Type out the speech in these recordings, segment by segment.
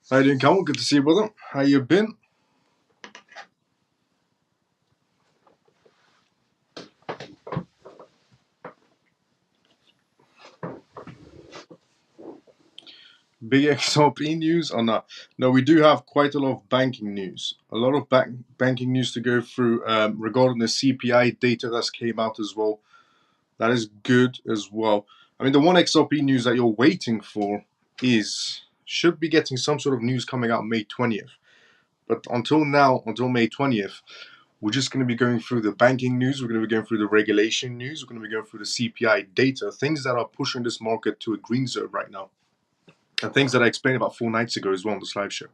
How you doing, Callum? Good to see you, brother. How you been? Big XRP news or not? No, we do have quite a lot of banking news. A lot of banking news to go through regarding the CPI data that's came out as well. That is good as well. I mean, the one XRP news that you're waiting for should be getting some sort of news coming out May 20th. But until now, until May 20th, we're just going to be going through the banking news. We're going to be going through the regulation news. We're going to be going through the CPI data, things that are pushing this market to a green zone right now. And things that I explained about 4 nights ago as well on this live show.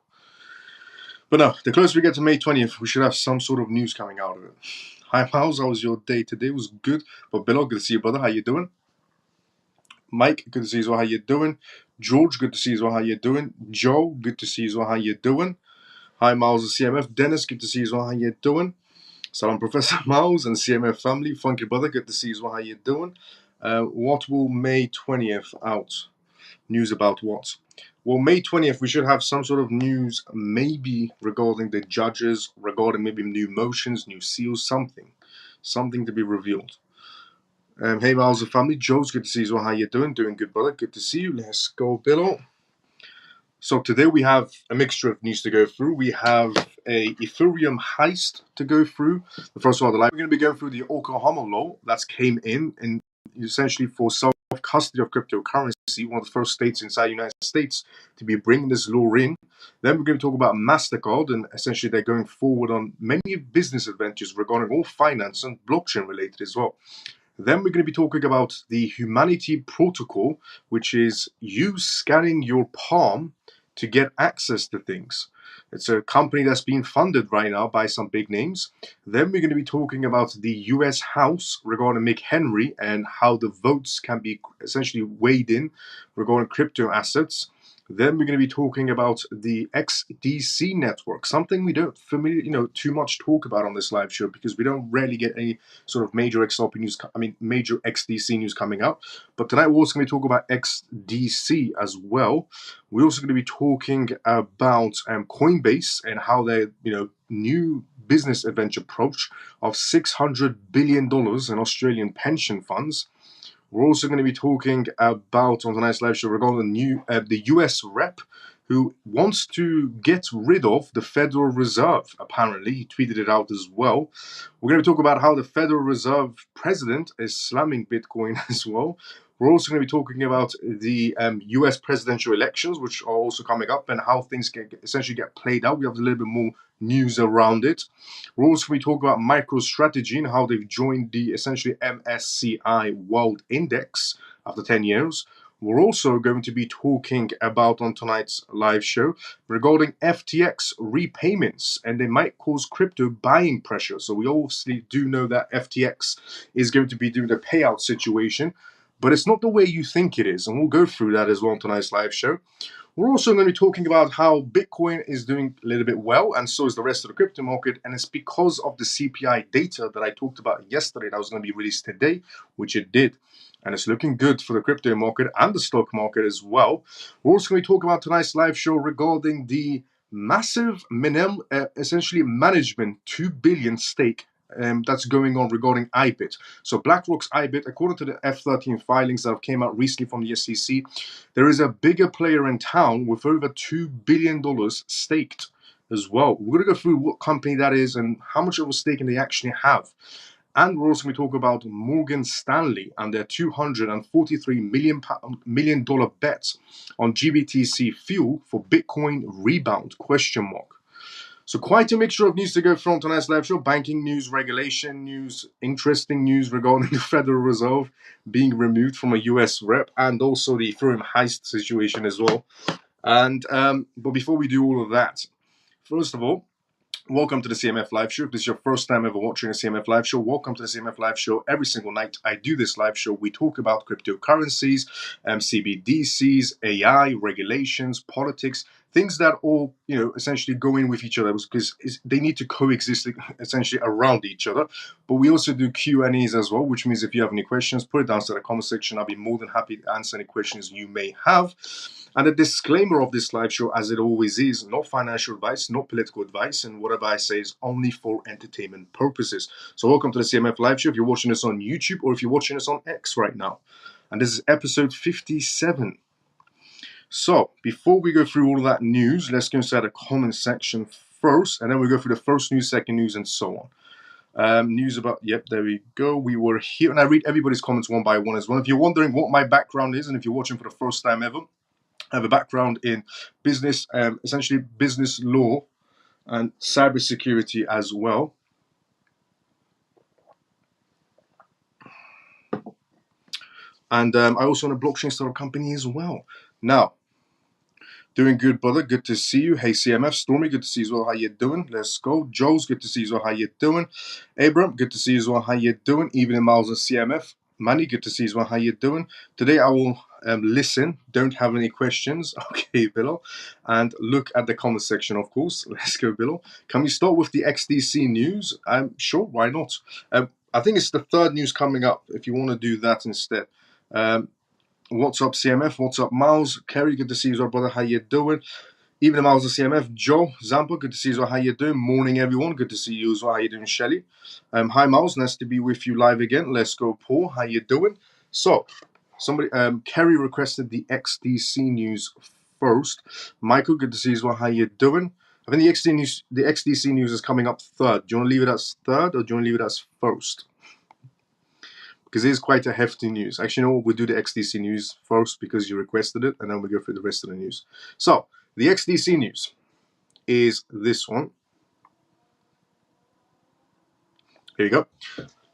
But no, the closer we get to May 20th, we should have some sort of news coming out of it. Hi, Miles. How was your day today? It was good. But Bilal, good to see you, brother. How you doing? Mike, good to see you as well. How you doing? George, good to see you as well. How you doing? Joe, good to see you as well. How you doing? Hi, Miles and CMF. Dennis, good to see you as well. How you doing? Salam, Professor Miles and CMF family. Funky brother, good to see you as well. How you doing? What will May 20th out? News about what? Well, May 20th, we should have some sort of news, maybe regarding the judges, regarding maybe new motions, new seals, something to be revealed. Hey, Miles and family. Joe's good to see you as well. How you doing? Doing good, brother. Good to see you. Let's go, Billo. So today we have a mixture of news to go through. We have a Ethereum heist to go through. The first one of the live. We're going to be going through the Oklahoma law that's came in and essentially for self-custody of cryptocurrency, one of the first states inside the United States to be bringing this law in. Then we're going to talk about MasterCard, and essentially they're going forward on many business adventures regarding all finance and blockchain related as well. Then we're going to be talking about the Humanity Protocol, which is you scanning your palm to get access to things. It's a company that's being funded right now by some big names. Then we're going to be talking about the US House regarding McHenry and how the votes can be essentially weighed in regarding crypto assets. Then we're going to be talking about the XDC network, something we don't too much talk about on this live show because we don't rarely get any sort of major XRP news, major XDC news coming out. But tonight we're also going to talk about XDC as well. We're also going to be talking about Coinbase and how their new business adventure approach of $600 billion in Australian pension funds. We're also going to be talking about on tonight's live show regarding the US rep who wants to get rid of the Federal Reserve. Apparently, he tweeted it out as well. We're going to talk about how the Federal Reserve president is slamming Bitcoin as well. We're also going to be talking about the US presidential elections, which are also coming up, and how things essentially get played out. We have a little bit more news around it. We're also going to be talking about MicroStrategy and how they've joined the essentially MSCI World Index after 10 years. We're also going to be talking about on tonight's live show regarding FTX repayments, and they might cause crypto buying pressure. So we obviously do know that FTX is going to be doing the payout situation, but it's not the way you think it is, and we'll go through that as well on tonight's live show. We're also going to be talking about how Bitcoin is doing a little bit well, and so is the rest of the crypto market, and it's because of the CPI data that I talked about yesterday that was going to be released today, which it did. And it's looking good for the crypto market and the stock market as well. We're also going to talk about tonight's live show regarding the massive essentially management 2 billion stake that's going on regarding IBIT. So BlackRock's IBIT, according to the F13 filings that have came out recently from the SEC, there is a bigger player in town with over $2 billion staked as well. We're going to go through what company that is and how much of a stake they actually have. And we're also going to talk about Morgan Stanley and their $243 million bet on GBTC fuel for Bitcoin rebound, ? So quite a mixture of news to go through on tonight's live show. Banking news, regulation news, interesting news regarding the Federal Reserve being removed from a US rep, and also the Ethereum heist situation as well. And but before we do all of that, first of all, welcome to the CMF Live Show. If this is your first time ever watching a CMF Live Show, welcome to the CMF Live Show. Every single night I do this live show. We talk about cryptocurrencies, CBDCs, AI, regulations, politics, things that all essentially go in with each other, because they need to coexist essentially around each other. But we also do Q&As as well, which means if you have any questions, put it down to the comment section. I'll be more than happy to answer any questions you may have. And a disclaimer of this live show, as it always is, not financial advice, not political advice, and whatever I say is only for entertainment purposes. So welcome to the CMF live show if you're watching this on YouTube or if you're watching this on X right now. And this is episode 57. So before we go through all of that news, let's go inside the comment section first, and then we go through the first news, second news, and so on. News about, yep, there we go. We were here, and I read everybody's comments one by one as well. If you're wondering what my background is, and if you're watching for the first time ever, I have a background in business, essentially business law and cybersecurity as well. And I also own a blockchain startup company as well. Now, doing good, brother. Good to see you. Hey, CMF. Stormy, good to see you as well. How you doing? Let's go. Joe's, good to see you as well. How you doing? Abram, good to see you as well. How you doing? Evening Miles and CMF. Manny, good to see you as well. How you doing? Today I will listen. Don't have any questions. Okay, Billo. And look at the comment section, of course. Let's go, Billo. Can we start with the XDC news? Sure, why not? I think it's the third news coming up, if you want to do that instead. What's up, CMF? What's up, Miles? Kerry, good to see you as well, brother. How you doing? Even Miles and CMF. Joe, Zampa, good to see you as well. How you doing? Morning, everyone. Good to see you as well. How you doing, Shelly? Hi, Miles. Nice to be with you live again. Let's go, Paul. How you doing? So, somebody, Kerry requested the XDC news first. Michael, good to see you as well. How you doing? I think the XDC news is coming up third. Do you want to leave it as third, or do you want to leave it as first? Because it is quite a hefty news. Actually, you know what? We'll do the XDC news first because you requested it, and then we'll go through the rest of the news. So, the XDC news is this one. Here you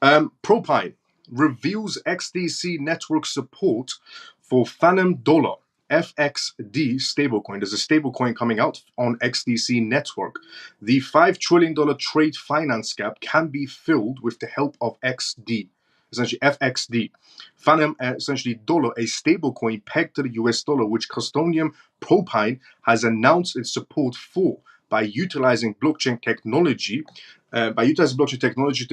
go. Propine reveals XDC network support for Phantom Dollar FXD stablecoin. There's a stablecoin coming out on XDC network. The $5 trillion trade finance gap can be filled with the help of XD. Essentially FXD, Phantom essentially dollar, a stablecoin pegged to the US dollar, which custodian Propine has announced its support for by utilizing blockchain technology. To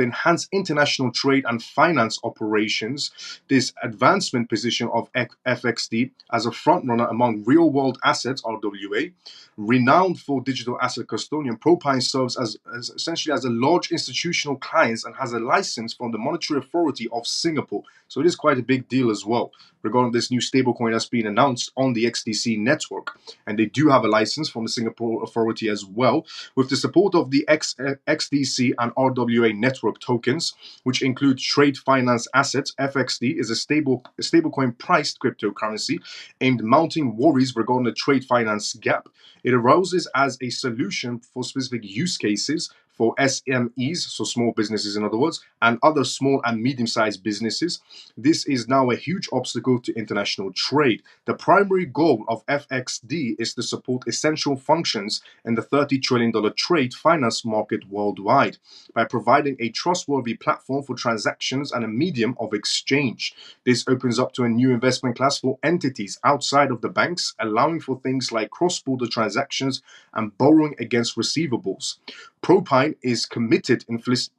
enhance international trade and finance operations. This advancement position of FXD as a frontrunner among real-world assets (RWA), renowned for digital asset custodian, Propine serves as essentially as a large institutional client and has a license from the Monetary Authority of Singapore. So it is quite a big deal as well regarding this new stablecoin that's been announced on the XDC network. And they do have a license from the Singapore Authority as well, with the support of the XDC and RWA network tokens, which include trade finance assets. FXD is a stablecoin priced cryptocurrency aimed mounting worries regarding the trade finance gap. It arises as a solution for specific use cases for SMEs, so small businesses in other words, and other small and medium-sized businesses. This is now a huge obstacle to international trade. The primary goal of FXD is to support essential functions in the $30 trillion trade finance market worldwide by providing a trustworthy platform for transactions and a medium of exchange. This opens up to a new investment class for entities outside of the banks, allowing for things like cross-border transactions and borrowing against receivables. Propine is committed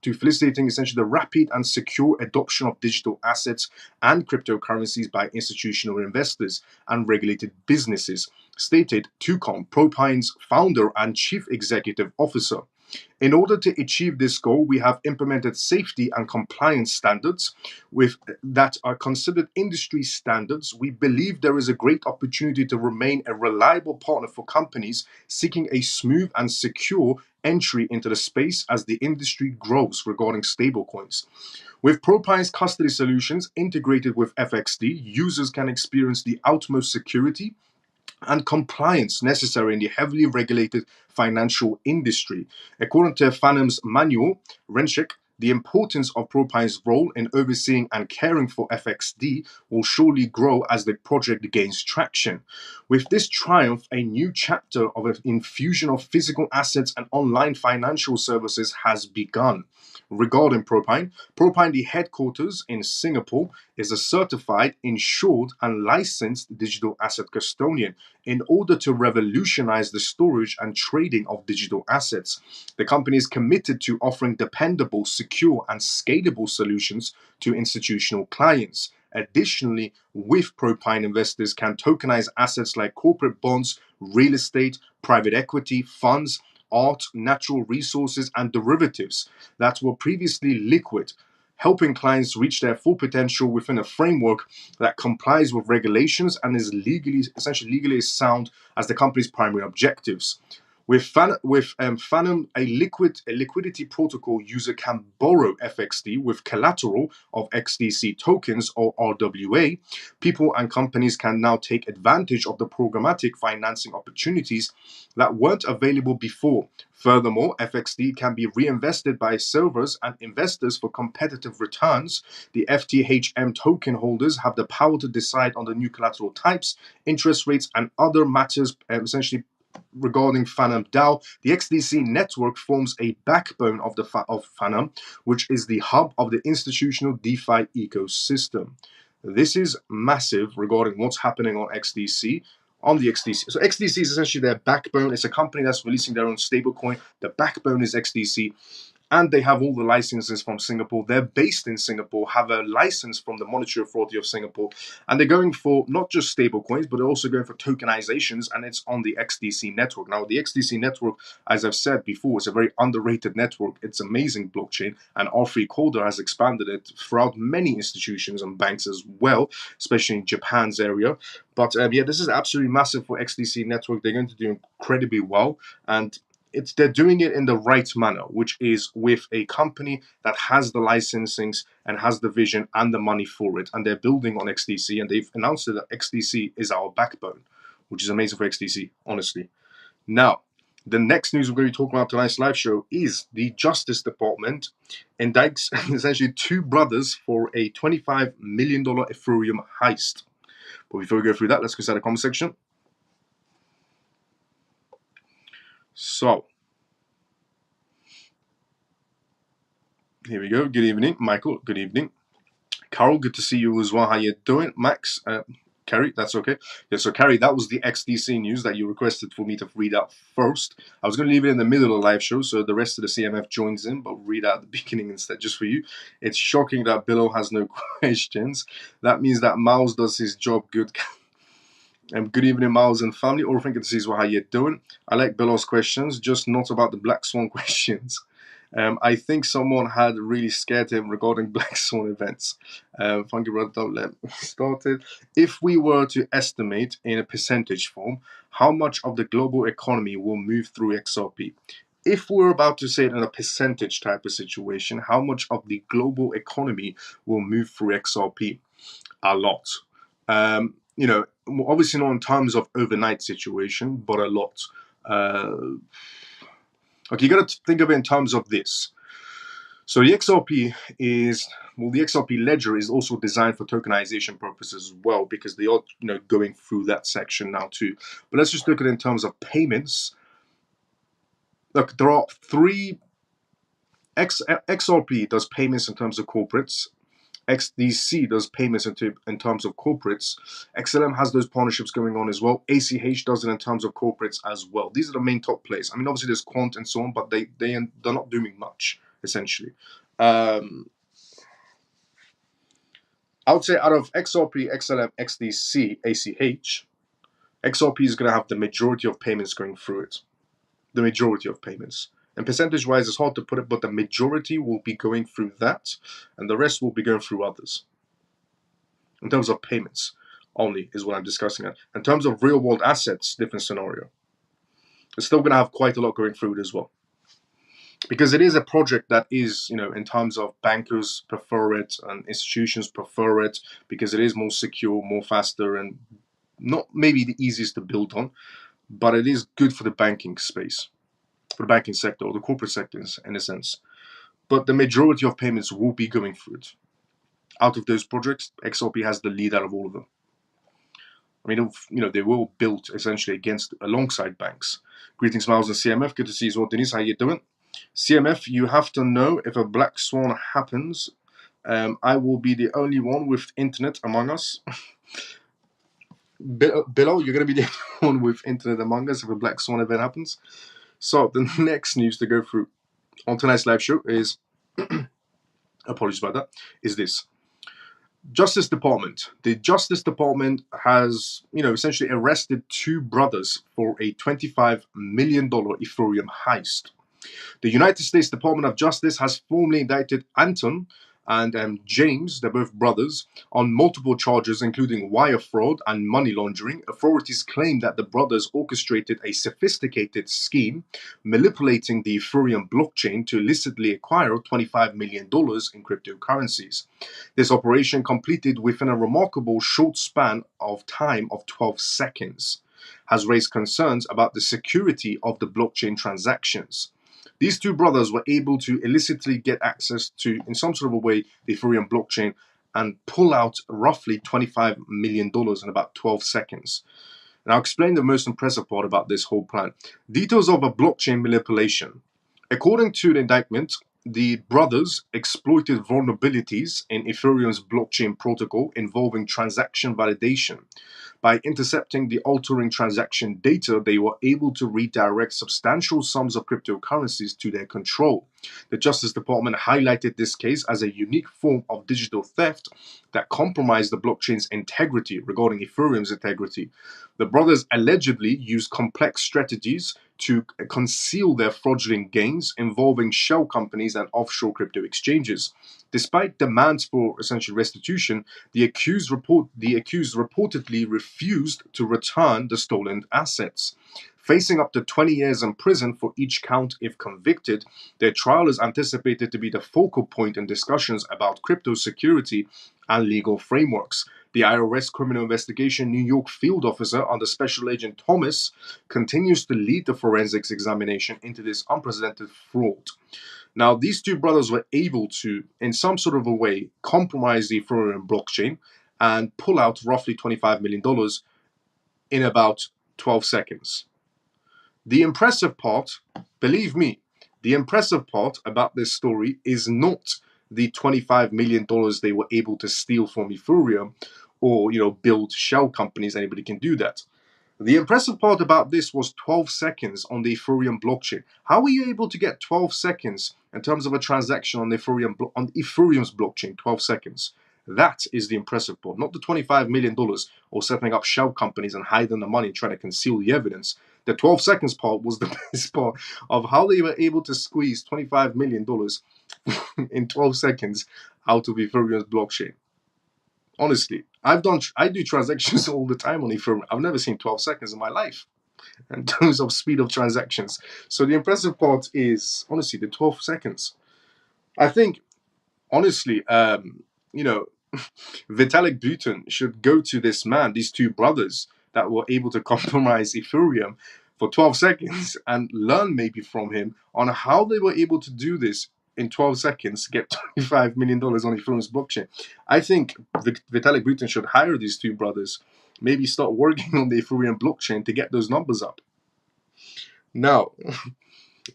to facilitating essentially the rapid and secure adoption of digital assets and cryptocurrencies by institutional investors and regulated businesses, stated Tucon, Propine's founder and chief executive officer. In order to achieve this goal, we have implemented safety and compliance standards that are considered industry standards. We believe there is a great opportunity to remain a reliable partner for companies seeking a smooth and secure entry into the space as the industry grows regarding stablecoins. With Propine's custody solutions integrated with FXD, users can experience the utmost security and compliance necessary in the heavily regulated financial industry. According to Phantom's manual, Renshik, the importance of Propine's role in overseeing and caring for FXD will surely grow as the project gains traction. With this triumph, a new chapter of an infusion of physical assets and online financial services has begun. regarding Propine. Propine, the headquarters in Singapore, is a certified, insured, and licensed digital asset custodian in order to revolutionize the storage and trading of digital assets. The company is committed to offering dependable, secure, and scalable solutions to institutional clients. Additionally, with Propine, investors can tokenize assets like corporate bonds, real estate, private equity, funds, art, natural resources, and derivatives that were previously liquid, helping clients reach their full potential within a framework that complies with regulations and is essentially legally sound as the company's primary objectives. With Phantom, a liquidity protocol user can borrow FXD with collateral of XDC tokens or RWA. People and companies can now take advantage of the programmatic financing opportunities that weren't available before. Furthermore, FXD can be reinvested by servers and investors for competitive returns. The FTHM token holders have the power to decide on the new collateral types, interest rates, and other matters, essentially regarding Phantom DAO. The XDC network forms a backbone of Phantom, which is the hub of the institutional DeFi ecosystem. This is massive regarding what's happening on XDC. On the XDC. So XDC is essentially their backbone. It's a company that's releasing their own stablecoin. The backbone is XDC. And they have all the licenses from Singapore. They're based in Singapore, have a license from the Monetary Authority of Singapore. And they're going for not just stable coins, but they're also going for tokenizations, and it's on the XDC network. Now, the XDC network, as I've said before, is a very underrated network. It's amazing blockchain, and R3 Corda has expanded it throughout many institutions and banks as well, especially in Japan's area. But yeah, this is absolutely massive for XDC network. They're going to do incredibly well, and they're doing it in the right manner, which is with a company that has the licensings and has the vision and the money for it, and they're building on XDC, and they've announced that XDC is our backbone, which is amazing for XDC, honestly. Now, the next news we're going to be talking about tonight's live show is the Justice Department indicts essentially two brothers for a $25 million Ethereum heist. But before we go through that, let's go to the comment section. So, here we go. Good evening, Michael. Good evening. Carol, good to see you as well. How you doing? Max, Carrie, that's okay. Yeah, so Carrie, that was the XDC news that you requested for me to read out first. I was going to leave it in the middle of the live show, so the rest of the CMF joins in, but read out the beginning instead, just for you. It's shocking that Billo has no questions. That means that Miles does his job good. Good evening, Miles and family. All thinking to see as well how you're doing. I like Billo's questions, just not about the Black Swan questions. I think someone had really scared him regarding Black Swan events. Funky brother, don't let me started. If we were to estimate in a percentage form how much of the global economy will move through XRP, if we're about to say it in a percentage type of situation, how much of the global economy will move through XRP? A lot. You know, obviously not in terms of overnight situation, but a lot. Okay, you got to think of it in terms of this. So the XRP is, well, the XRP ledger is also designed for tokenization purposes as well, because they are, you know, going through that section now too. But let's just look at it in terms of payments. Look, there are three. XRP does payments in terms of corporates. XDC does payments in terms of corporates. XLM has those partnerships going on as well. ACH does it in terms of corporates as well. These are the main top players. I mean, obviously there's Quant and so on, but they're not doing much essentially. I would say out of XRP, XLM, XDC, ACH, XRP is going to have the majority of payments going through it. The majority of payments. And percentage-wise, it's hard to put it, but the majority will be going through that, and the rest will be going through others. In terms of payments only is what I'm discussing. In terms of real-world assets, different scenario. It's still going to have quite a lot going through it as well. Because it is a project that is, you know, in terms of bankers prefer it and institutions prefer it because it is more secure, more faster, and not maybe the easiest to build on, but it is good for the banking space, for the banking sector or the corporate sectors in a sense. But the majority of payments will be going through it. Out of those projects, XRP has the lead out of all of them. I mean, you know, they will build essentially alongside banks. Greetings, Miles and CMF. Good to see you as well. Denise, how you doing? CMF, you have to know if a black swan happens. I will be the only one with internet among us. Below, you're going to be the only one with internet among us if a black swan event happens. So the next news to go through on tonight's live show is, apologies about that, is this. Justice Department. The Justice Department has, essentially arrested two brothers for a $25 million Ethereum heist. The United States Department of Justice has formally indicted Anton and James, they're both brothers, on multiple charges including wire fraud and money laundering. Authorities claim that the brothers orchestrated a sophisticated scheme manipulating the Ethereum blockchain to illicitly acquire $25 million in cryptocurrencies. This operation, completed within a remarkable short span of time of 12 seconds, has raised concerns about the security of the blockchain transactions. These two brothers were able to illicitly get access to, in some sort of a way, the Ethereum blockchain and pull out roughly $25 million in about 12 seconds. And I'll explain the most impressive part about this whole plan. Details of a blockchain manipulation. According to the indictment, the brothers exploited vulnerabilities in Ethereum's blockchain protocol involving transaction validation. By intercepting the altering transaction data, they were able to redirect substantial sums of cryptocurrencies to their control. The Justice Department highlighted this case as a unique form of digital theft that compromised the blockchain's integrity, regarding Ethereum's integrity. The brothers allegedly used complex strategies to conceal their fraudulent gains involving shell companies and offshore crypto exchanges. Despite demands for essential restitution, the accused reportedly refused to return the stolen assets. Facing up to 20 years in prison for each count if convicted, their trial is anticipated to be the focal point in discussions about crypto security and legal frameworks. The IRS Criminal Investigation New York field officer under Special Agent Thomas continues to lead the forensics examination into this unprecedented fraud. Now, these two brothers were able to, in some sort of a way, compromise the Ethereum blockchain and pull out roughly $25 million in about 12 seconds. The impressive part, believe me, the impressive part about this story is not the $25 million they were able to steal from Ethereum or, build shell companies. Anybody can do that. The impressive part about this was 12 seconds on the Ethereum blockchain. How were you able to get 12 seconds in terms of a transaction on on Ethereum's blockchain? 12 seconds. That is the impressive part, not the $25 million or setting up shell companies and hiding the money and trying to conceal the evidence. The 12 seconds part was the best part of how they were able to squeeze $25 million in 12 seconds out of Ethereum's blockchain. Honestly, I do transactions all the time on Ethereum. I've never seen 12 seconds in my life in terms of speed of transactions. So the impressive part is honestly the 12 seconds. I think honestly, Vitalik Buterin should go to this man, these two brothers that were able to compromise Ethereum for 12 seconds and learn maybe from him on how they were able to do this in 12 seconds, get $25 million on Ethereum's blockchain. I think Vitalik Buterin should hire these two brothers, maybe start working on the Ethereum blockchain to get those numbers up. Now,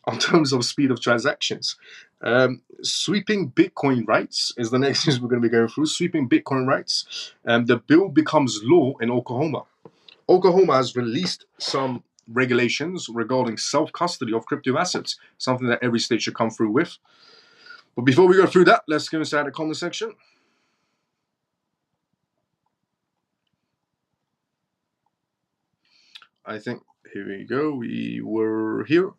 in terms of speed of transactions, sweeping Bitcoin rights is the next news we're going to be going through. Sweeping Bitcoin rights. The bill becomes law in Oklahoma. Oklahoma has released some regulations regarding self-custody of crypto assets, something that every state should come through with. But before we go through that, let's go inside the comment section. I think, here we go, we were here.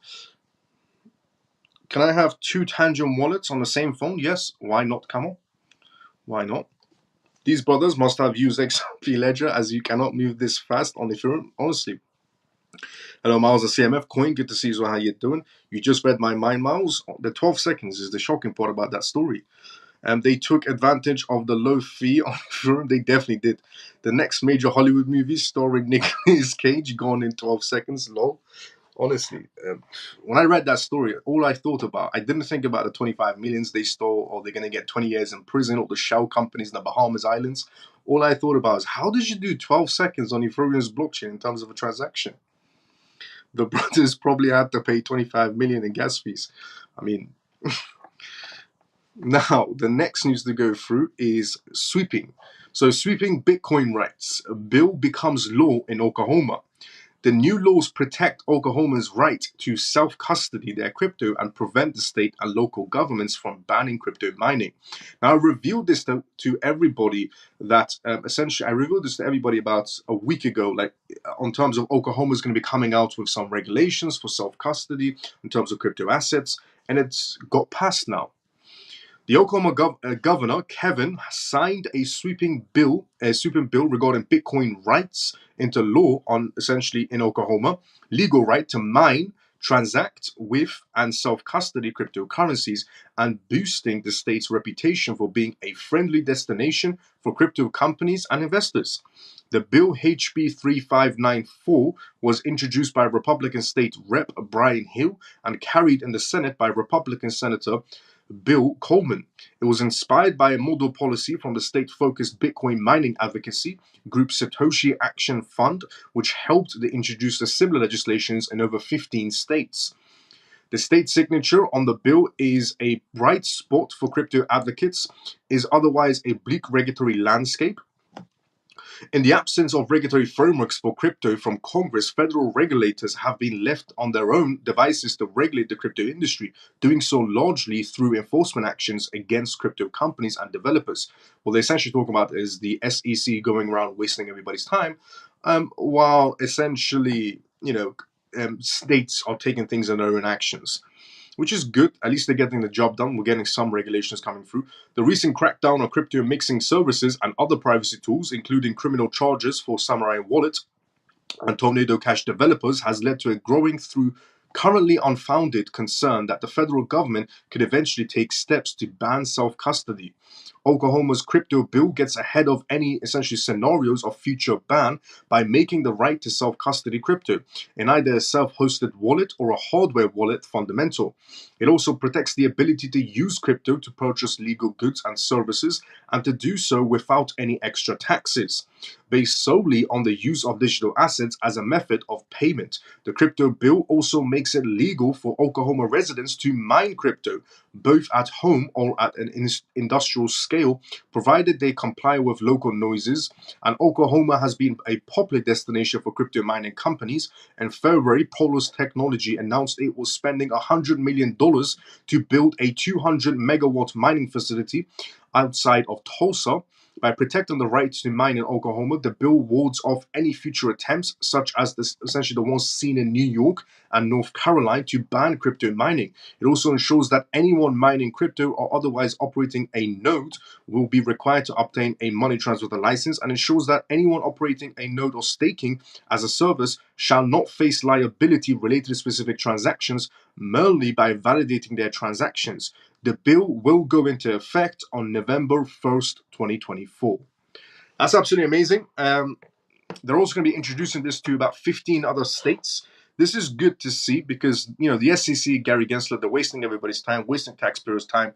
Can I have two Tangent wallets on the same phone? Yes. Why not, Camel? Why not? These brothers must have used XRP Ledger, as you cannot move this fast on Ethereum. Honestly. Hello, Miles, the CMF coin. Good to see you. How you doing? You just read my mind, Miles. The 12 seconds is the shocking part about that story. They took advantage of the low fee on Ethereum. They definitely did. The next major Hollywood movie starring Nicolas Cage gone in 12 seconds. Lol. Honestly, when I read that story, all I thought about, I didn't think about the 25 millions they stole, or they're going to get 20 years in prison, or the shell companies in the Bahamas Islands. All I thought about is, how did you do 12 seconds on Ethereum's blockchain in terms of a transaction? The brothers probably had to pay 25 million in gas fees. I mean, now the next news to go through is sweeping. So sweeping Bitcoin rights. A bill becomes law in Oklahoma. The new laws protect Oklahoma's right to self-custody their crypto and prevent the state and local governments from banning crypto mining. Now, I revealed this to everybody that essentially, I revealed this to everybody about a week ago, like on terms of Oklahoma is going to be coming out with some regulations for self-custody in terms of crypto assets, and it's got passed now. The Oklahoma governor Kevin signed a sweeping bill regarding Bitcoin rights into law on essentially in Oklahoma, legal right to mine, transact with, and self-custody cryptocurrencies, and boosting the state's reputation for being a friendly destination for crypto companies and investors. The bill HB 3594 was introduced by Republican State Rep. Brian Hill and carried in the Senate by Republican Senator Bill Coleman. It was inspired by a model policy from the state-focused Bitcoin mining advocacy group Satoshi Action Fund, which helped to introduce the similar legislations in over 15 states. The state signature on the bill is a bright spot for crypto advocates, is otherwise a bleak regulatory landscape. In the absence of regulatory frameworks for crypto from Congress, federal regulators have been left on their own devices to regulate the crypto industry, doing so largely through enforcement actions against crypto companies and developers. What they essentially talk about is the SEC going around wasting everybody's time, while essentially, states are taking things in their own actions, which is good. At least they're getting the job done. We're getting some regulations coming through. The recent crackdown on crypto mixing services and other privacy tools, including criminal charges for Samurai Wallet and Tornado Cash developers, has led to a growing through currently unfounded concern that the federal government could eventually take steps to ban self-custody. Oklahoma's crypto bill gets ahead of any essentially scenarios of future ban by making the right to self-custody crypto in either a self-hosted wallet or a hardware wallet fundamental. It also protects the ability to use crypto to purchase legal goods and services and to do so without any extra taxes. Based solely on the use of digital assets as a method of payment, the crypto bill also makes it legal for Oklahoma residents to mine crypto, both at home or at an industrial scale, provided they comply with local noises. And Oklahoma has been a popular destination for crypto mining companies. In February, Polos Technology announced it was spending $100 million to build a 200 megawatt mining facility outside of Tulsa. By protecting the right to mine in Oklahoma, the bill wards off any future attempts, such as essentially the ones seen in New York and North Carolina, to ban crypto mining. It also ensures that anyone mining crypto or otherwise operating a node will be required to obtain a money transfer license, and ensures that anyone operating a node or staking as a service shall not face liability related to specific transactions merely by validating their transactions. The bill will go into effect on November 1st, 2024. That's absolutely amazing. They're also going to be introducing this to about 15 other states. This is good to see because, the SEC, Gary Gensler, they're wasting everybody's time, wasting taxpayers' time.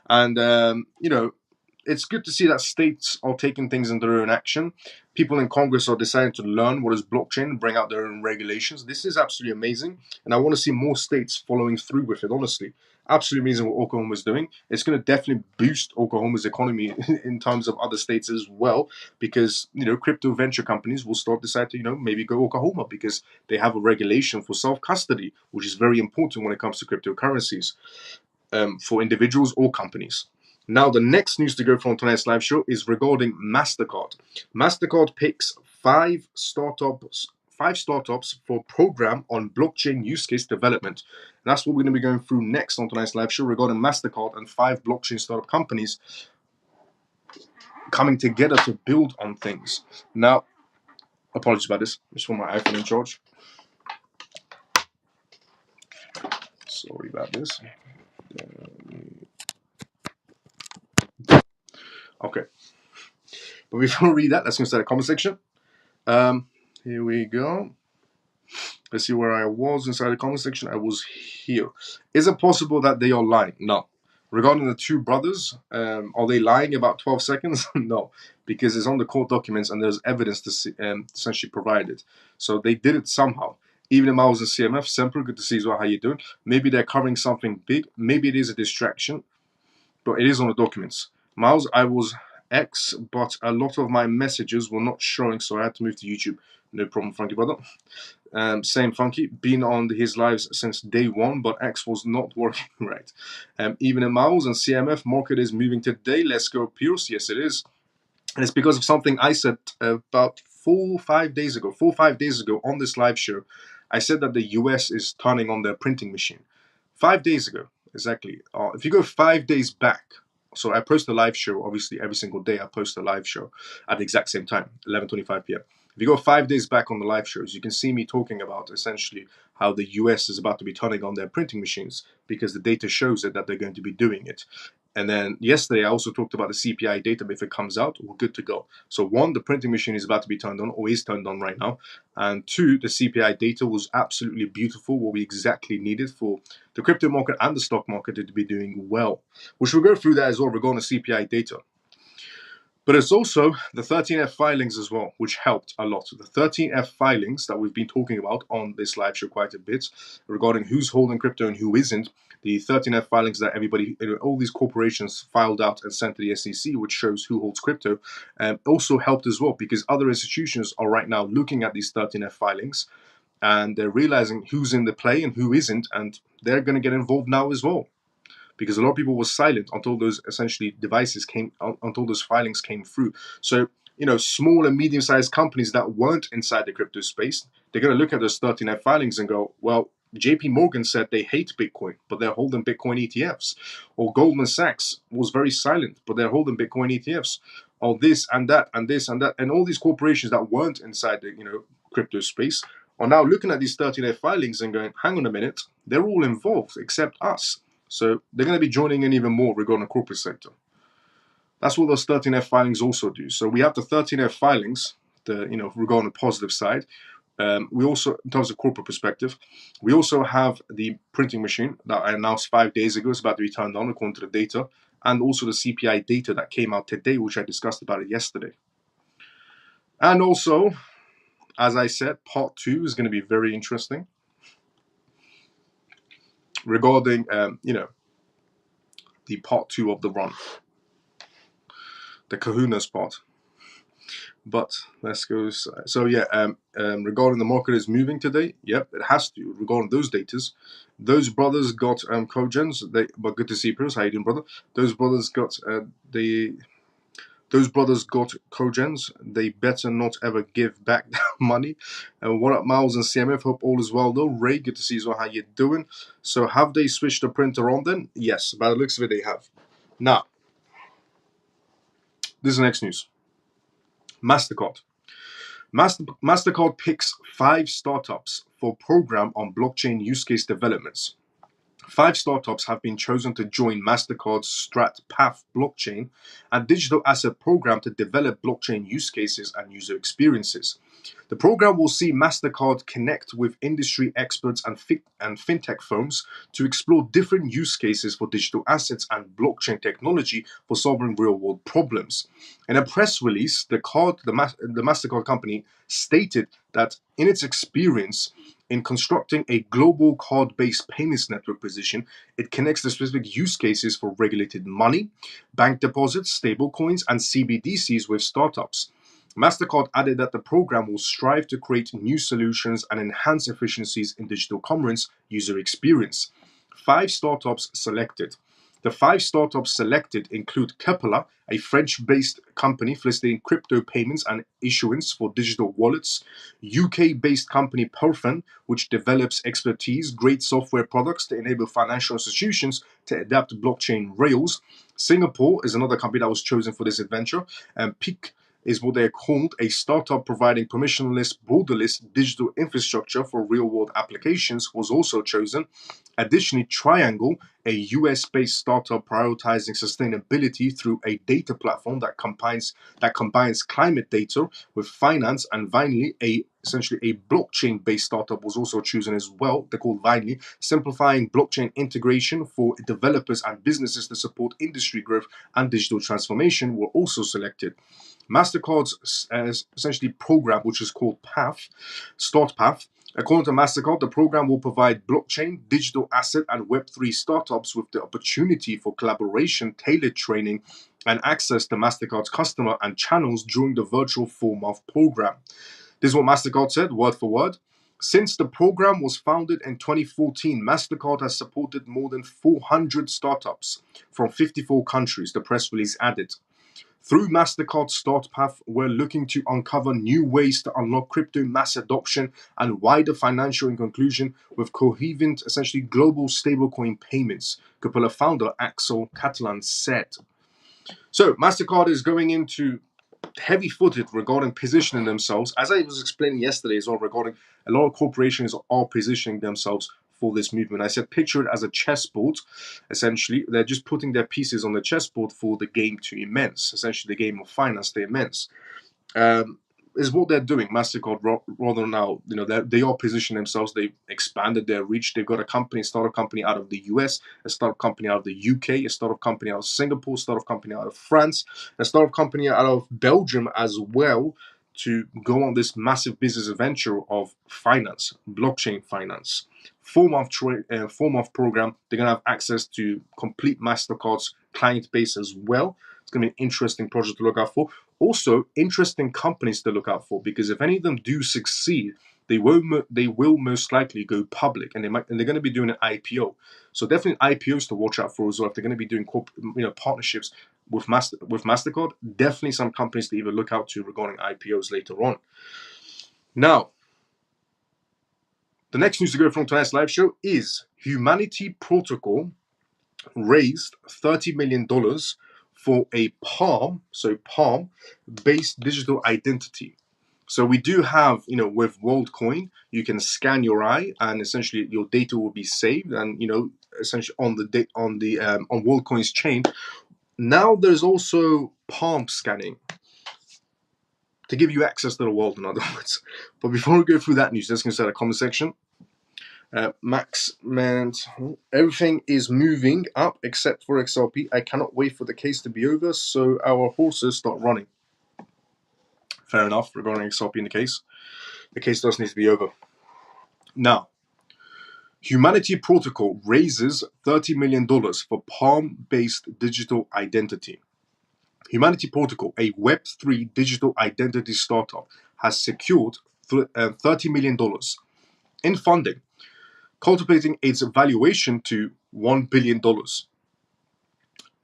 And, it's good to see that states are taking things in their own action. People in Congress are deciding to learn what is blockchain and bring out their own regulations. This is absolutely amazing. And I want to see more states following through with it, honestly. Absolutely amazing what Oklahoma is doing. It's going to definitely boost Oklahoma's economy in terms of other states as well, because, crypto venture companies will start decide to, maybe go Oklahoma because they have a regulation for self-custody, which is very important when it comes to cryptocurrencies, for individuals or companies. Now, the next news to go from tonight's live show is regarding MasterCard. MasterCard picks five startups for program on blockchain use case development. And that's what we're going to be going through next on tonight's live show regarding MasterCard and five blockchain startup companies coming together to build on things. Now, apologies about this. I just want my iPhone in charge. Sorry about this. Okay. But before we read that, let's go to the comment section. Here we go. Let's see where I was inside the comment section. I was here. Is it possible that they are lying? No. Regarding the two brothers, are they lying about 12 seconds? No, because it's on the court documents and there's evidence to essentially provided. So they did it somehow. Even Miles and CMF, Semper, good to see as well. How you doing? Maybe they're covering something big. Maybe it is a distraction, but it is on the documents. Miles, I was X, but a lot of my messages were not showing, so I had to move to YouTube. No problem, Funky brother. Same Funky, been on his lives since day one, but X was not working right. Even in Miles and CMF, market is moving today. Let's go, Pierce. Yes, it is. And it's because of something I said about 4 or 5 days ago. 4 or 5 days ago on this live show, I said that the US is turning on their printing machine. 5 days ago, exactly. If you go 5 days back, so I post a live show, obviously every single day I post a live show at the exact same time, 11:25 p.m. If you go 5 days back on the live shows, you can see me talking about essentially how the US is about to be turning on their printing machines because the data shows it that they're going to be doing it. And then yesterday, I also talked about the CPI data. But if it comes out, we're good to go. So one, the printing machine is about to be turned on, or is turned on right now. And two, the CPI data was absolutely beautiful, what we exactly needed for the crypto market and the stock market to be doing well. We shall go through that as well regarding the CPI data. But it's also the 13F filings as well, which helped a lot. The 13F filings that we've been talking about on this live show quite a bit regarding who's holding crypto and who isn't. The 13F filings that everybody, all these corporations filed out and sent to the SEC, which shows who holds crypto, also helped as well because other institutions are right now looking at these 13F filings and they're realizing who's in the play and who isn't, and they're going to get involved now as well because a lot of people were silent until those essentially devices came, until those filings came through. So, small and medium-sized companies that weren't inside the crypto space, they're going to look at those 13F filings and go, well, JP Morgan said they hate Bitcoin, but they're holding Bitcoin ETFs. Or Goldman Sachs was very silent, but they're holding Bitcoin ETFs. Or this and that and this and that. And all these corporations that weren't inside the, crypto space are now looking at these 13F filings and going, hang on a minute, they're all involved except us. So they're going to be joining in even more regarding the corporate sector. That's what those 13F filings also do. So we have the 13F filings, regarding the positive side. We also, in terms of corporate perspective, we also have the printing machine that I announced 5 days ago is about to be turned on according to the data, and also the CPI data that came out today, which I discussed about it yesterday. And also, as I said, part 2 is going to be very interesting regarding, the part 2 of the run, the kahunas part. But let's go. So yeah, regarding the market is moving today. Yep, it has to. Regarding those datas, those brothers got cogens. But good to see Pierce. How you doing, brother? Those brothers got Those brothers got cogens. They better not ever give back that money. And what up, Miles and CMF? Hope all is well though. Ray, good to see you. How you doing? So have they switched the printer on then? Yes, by the looks of it, they have. Now, this is the next news. MasterCard. MasterCard picks 5 startups for program on blockchain use case developments. 5 startups have been chosen to join MasterCard's StratPath blockchain and digital asset program to develop blockchain use cases and user experiences. The program will see MasterCard connect with industry experts and fintech firms to explore different use cases for digital assets and blockchain technology for solving real-world problems. In a press release, the MasterCard company stated that in its experience in constructing a global card-based payments network position, it connects the specific use cases for regulated money, bank deposits, stablecoins, and CBDCs with startups. MasterCard added that the program will strive to create new solutions and enhance efficiencies in digital commerce user experience. 5 startups selected. The 5 startups selected include Keppela, a French-based company facilitating crypto payments and issuance for digital wallets, UK-based company Perfin, which develops expertise-grade software products to enable financial institutions to adapt to blockchain rails. Singapore is another company that was chosen for this adventure, and Peak is what they're called, a startup providing permissionless, borderless digital infrastructure for real-world applications, was also chosen. Additionally, Triangle, a US-based startup prioritizing sustainability through a data platform that combines climate data with finance, and finally, essentially a blockchain-based startup was also chosen as well. They're called Vinely, simplifying blockchain integration for developers and businesses to support industry growth and digital transformation, were also selected. MasterCard's essentially program, which is called PATH, Start PATH. According to MasterCard, the program will provide blockchain, digital asset, and Web3 startups with the opportunity for collaboration, tailored training, and access to MasterCard's customer and channels during the virtual 4-month program. This is what MasterCard said, word for word. Since the program was founded in 2014, MasterCard has supported more than 400 startups from 54 countries, the press release added. Through MasterCard Start Path, we're looking to uncover new ways to unlock crypto mass adoption and wider financial inclusion with coherent, essentially global stablecoin payments, Cupola founder Axel Catalan said. So MasterCard is going into heavy-footed regarding positioning themselves, as I was explaining yesterday as well, regarding a lot of corporations are positioning themselves for this movement. I said picture it as a chessboard. Essentially, they're just putting their pieces on the chessboard for the game to immense, essentially the game of finance to immense. Is what they're doing. MasterCard rather now, they are positioning themselves. They've expanded their reach. They've got a startup company out of the US, a startup company out of the UK, a startup company out of Singapore, a startup company out of France, a startup company out of Belgium as well, to go on this massive business adventure of finance, blockchain finance. 4-month program. They're gonna have access to complete MasterCard's client base as well. It's gonna be an interesting project to look out for. Also, interesting companies to look out for, because if any of them do succeed, they will most likely go public, and they're going to be doing an IPO. So definitely IPOs to watch out for as well. If they're going to be doing partnerships with MasterCard, definitely some companies to even look out to regarding IPOs later on. Now, the next news to go from tonight's live show is Humanity Protocol raised $30 million for a Palm-based digital identity. So we do have, with WorldCoin, you can scan your eye, and essentially your data will be saved, and essentially on WorldCoin's chain. Now there's also palm scanning to give you access to the world, in other words. But before we go through that news, let's go to the comment section. Max meant everything is moving up except for XRP. I cannot wait for the case to be over so our horses start running. Fair enough regarding XRP in the case. The case does need to be over. Now, Humanity Protocol raises $30 million for Palm-based digital identity. Humanity Protocol, a Web3 digital identity startup, has secured $30 million in funding, cultivating its valuation to $1 billion.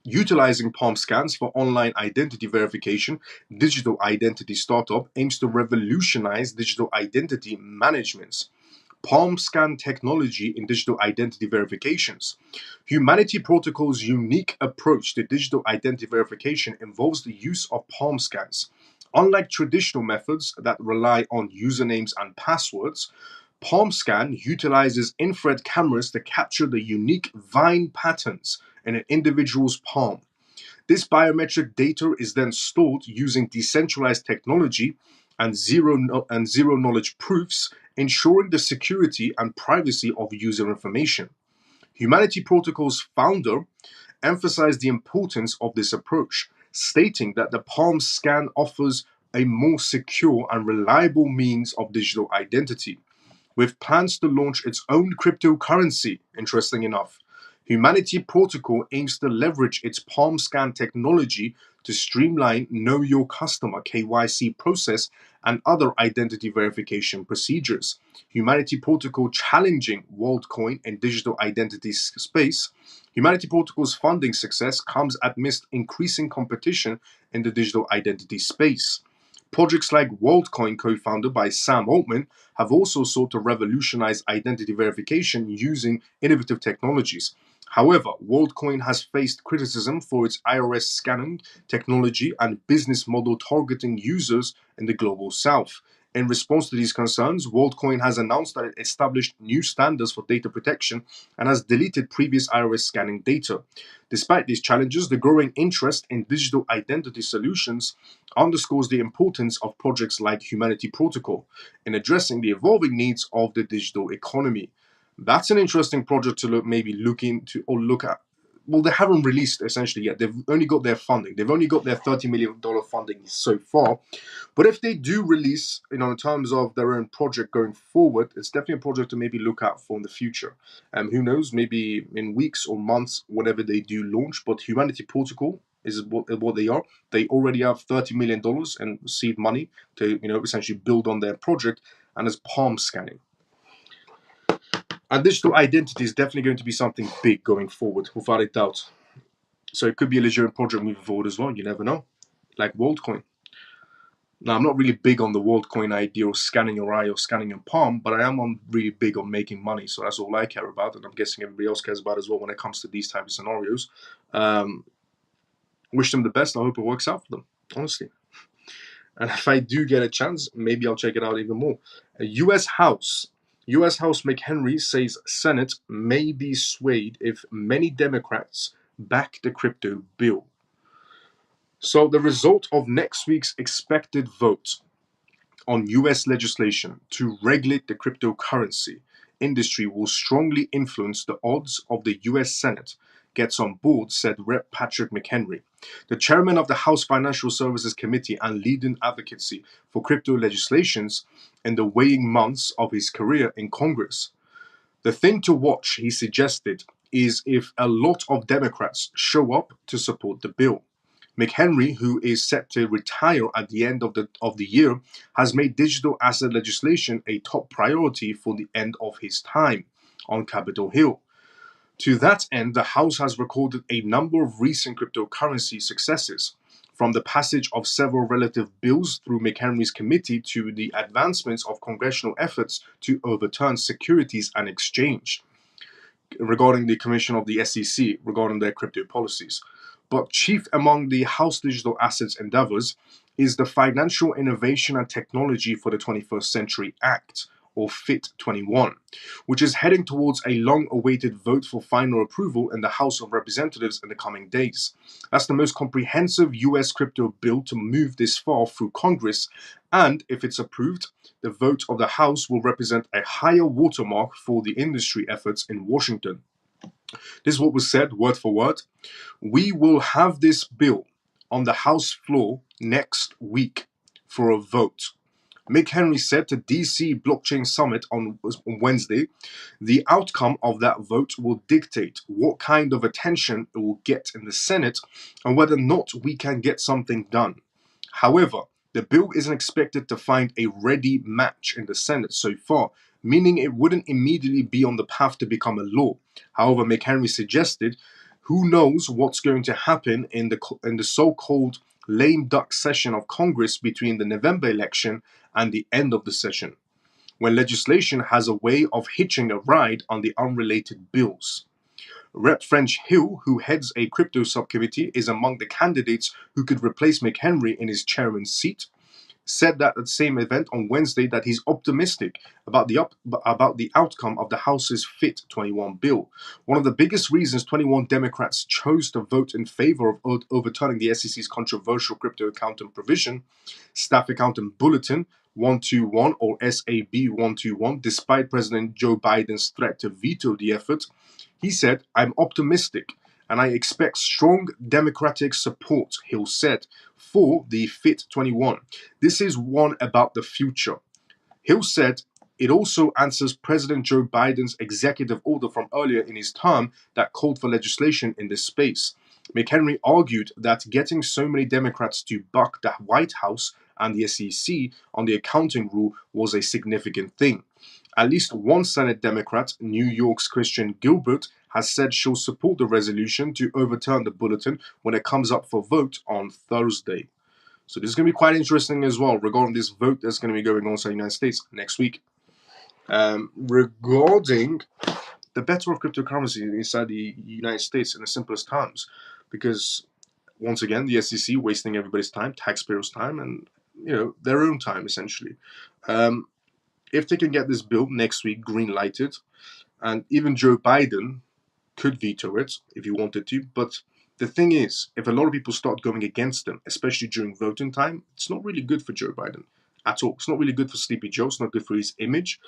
Utilizing palm scans for online identity verification, digital identity startup aims to revolutionize digital identity management. Palm scan technology in digital identity verifications. Humanity Protocol's unique approach to digital identity verification involves the use of palm scans. Unlike traditional methods that rely on usernames and passwords, Palm Scan utilizes infrared cameras to capture the unique vine patterns in an individual's palm. This biometric data is then stored using decentralized technology and zero knowledge proofs, ensuring the security and privacy of user information. Humanity Protocol's founder emphasized the importance of this approach, stating that the palm scan offers a more secure and reliable means of digital identity. With plans to launch its own cryptocurrency, interesting enough, Humanity Protocol aims to leverage its palm scan technology to streamline Know Your Customer (KYC) process and other identity verification procedures. Humanity Protocol challenging WorldCoin in digital identity space. Humanity Protocol's funding success comes amidst increasing competition in the digital identity space. Projects like WorldCoin, co-founded by Sam Altman, have also sought to revolutionize identity verification using innovative technologies. However, WorldCoin has faced criticism for its iris scanning technology and business model targeting users in the global south. In response to these concerns, WorldCoin has announced that it established new standards for data protection and has deleted previous iris scanning data. Despite these challenges, the growing interest in digital identity solutions underscores the importance of projects like Humanity Protocol in addressing the evolving needs of the digital economy. That's an interesting project to look at well, they haven't released essentially yet. They've only got their funding. They've only got their $30 million funding so far. But if they do release, in terms of their own project going forward, it's definitely a project to maybe look out for in the future. Who knows, maybe in weeks or months, whatever they do launch. But Humanity Protocol is what they are. They already have $30 million and seed money to, essentially build on their project, and as palm scanning. And digital identity is definitely going to be something big going forward, without a doubt. So it could be a legitimate project moving forward as well. You never know. Like WorldCoin. Now, I'm not really big on the WorldCoin idea of scanning your eye or scanning your palm, but I am really big on making money. So that's all I care about, and I'm guessing everybody else cares about as well when it comes to these type of scenarios. Wish them the best. I hope it works out for them, honestly. And if I do get a chance, maybe I'll check it out even more. U.S. House McHenry says Senate may be swayed if many Democrats back the crypto bill. So the result of next week's expected vote on US legislation to regulate the cryptocurrency industry will strongly influence the odds of the US Senate gets on board, said Rep. Patrick McHenry, the chairman of the House Financial Services Committee and leading advocacy for crypto legislations in the waning months of his career in Congress. The thing to watch, he suggested, is if a lot of Democrats show up to support the bill. McHenry, who is set to retire at the end of the year, has made digital asset legislation a top priority for the end of his time on Capitol Hill. To that end, the House has recorded a number of recent cryptocurrency successes, from the passage of several relative bills through McHenry's committee to the advancements of congressional efforts to overturn Securities and Exchange regarding the commission of the SEC regarding their crypto policies. But chief among the House Digital Assets endeavors is the Financial Innovation and Technology for the 21st Century Act, or FIT21, which is heading towards a long-awaited vote for final approval in the House of Representatives in the coming days. That's the most comprehensive US crypto bill to move this far through Congress, and if it's approved, the vote of the House will represent a higher watermark for the industry efforts in Washington. This is what was said, word for word. We will have this bill on the House floor next week for a vote. McHenry said to DC Blockchain Summit on Wednesday, the outcome of that vote will dictate what kind of attention it will get in the Senate and whether or not we can get something done. However, the bill isn't expected to find a ready match in the Senate so far, meaning it wouldn't immediately be on the path to become a law. However, McHenry suggested, who knows what's going to happen in the so-called lame duck session of Congress between the November election and the end of the session, when legislation has a way of hitching a ride on the unrelated bills. Rep. French Hill, who heads a crypto subcommittee, is among the candidates who could replace McHenry in his chairman's seat, said that at the same event on Wednesday that he's optimistic about the outcome of the House's FIT21 bill. One of the biggest reasons 21 Democrats chose to vote in favor of overturning the SEC's controversial crypto accountant provision, Staff Accountant Bulletin 121 or SAB 121, despite President Joe Biden's threat to veto the effort, he said, "I'm optimistic and I expect strong Democratic support," Hill said, for the FIT21. This is one about the future. Hill said it also answers President Joe Biden's executive order from earlier in his term that called for legislation in this space. McHenry argued that getting so many Democrats to buck the White House and the SEC on the accounting rule was a significant thing. At least one Senate Democrat, New York's Christian Gilbert, has said she'll support the resolution to overturn the bulletin when it comes up for vote on Thursday. So this is going to be quite interesting as well regarding this vote that's going to be going on in the United States next week. Regarding the better of cryptocurrency inside the United States in the simplest terms, because once again, the SEC wasting everybody's time, taxpayers' time, and their own time essentially. If they can get this bill next week green lighted, and even Joe Biden could veto it if he wanted to, but the thing is, if a lot of people start going against them, especially during voting time, it's not really good for Joe Biden. at all. It's not really good for Sleepy Joe. It's not good for his image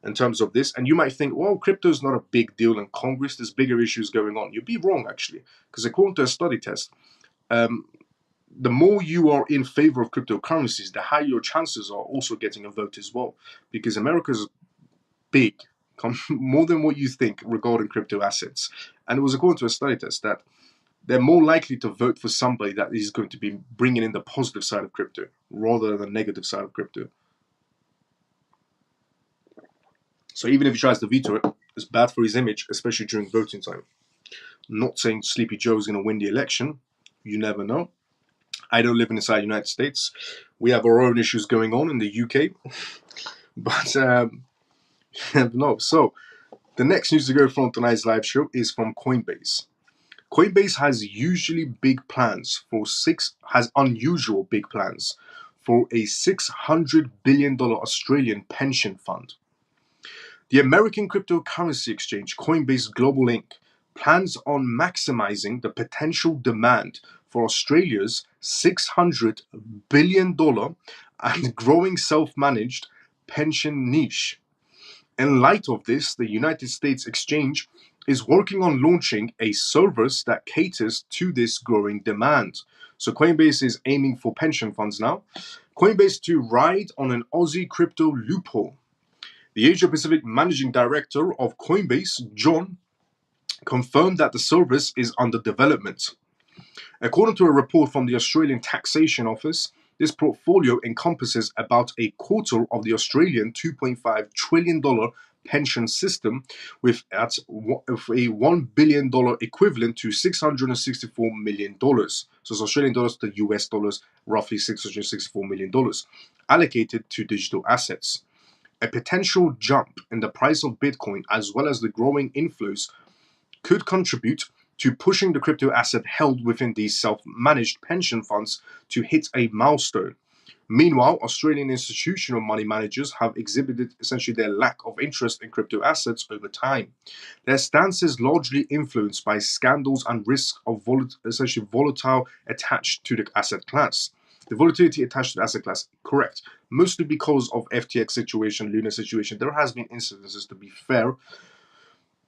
in terms of this. And you might think, well, crypto is not a big deal in Congress. There's bigger issues going on. You'd be wrong, actually, because according to a study test, the more you are in favor of cryptocurrencies, the higher your chances are also getting a vote as well. Because America's big, more than what you think regarding crypto assets. And it was according to a study test that they're more likely to vote for somebody that is going to be bringing in the positive side of crypto rather than the negative side of crypto. So even if he tries to veto it, it's bad for his image, especially during voting time. I'm not saying Sleepy Joe is going to win the election. You never know. I don't live inside the United States. We have our own issues going on in the UK. But no. So the next news to go from tonight's live show is from Coinbase. Coinbase has unusual big plans for a $600 billion Australian pension fund. The American cryptocurrency exchange Coinbase Global Inc. plans on maximizing the potential demand for Australia's $600 billion and growing self-managed pension niche. In light of this, the United States exchange is working on launching a service that caters to this growing demand. So Coinbase is aiming for pension funds now. Coinbase to ride on an Aussie crypto loophole. The Asia Pacific Managing Director of Coinbase, John, confirmed that the service is under development. According to a report from the Australian Taxation Office, this portfolio encompasses about a quarter of the Australian $2.5 trillion pension system, with a $1 billion equivalent to $664 million. So it's Australian dollars to US dollars, roughly $664 million, allocated to digital assets. A potential jump in the price of Bitcoin, as well as the growing inflows, could contribute to pushing the crypto asset held within these self-managed pension funds to hit a milestone. Meanwhile, Australian institutional money managers have exhibited essentially their lack of interest in crypto assets over time. Their stance is largely influenced by scandals and risks of volatile attached to the asset class. The volatility attached to the asset class, correct. Mostly because of FTX situation, Luna situation. There has been incidences, to be fair,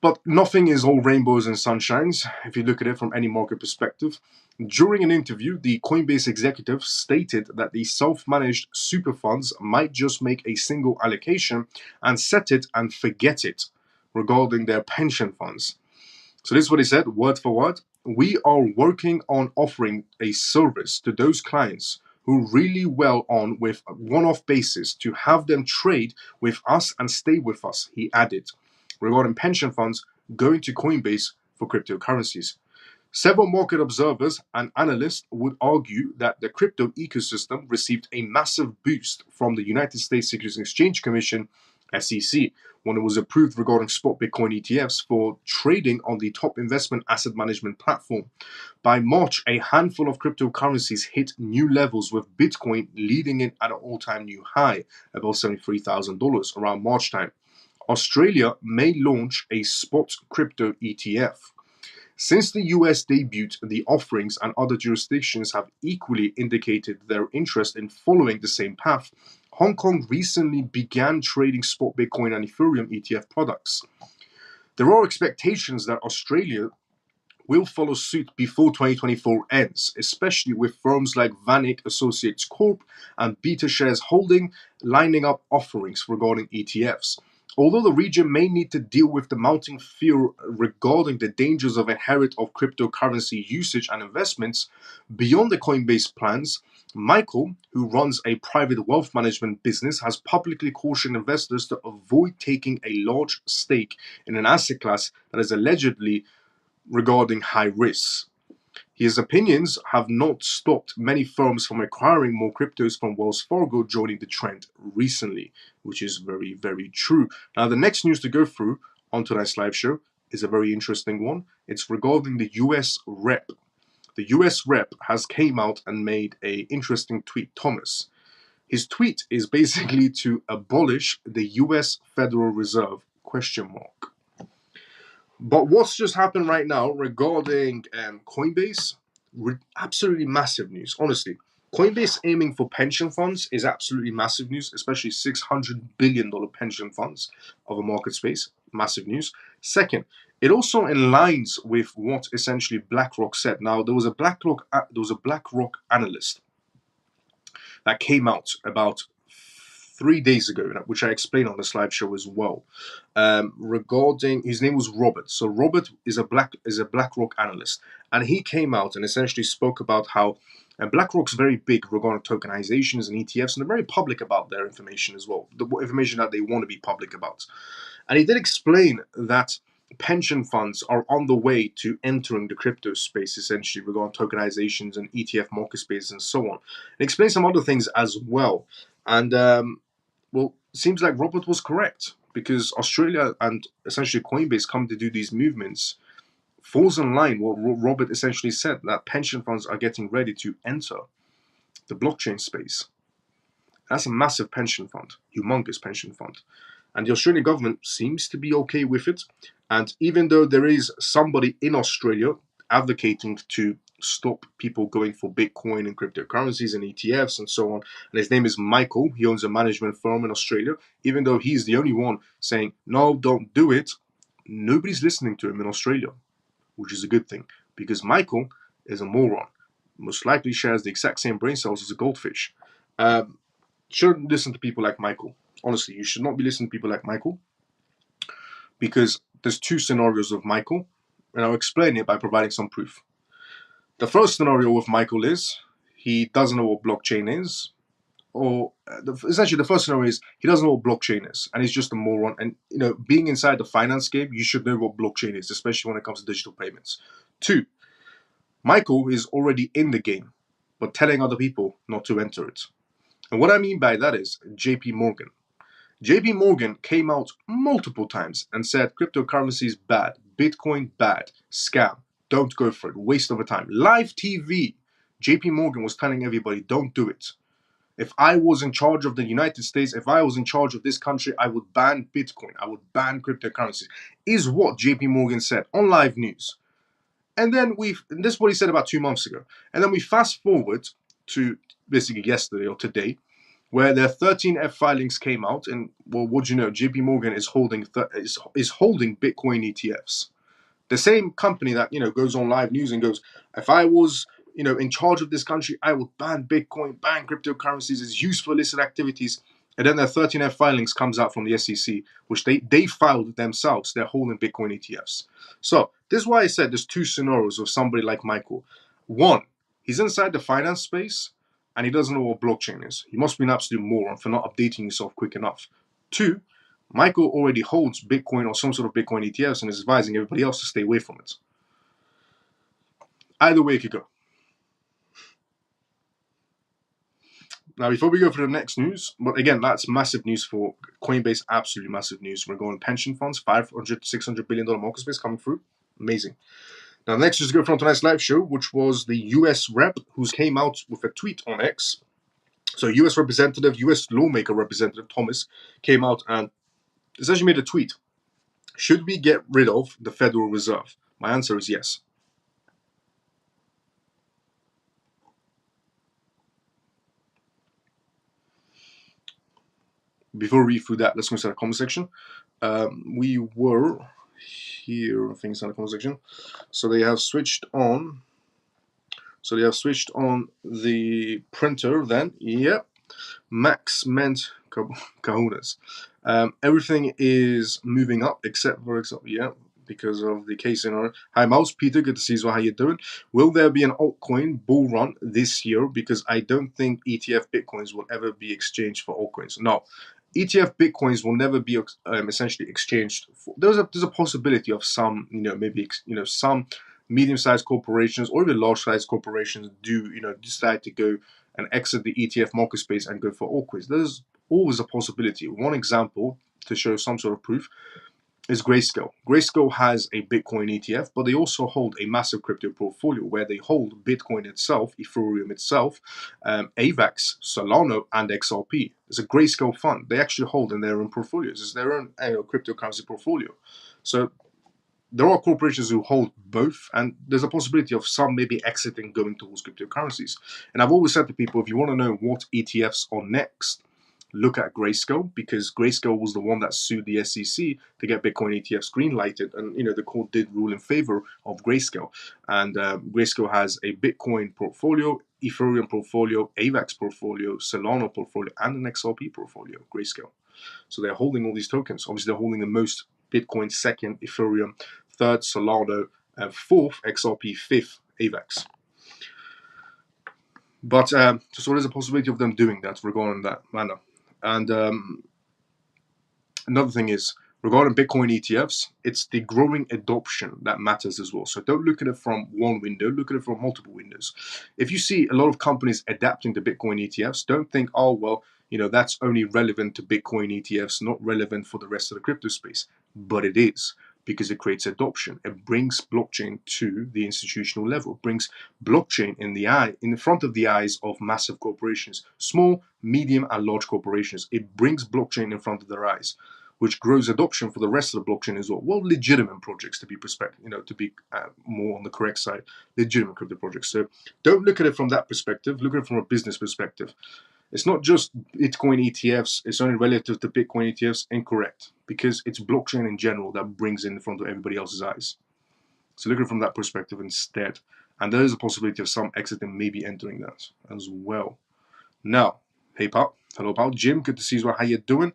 but nothing is all rainbows and sunshines if you look at it from any market perspective. During an interview, the Coinbase executive stated that the self-managed super funds might just make a single allocation and set it and forget it regarding their pension funds. So this is what he said, word for word. We are working on offering a service to those clients who really well on with a one-off basis to have them trade with us and stay with us, he added, regarding pension funds going to Coinbase for cryptocurrencies. Several market observers and analysts would argue that the crypto ecosystem received a massive boost from the United States Securities and Exchange Commission, SEC, when it was approved regarding spot Bitcoin ETFs for trading on the top investment asset management platform. By March, a handful of cryptocurrencies hit new levels, with Bitcoin leading it at an all-time new high, above $73,000 around March time. Australia may launch a spot crypto ETF. Since the US debuted the offerings and other jurisdictions have equally indicated their interest in following the same path, Hong Kong recently began trading spot Bitcoin and Ethereum ETF products. There are expectations that Australia will follow suit before 2024 ends, especially with firms like Vanik Associates Corp and BetaShares Holding lining up offerings regarding ETFs. Although the region may need to deal with the mounting fear regarding the dangers of inherent of cryptocurrency usage and investments, beyond the Coinbase plans, Michael, who runs a private wealth management business, has publicly cautioned investors to avoid taking a large stake in an asset class that is allegedly regarding high risks. His opinions have not stopped many firms from acquiring more cryptos, from Wells Fargo joining the trend recently, which is very, very true. Now, the next news to go through on tonight's live show is a very interesting one. It's regarding the US rep. The US rep has came out and made a interesting tweet, Thomas. His tweet is basically to abolish the US Federal Reserve, question mark. But what's just happened right now regarding Coinbase? Absolutely massive news, honestly. Coinbase aiming for pension funds is absolutely massive news, especially $600 billion pension funds of a market space. Massive news. Second, it also aligns with what essentially BlackRock said. Now, there was a BlackRock analyst that came out about 3 days ago, which I explained on the slideshow as well. Regarding his name was Robert. So Robert is a BlackRock analyst, and he came out and essentially spoke about how BlackRock's very big regarding tokenizations and ETFs, and they're very public about their information as well, the information that they want to be public about. And he did explain that pension funds are on the way to entering the crypto space, essentially regarding tokenizations and ETF market space and so on. And explain some other things as well. And well, seems like Robert was correct, because Australia and essentially Coinbase come to do these movements falls in line what Robert essentially said, that pension funds are getting ready to enter the blockchain space. That's a massive pension fund, humongous pension fund. And the Australian government seems to be okay with it. And even though there is somebody in Australia advocating to stop people going for Bitcoin and cryptocurrencies and ETFs and so on, and his name is Michael, he owns a management firm in Australia, even though he's the only one saying, no, don't do it, nobody's listening to him in Australia, which is a good thing, because Michael is a moron. Most likely shares the exact same brain cells as a goldfish. Shouldn't listen to people like Michael. Honestly, you should not be listening to people like Michael, because there's two scenarios of Michael, and I'll explain it by providing some proof. The first scenario with Michael is he doesn't know what blockchain is, or essentially the first scenario is he doesn't know what blockchain is, and he's just a moron. And being inside the finance game, you should know what blockchain is, especially when it comes to digital payments. Two, Michael is already in the game, but telling other people not to enter it. And what I mean by that is JP Morgan. JP Morgan came out multiple times and said cryptocurrency is bad, Bitcoin bad, scam, don't go for it, waste of time. Live TV, JP Morgan was telling everybody, don't do it. If I was in charge of the United States, if I was in charge of this country, I would ban Bitcoin, I would ban cryptocurrencies, is what JP Morgan said on live news. And then this is what he said about 2 months ago. And then we fast forward to basically yesterday or today, where their 13F filings came out, and well, what do you know? JP Morgan is holding holding Bitcoin ETFs. The same company that goes on live news and goes, if I was in charge of this country, I would ban Bitcoin, ban cryptocurrencies as used for illicit activities. And then their 13F filings comes out from the SEC, which they filed themselves. They're holding Bitcoin ETFs. So this is why I said there's two scenarios of somebody like Michael. One, he's inside the finance space and he doesn't know what blockchain is. He must be an absolute moron for not updating himself quick enough. Two, Michael already holds Bitcoin or some sort of Bitcoin ETFs and is advising everybody else to stay away from it. Either way it could go. Now, before we go for the next news, but again, that's massive news for Coinbase, absolutely massive news. We're going pension funds, $500 to $600 billion market space coming through. Amazing. Now, next, just go from tonight's live show, which was the US rep who came out with a tweet on X. So, US lawmaker representative Thomas came out and essentially made a tweet. Should we get rid of the Federal Reserve? My answer is yes. Before we read through that, let's go to the comment section. We were here, things in the comment section. So they have switched on. So they have switched on the printer then. Yep. Max meant kahunas. Everything is moving up except for because of the case scenario. Hi Mouse, Peter, good to see you. How you doing? Will there be an altcoin bull run this year? Because I don't think ETF Bitcoins will ever be exchanged for altcoins. No. ETF Bitcoins will never be essentially exchanged for. There's a possibility of some, maybe some medium-sized corporations or even large-sized corporations do, decide to go and exit the ETF market space and go for altcoins. There's always a possibility. One example to show some sort of proof is Grayscale. Grayscale has a Bitcoin ETF, but they also hold a massive crypto portfolio where they hold Bitcoin itself, Ethereum itself, AVAX, Solana, and XRP. It's a Grayscale fund. They actually hold in their own portfolios. It's their own cryptocurrency portfolio. So there are corporations who hold both, and there's a possibility of some maybe exiting, going towards cryptocurrencies. And I've always said to people, if you want to know what ETFs are next, look at Grayscale, because Grayscale was the one that sued the SEC to get Bitcoin ETFs green-lighted, and the court did rule in favor of Grayscale. And Grayscale has a Bitcoin portfolio, Ethereum portfolio, AVAX portfolio, Solana portfolio, and an XRP portfolio. Grayscale. So they're holding all these tokens. Obviously, they're holding the most: Bitcoin second, Ethereum third, Solana fourth, XRP fifth, AVAX. But so there's a possibility of them doing that regarding that manner. And another thing is, regarding Bitcoin ETFs, it's the growing adoption that matters as well. So don't look at it from one window, look at it from multiple windows. If you see a lot of companies adapting to Bitcoin ETFs, don't think, oh, well, that's only relevant to Bitcoin ETFs, not relevant for the rest of the crypto space. But it is, because it creates adoption. It brings blockchain to the institutional level. It brings blockchain in the front of the eyes of massive corporations, small, medium, and large corporations. It brings blockchain in front of their eyes, which grows adoption for the rest of the blockchain as well. Well, legitimate projects, to be more on the correct side, legitimate crypto projects. So don't look at it from that perspective. Look at it from a business perspective. It's not just Bitcoin ETFs. It's only relative to Bitcoin ETFs. Incorrect, because it's blockchain in general that brings in front of everybody else's eyes. So look at it from that perspective instead. And there is a possibility of some exiting, maybe entering that as well. Now, hey pal, hello pal, Jim, good to see you as well. How you doing?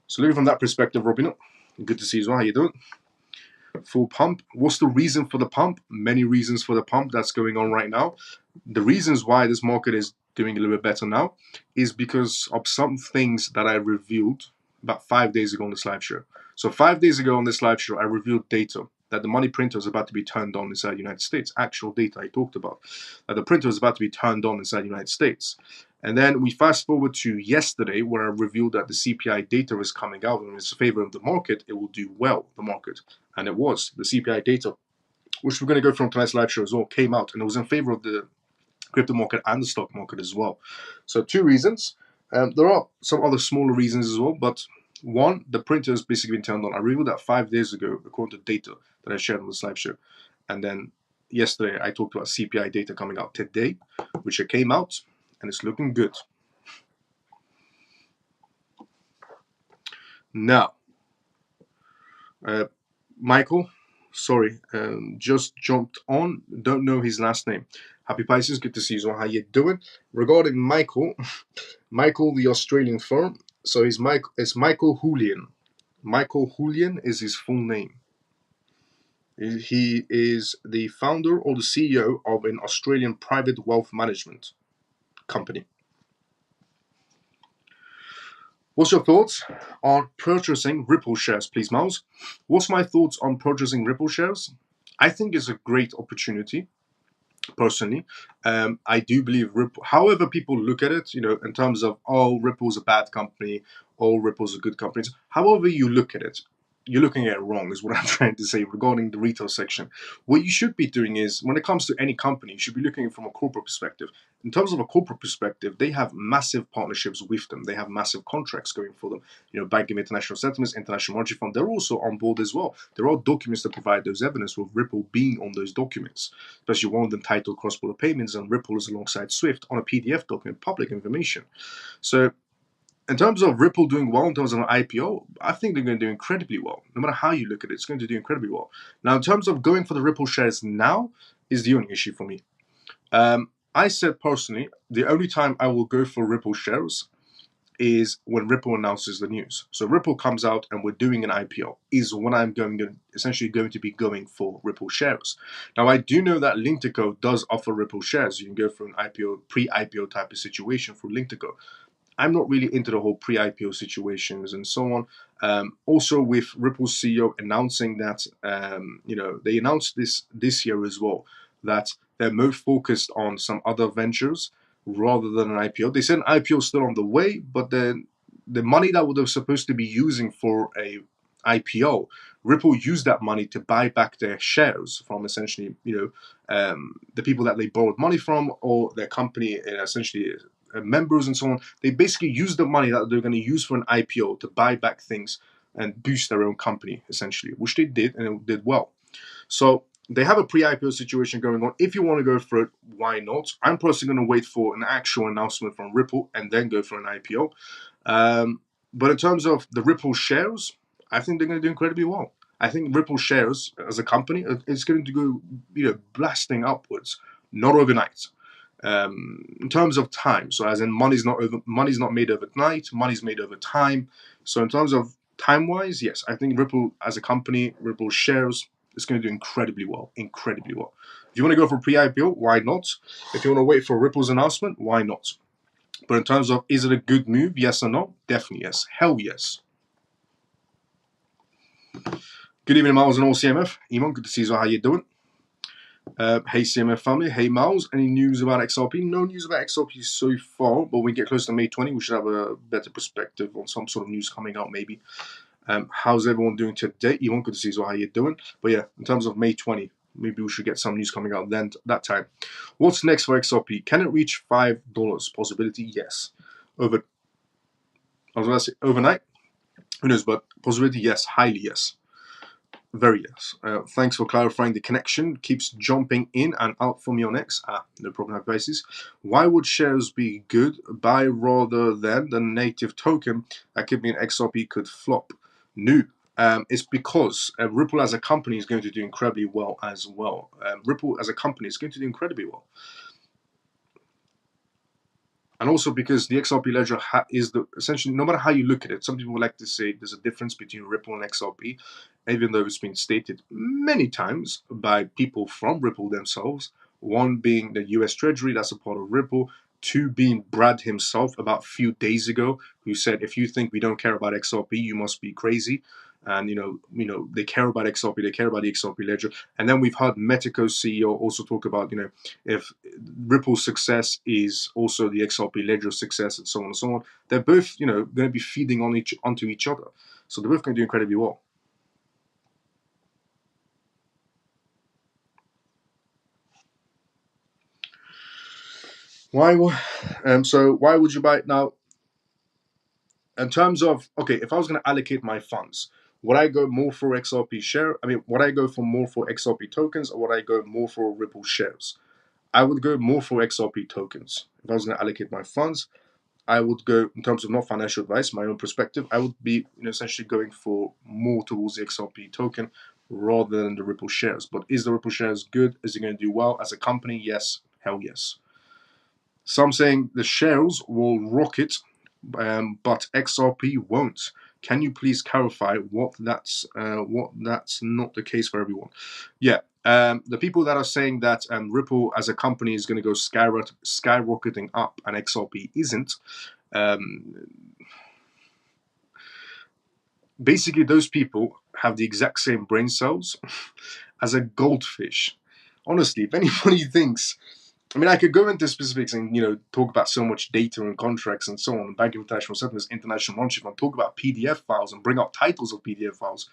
So looking from that perspective, Robin, good to see you as well. How you doing? Full pump. What's the reason for the pump? Many reasons for the pump that's going on right now. The reasons why this market is doing a little bit better now is because of some things that I revealed about 5 days ago on this live show. So 5 days ago on this live show, I revealed data that the money printer is about to be turned on inside the United States. Actual data I talked about. That the printer is about to be turned on inside the United States. And then we fast forward to yesterday, where I revealed that the CPI data is coming out and in favor of the market. It will do well, the market. And it was. The CPI data, which we're going to go from tonight's live show as well, came out, and it was in favor of the crypto market and the stock market as well. So 2 reasons. There are some other smaller reasons as well, but one, the printer has basically been turned on. I revealed that 5 days ago, according to data that I shared on this live show. And then yesterday, I talked about CPI data coming out today, which it came out, and it's looking good. Now, Michael, sorry, just jumped on. Don't know his last name. Happy Pisces, good to see you. How you doing? Regarding Michael, Michael, the Australian firm. So it's Michael Julian. Michael Julian is his full name. He is the founder or the CEO of an Australian private wealth management company. What's your thoughts on purchasing Ripple shares, please, Miles? What's my thoughts on purchasing Ripple shares? I think it's a great opportunity, personally. I do believe Ripple, however people look at it, in terms of, oh, Ripple's a bad company, oh, Ripple's a good company. However you look at it, you're looking at it wrong, is what I'm trying to say regarding the retail section. What you should be doing is, when it comes to any company, you should be looking from a corporate perspective. In terms of a corporate perspective, they have massive partnerships with them. They have massive contracts going for them. Bank of International Settlements, International Monetary Fund, they're also on board as well. There are documents that provide those evidence, with Ripple being on those documents, especially one of them titled Cross-Border Payments, and Ripple is alongside SWIFT on a PDF document, public information. So in terms of Ripple doing well, in terms of an IPO, I think they're going to do incredibly well. No matter how you look at it, it's going to do incredibly well. Now, in terms of going for the Ripple shares now, is the only issue for me. I said personally, the only time I will go for Ripple shares is when Ripple announces the news. So Ripple comes out and we're doing an IPO, is when I'm essentially going to be going for Ripple shares. Now, I do know that Linktico does offer Ripple shares. You can go for an IPO, pre-IPO type of situation for Linktico. I'm not really into the whole pre-IPO situations and so on. Also, with Ripple's CEO announcing that, they announced this year as well, that they're more focused on some other ventures rather than an IPO. They said an IPO is still on the way, but then the money that they're supposed to be using for a IPO, Ripple used that money to buy back their shares from essentially, the people that they borrowed money from, or their company, essentially members and so on. They basically use the money that they're going to use for an IPO to buy back things and boost their own company, essentially, which they did, and it did well. So they have a pre-IPO situation going on. If you want to go for it, why not? I'm personally going to wait for an actual announcement from Ripple and then go for an IPO. But in terms of the Ripple shares, I think they're going to do incredibly well. I think Ripple shares as a company is going to go, blasting upwards, not overnight. In terms of time, so as in money's not made overnight, money's made over time. So in terms of time wise, yes, I think Ripple as a company, Ripple shares is going to do incredibly well, incredibly well. If you want to go for pre-IPO, why not? If you want to wait for Ripple's announcement, why not? But in terms of is it a good move, yes or no? Definitely yes. Hell yes. Good evening, Miles and all CMF. Iman, good to see you. How you doing? Hey CMF family, hey Miles. Any news about XRP? No news about XRP so far, but when we get close to May 20, we should have a better perspective on some sort of news coming out maybe. How's everyone doing today? Iman, good to see you. How you doing? But yeah, in terms of May 20, maybe we should get some news coming out then that time. What's next for XRP? Can it reach $5? Possibility? Yes. I was going to say overnight. Who knows? But possibility? Yes. Highly yes. Very yes. Thanks for clarifying the connection. Keeps jumping in and out for me on X. No problem, have basis. Why would shares be good? Buy rather than the native token that could mean XRP could flop. No. It's because Ripple as a company is going to do incredibly well as well. Ripple as a company is going to do incredibly well. And also because the XRP ledger is essentially, no matter how you look at it, some people like to say there's a difference between Ripple and XRP, even though it's been stated many times by people from Ripple themselves. One being the US Treasury, that's a part of Ripple. Two being Brad himself about a few days ago, who said, if you think we don't care about XRP, you must be crazy. And they care about XRP, they care about the XRP ledger. And then we've heard Metaco's CEO also talk about, if Ripple's success is also the XRP ledger success and so on and so on. They're both, going to be feeding onto each other. So they're both going to do incredibly well. So why would you buy it now? In terms of, okay, if I was going to allocate my funds, would I go more for XRP share? Would I go for more for XRP tokens, or would I go more for Ripple shares? I would go more for XRP tokens. If I was going to allocate my funds, I would go, in terms of not financial advice, my own perspective, I would be essentially going for more towards the XRP token rather than the Ripple shares. But is the Ripple shares good? Is it going to do well as a company? Yes. Hell yes. Some saying the shares will rocket, but XRP won't. Can you please clarify what that's not the case for everyone? Yeah. The people that are saying that Ripple as a company is going to go skyrocketing up and XRP isn't, basically those people have the exact same brain cells as a goldfish. Honestly, if anybody thinks, I could go into specifics and talk about so much data and contracts and so on, Bank of International Settlements, International Monetary Fund, talk about PDF files and bring up titles of PDF files.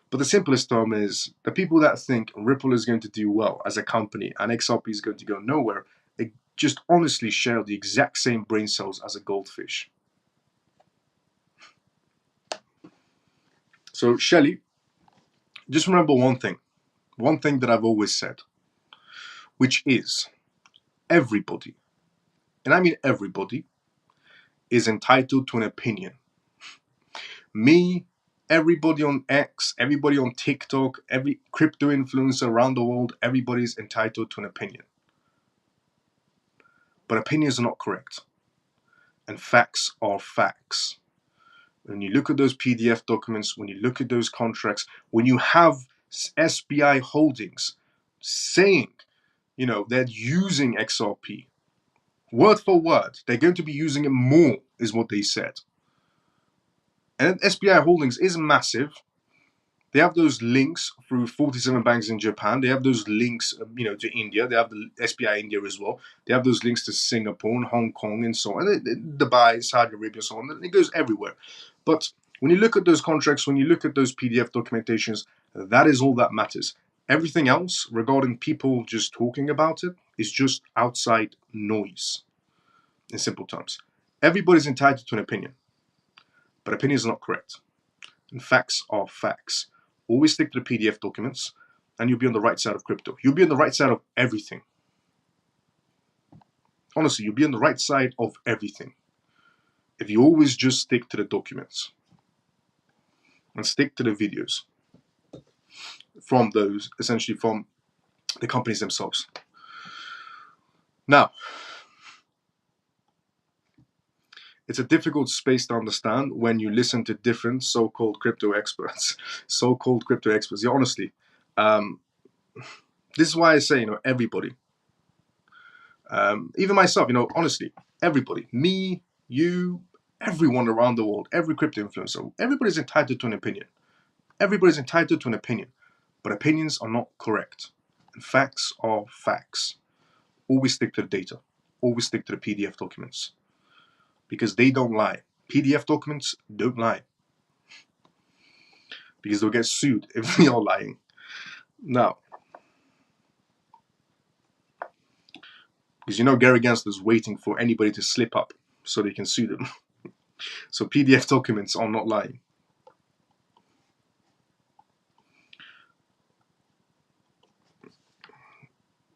But the simplest term is the people that think Ripple is going to do well as a company and XRP is going to go nowhere, they just honestly share the exact same brain cells as a goldfish. So, Shelley, just remember one thing that I've always said, which is everybody, and I mean everybody, is entitled to an opinion. Me, everybody on X, everybody on TikTok, every crypto influencer around the world, everybody's entitled to an opinion. But opinions are not correct. And facts are facts. When you look at those PDF documents, when you look at those contracts, when you have SBI Holdings saying, they're using XRP, word for word, they're going to be using it more, is what they said. And SBI Holdings is massive. They have those links through 47 banks in Japan. They have those links, to India. They have the SBI India as well. They have those links to Singapore and Hong Kong and so on. Dubai, Saudi Arabia, and so on. It goes everywhere. But when you look at those contracts, when you look at those PDF documentations, that is all that matters. Everything else regarding people just talking about it is just outside noise, in simple terms. Everybody's entitled to an opinion, but opinions are not correct. And facts are facts. Always stick to the PDF documents. and you'll be on the right side of crypto. You'll be on the right side of everything. Honestly, you'll be on the right side of everything if you always just stick to the documents and stick to the videos from those, essentially from the companies themselves. Now, it's a difficult space to understand when you listen to different so-called crypto experts. So-called crypto experts. Yeah, honestly, this is why I say, everybody, even myself, honestly, everybody, me, you, everyone around the world, every crypto influencer, everybody's entitled to an opinion. Everybody's entitled to an opinion, but opinions are not correct. And facts are facts. Always stick to the data. Always stick to the PDF documents. Because they don't lie. PDF documents don't lie. Because they'll get sued if they are lying. Now, because Gary Gensler's waiting for anybody to slip up so they can sue them. So PDF documents are not lying.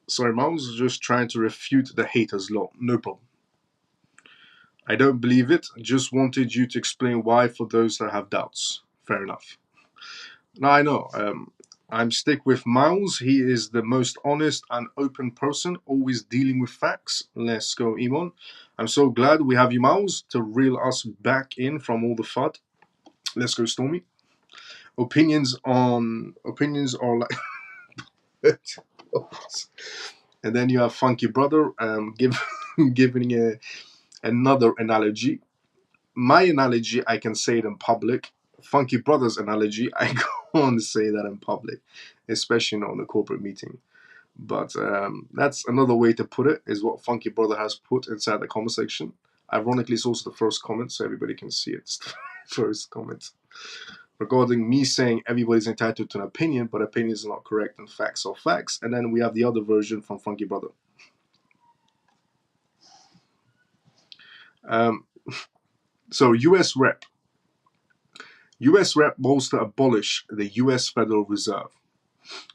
Sorry, Miles is just trying to refute the haters law. No problem. I don't believe it. Just wanted you to explain why for those that have doubts. Fair enough. Now I know. I'm stick with Miles. He is the most honest and open person, always dealing with facts. Let's go, Iman. I'm so glad we have you, Miles, to reel us back in from all the FUD. Let's go, Stormy. Opinions are like, and then you have Funky Brother giving another analogy. My analogy, I can say it in public. Funky Brother's analogy, I can't say that in public, especially not in a corporate meeting. But that's another way to put it, is what Funky Brother has put inside the comment section. Ironically, it's also the first comment, so everybody can see it. It's the first comment. Regarding me saying everybody's entitled to an opinion, but opinions are not correct and facts are facts. And then we have the other version from Funky Brother. So US Rep. US Rep wants to abolish the US Federal Reserve.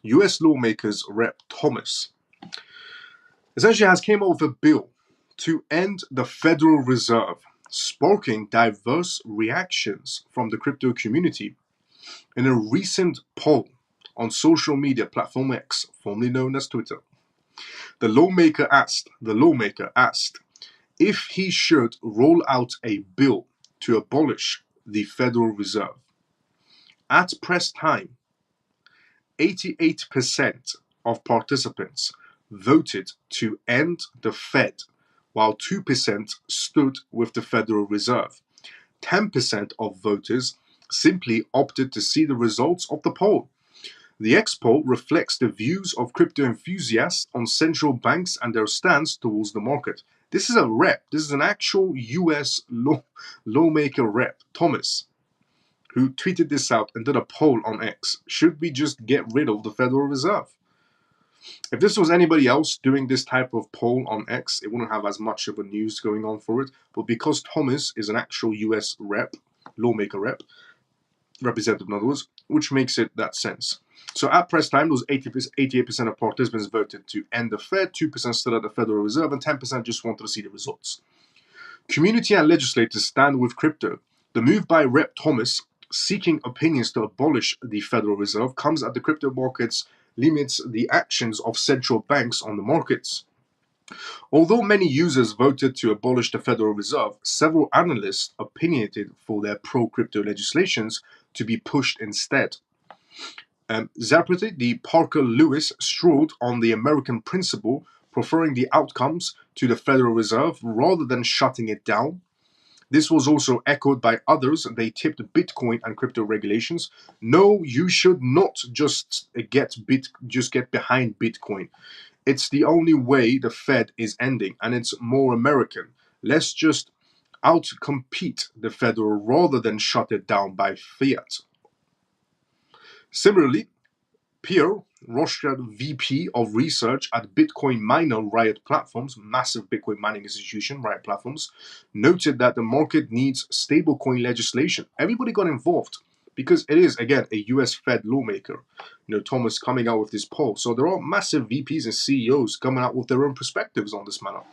US lawmakers Rep Thomas essentially has came up with a bill to end the Federal Reserve, sparking diverse reactions from the crypto community. In a recent poll on social media platform X, formerly known as Twitter, the lawmaker asked if he should roll out a bill to abolish the Federal Reserve. At press time, 88% of participants voted to end the Fed, while 2% stood with the Federal Reserve. 10% of voters simply opted to see the results of the poll. The X poll reflects the views of crypto enthusiasts on central banks and their stance towards the market. This is a rep. This is an actual US lawmaker rep, Thomas, who tweeted this out and did a poll on X. Should we just get rid of the Federal Reserve? If this was anybody else doing this type of poll on X, it wouldn't have as much of a news going on for it. But because Thomas is an actual US rep, lawmaker rep, representative in other words, which makes it that sense. So at press time, those 88% of participants voted to end the Fed, 2% stood at the Federal Reserve, and 10% just wanted to see the results. Community and legislators stand with crypto. The move by Rep Thomas seeking opinions to abolish the Federal Reserve comes at the crypto markets limits the actions of central banks on the markets. Although many users voted to abolish the Federal Reserve, several analysts opinionated for their pro-crypto legislations to be pushed instead. Zaprati, the Parker Lewis, strawed on the American principle, preferring the outcomes to the Federal Reserve rather than shutting it down. This was also echoed by others. They tipped Bitcoin and crypto regulations. No, you should not just get behind Bitcoin. It's the only way the Fed is ending, and it's more American. Let's just outcompete the Federal rather than shut it down by fiat. Similarly, Pierre Rochard, VP of Research at Bitcoin miner Riot Platforms, massive Bitcoin mining institution, Riot Platforms, noted that the market needs stablecoin legislation. Everybody got involved. because it is, again, a US Fed lawmaker, Thomas, coming out with this poll. So there are massive VPs and CEOs coming out with their own perspectives on this matter.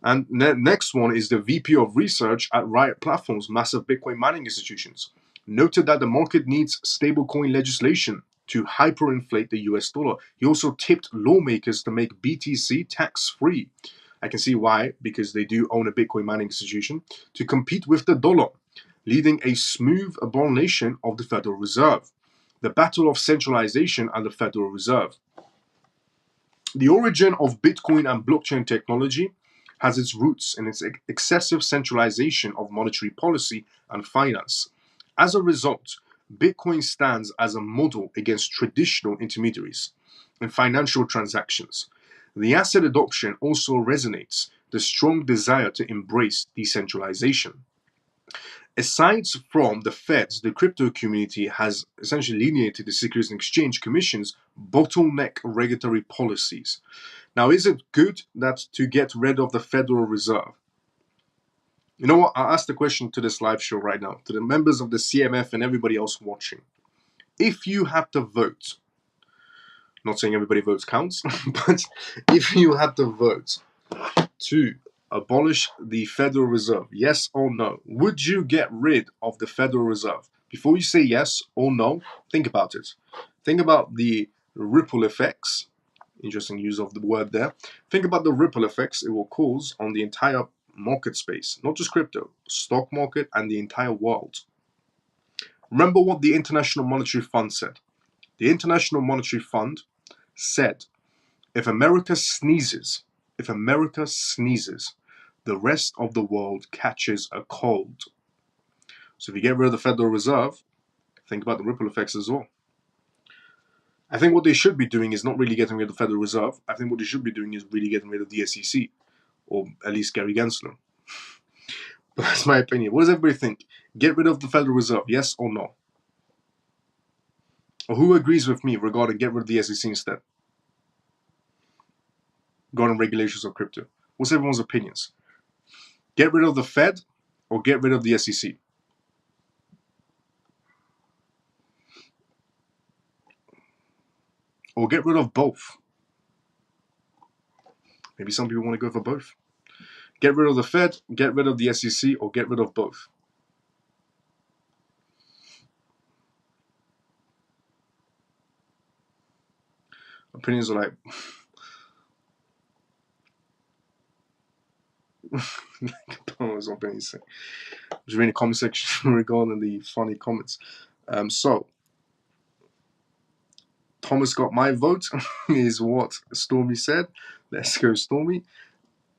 And next one is the VP of Research at Riot Platforms, massive Bitcoin mining institutions, noted that the market needs stablecoin legislation to hyperinflate the US dollar. He also tipped lawmakers to make BTC tax-free. I can see why, because they do own a Bitcoin mining institution, to compete with the dollar, leading a smooth abomination of the Federal Reserve. The battle of centralization and the Federal Reserve. The origin of Bitcoin and blockchain technology has its roots in its excessive centralization of monetary policy and finance. As a result, Bitcoin stands as a model against traditional intermediaries in financial transactions. The asset adoption also resonates the strong desire to embrace decentralization. Aside from the Feds, the crypto community has essentially lineated the Securities and Exchange Commission's bottleneck regulatory policies. Now, is it good that to get rid of the Federal Reserve? You know what? I'll ask the question to this live show right now, to the members of the CMF and everybody else watching. If you had to vote, not saying everybody votes counts, but if you had to vote to abolish the Federal Reserve, yes or no, would you get rid of the Federal Reserve? Before you say yes or no, think about it. Think about the ripple effects. Interesting use of the word there. Think about the ripple effects it will cause on the entire market space, not just crypto, stock market, and the entire world. Remember what the International Monetary Fund said. The International Monetary Fund said, if America sneezes, the rest of the world catches a cold. So if you get rid of the Federal Reserve, think about the ripple effects as well. I think what they should be doing is not really getting rid of the Federal Reserve. I think what they should be doing is really getting rid of the SEC, or at least Gary Gensler. But that's my opinion. What does everybody think? Get rid of the Federal Reserve, yes or no? Or who agrees with me regarding get rid of the SEC instead? Regarding regulations of crypto. What's everyone's opinions? Get rid of the Fed or get rid of the SEC? Or get rid of both? Maybe some people want to go for both. Get rid of the Fed, get rid of the SEC, or get rid of both? Opinions are like... Just reading the comment section regarding the funny comments. So, Thomas got my vote, is what Stormy said. Let's go, Stormy.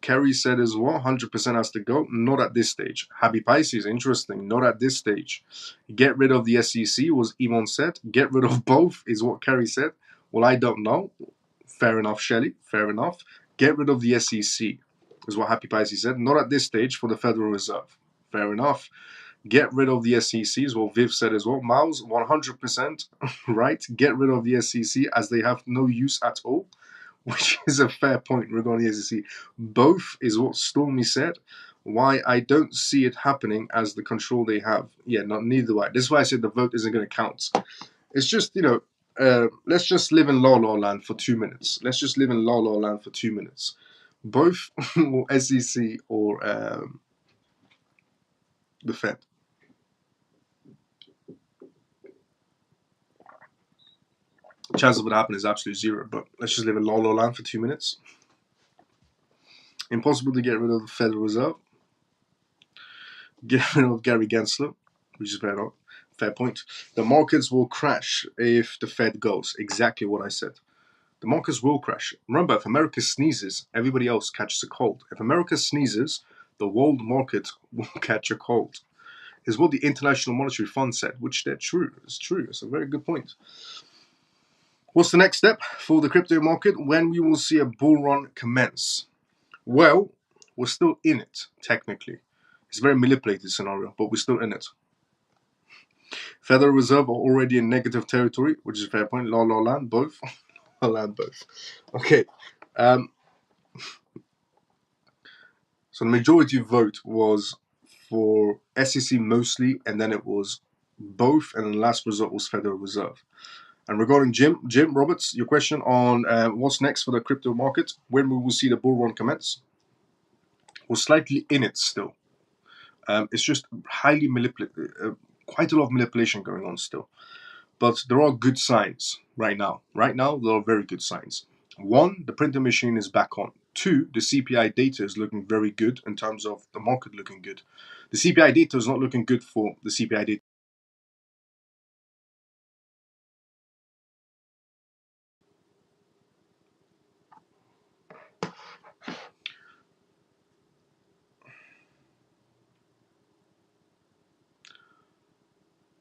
Kerry said as well, 100% has to go. Not at this stage. Happy Pisces, interesting. Not at this stage. Get rid of the SEC was Iman said. Get rid of both is what Kerry said. Well, I don't know. Fair enough, Shelley. Fair enough. Get rid of the SEC is what Happy Pisces said. Not at this stage for the Federal Reserve. Fair enough. Get rid of the SEC is what Viv said as well. Miles, 100% right. Get rid of the SEC as they have no use at all, which is a fair point regarding the SEC. Both is what Stormy said. Why I don't see it happening as the control they have. Yeah, neither way. This is why I said the vote isn't going to count. It's just, let's just live in La La Land for 2 minutes. Let's just live in La La Land for 2 minutes. Both or SEC or the Fed. Chance of it happening is absolute zero, but let's just live in La La Land for 2 minutes. Impossible to get rid of the Federal Reserve. Get rid of Gary Gensler, which is fair point. The markets will crash if the Fed goes. Exactly what I said. The markets will crash. Remember, if America sneezes, everybody else catches a cold. If America sneezes, the world market will catch a cold. Is what the International Monetary Fund said, which they're true. It's true. It's a very good point. What's the next step for the crypto market? When we will see a bull run commence? Well, we're still in it, technically. It's a very manipulated scenario, but we're still in it. Federal Reserve are already in negative territory, which is a fair point. La La Land, both. La La Land, both. Okay. So the majority vote was for SEC mostly, and then it was both, and the last result was Federal Reserve. And regarding Jim Roberts, your question on what's next for the crypto market, when we will see the bull run commence, we're slightly in it still. It's just highly quite a lot of manipulation going on still. But there are good signs right now. Right now, there are very good signs. One, the printer machine is back on. Two, the CPI data is looking very good in terms of the market looking good. The CPI data is not looking good for the CPI data.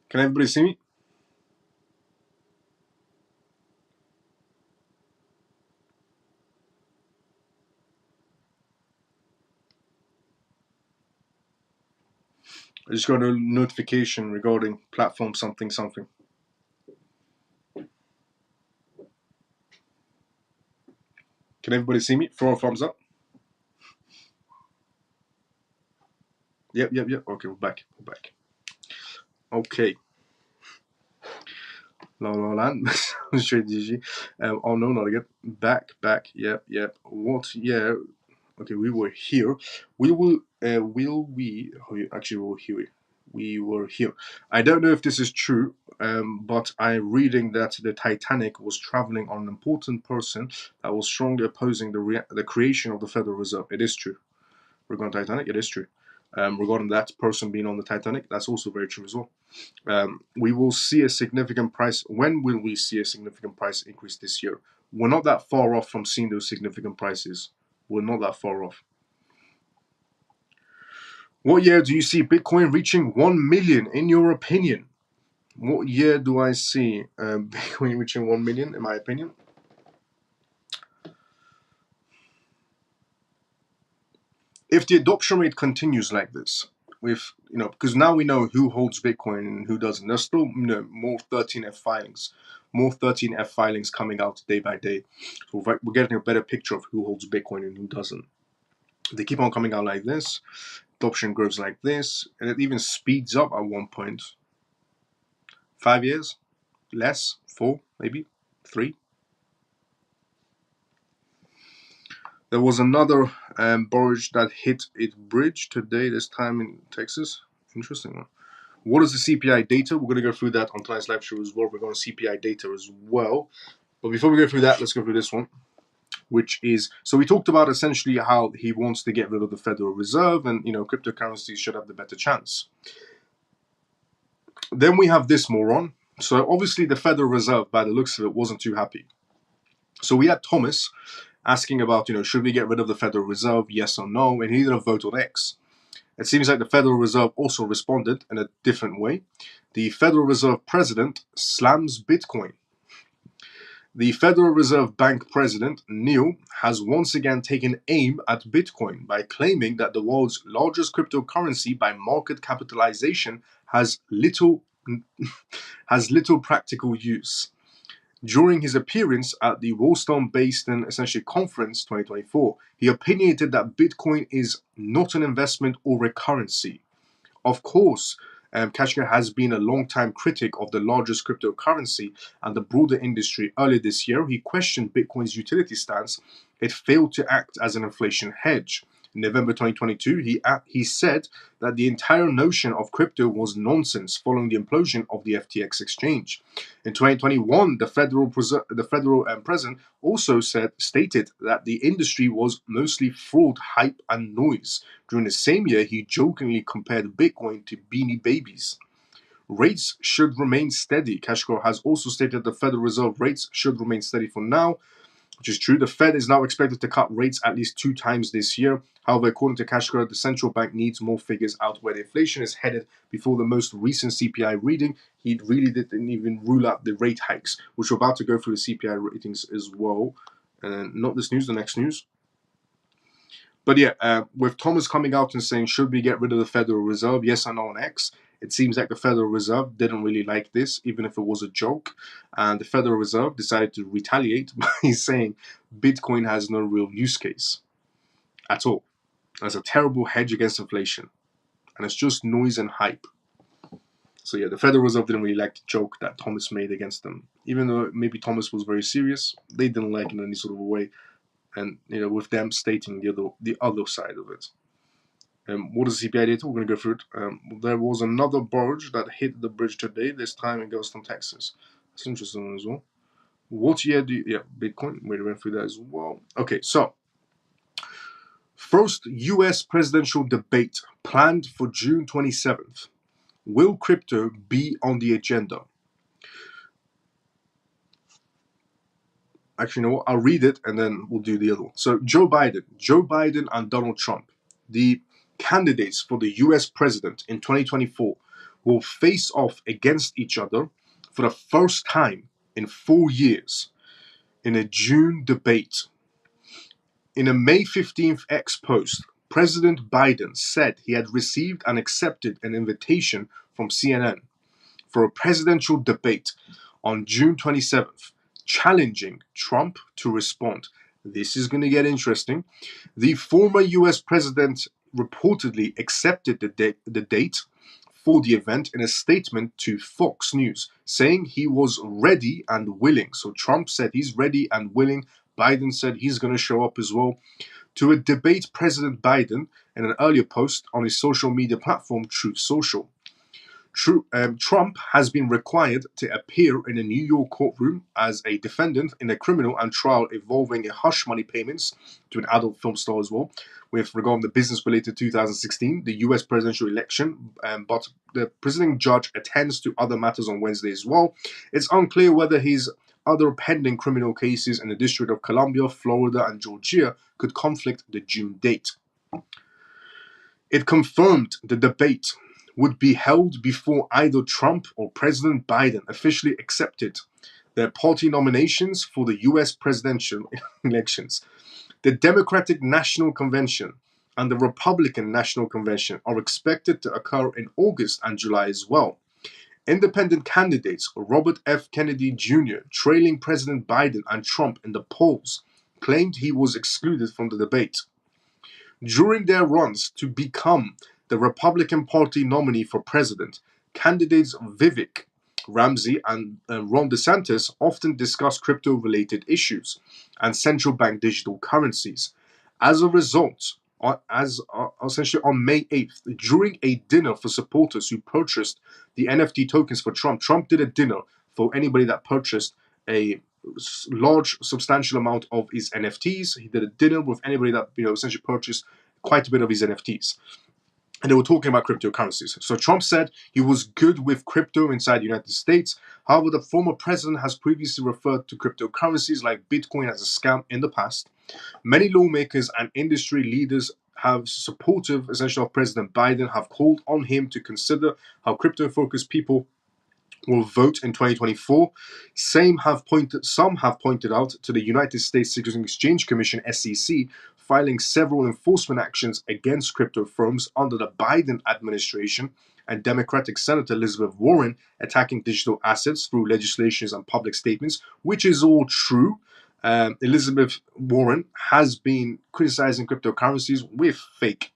Can everybody see me? I just got a notification regarding platform something something. Can everybody see me? Throw a thumbs up. Yep. Okay, we're back. Okay. La La Land. Straight GG. Oh no, not again. Back. Yep. What? Yeah. Okay, we were here. We will. Will we? Oh, actually, we were here. We were here. I don't know if this is true, but I'm reading that the Titanic was traveling on an important person that was strongly opposing the creation of the Federal Reserve. It is true. Regarding Titanic, it is true. Regarding that person being on the Titanic, that's also very true as well. We will see a significant price. When will we see a significant price increase this year? We're not that far off from seeing those significant prices. We're not that far off. What year do you see Bitcoin reaching 1 million, in your opinion? What year do I see Bitcoin reaching 1 million, in my opinion? If the adoption rate continues like this, with because now we know who holds Bitcoin and who doesn't. There's still more 13F filings coming out day by day. So we're getting a better picture of who holds Bitcoin and who doesn't. They keep on coming out like this. Adoption grows like this, and it even speeds up at one point. 5 years, less, 4, maybe 3. There was another barrage that hit its bridge today, this time in Texas. Interesting one. What is the CPI data? We're going to go through that on tonight's live show as well. We're going to CPI data as well. But before we go through that, let's go through this one, which is, so we talked about essentially how he wants to get rid of the Federal Reserve and, cryptocurrencies should have the better chance. Then we have this moron. So obviously the Federal Reserve, by the looks of it, wasn't too happy. So we had Thomas asking about, should we get rid of the Federal Reserve, yes or no, and he did a vote on X. It seems like the Federal Reserve also responded in a different way. The Federal Reserve President slams Bitcoin. The Federal Reserve Bank President, Neil, has once again taken aim at Bitcoin by claiming that the world's largest cryptocurrency by market capitalization has little practical use. During his appearance at the Wollstone-based essentially conference 2024, he opinionated that Bitcoin is not an investment or a currency. Of course, Kashgar has been a long-time critic of the largest cryptocurrency and the broader industry. Earlier this year, he questioned Bitcoin's utility stance. It failed to act as an inflation hedge. In November 2022, he said that the entire notion of crypto was nonsense following the implosion of the FTX exchange. In 2021, the federal president also stated that the industry was mostly fraud, hype, and noise. During the same year, he jokingly compared Bitcoin to Beanie Babies. Rates should remain steady. Kashgar has also stated the Federal Reserve rates should remain steady for now, which is true. The Fed is now expected to cut rates at least 2 times this year. However, according to Kashgar, the central bank needs more figures out where the inflation is headed before the most recent CPI reading. He really didn't even rule out the rate hikes, which we're about to go through the CPI ratings as well. And not this news, the next news. But yeah, with Thomas coming out and saying, should we get rid of the Federal Reserve? Yes or no on X. It seems like the Federal Reserve didn't really like this, even if it was a joke. And the Federal Reserve decided to retaliate by saying Bitcoin has no real use case at all. It's a terrible hedge against inflation. And it's just noise and hype. So yeah, the Federal Reserve didn't really like the joke that Thomas made against them, even though maybe Thomas was very serious. They didn't like it in any sort of a way, and with them stating the other side of it. What is CPI data? We're going to go through it. There was another barge that hit the bridge today. This time in Galveston, Texas. That's interesting as well. What year do you, yeah, Bitcoin? We went through that as well. Okay, so first U.S. presidential debate planned for June 27th. Will crypto be on the agenda? Actually, you know what? I'll read it and then we'll do the other one. So Joe Biden and Donald Trump, the candidates for the US president in 2024, will face off against each other for the first time in 4 years in a June debate. In a May 15th X post, President Biden said he had received and accepted an invitation from CNN for a presidential debate on June 27th, challenging Trump to respond. This is going to get interesting. The former US president reportedly accepted the date for the event in a statement to Fox News, saying he was ready and willing. So Trump said he's ready and willing. Biden said he's going to show up as well to a debate President Biden in an earlier post on his social media platform, Truth Social. Trump has been required to appear in a New York courtroom as a defendant in a criminal and trial involving hush money payments to an adult film star as well, with regard to the business-related 2016, the U.S. presidential election, but the presiding judge attends to other matters on Wednesday as well. It's unclear whether his other pending criminal cases in the District of Columbia, Florida, and Georgia could conflict the June date. It confirmed the debate would be held before either Trump or President Biden officially accepted their party nominations for the US presidential elections. The Democratic National Convention and the Republican National Convention are expected to occur in August and July as well. Independent candidates Robert F. Kennedy Jr., trailing President Biden and Trump in the polls, claimed he was excluded from the debate. During their runs to become the Republican Party nominee for president, candidates Vivek Ramsey and Ron DeSantis often discuss crypto-related issues and central bank digital currencies. As a result, essentially on May 8th, during a dinner for supporters who purchased the NFT tokens for Trump, Trump did a dinner for anybody that purchased a large, substantial amount of his NFTs. He did a dinner with anybody that essentially purchased quite a bit of his NFTs. And they were talking about cryptocurrencies. So Trump said he was good with crypto inside the United States. However, the former president has previously referred to cryptocurrencies like Bitcoin as a scam in the past. Many lawmakers and industry leaders have supportive, essentially, of President Biden have called on him to consider how crypto-focused people will vote in 2024. Some have pointed out to the United States Securities and Exchange Commission (SEC) filing several enforcement actions against crypto firms under the Biden administration, and Democratic Senator Elizabeth Warren attacking digital assets through legislations and public statements, which is all true. Elizabeth Warren has been criticizing cryptocurrencies with fake,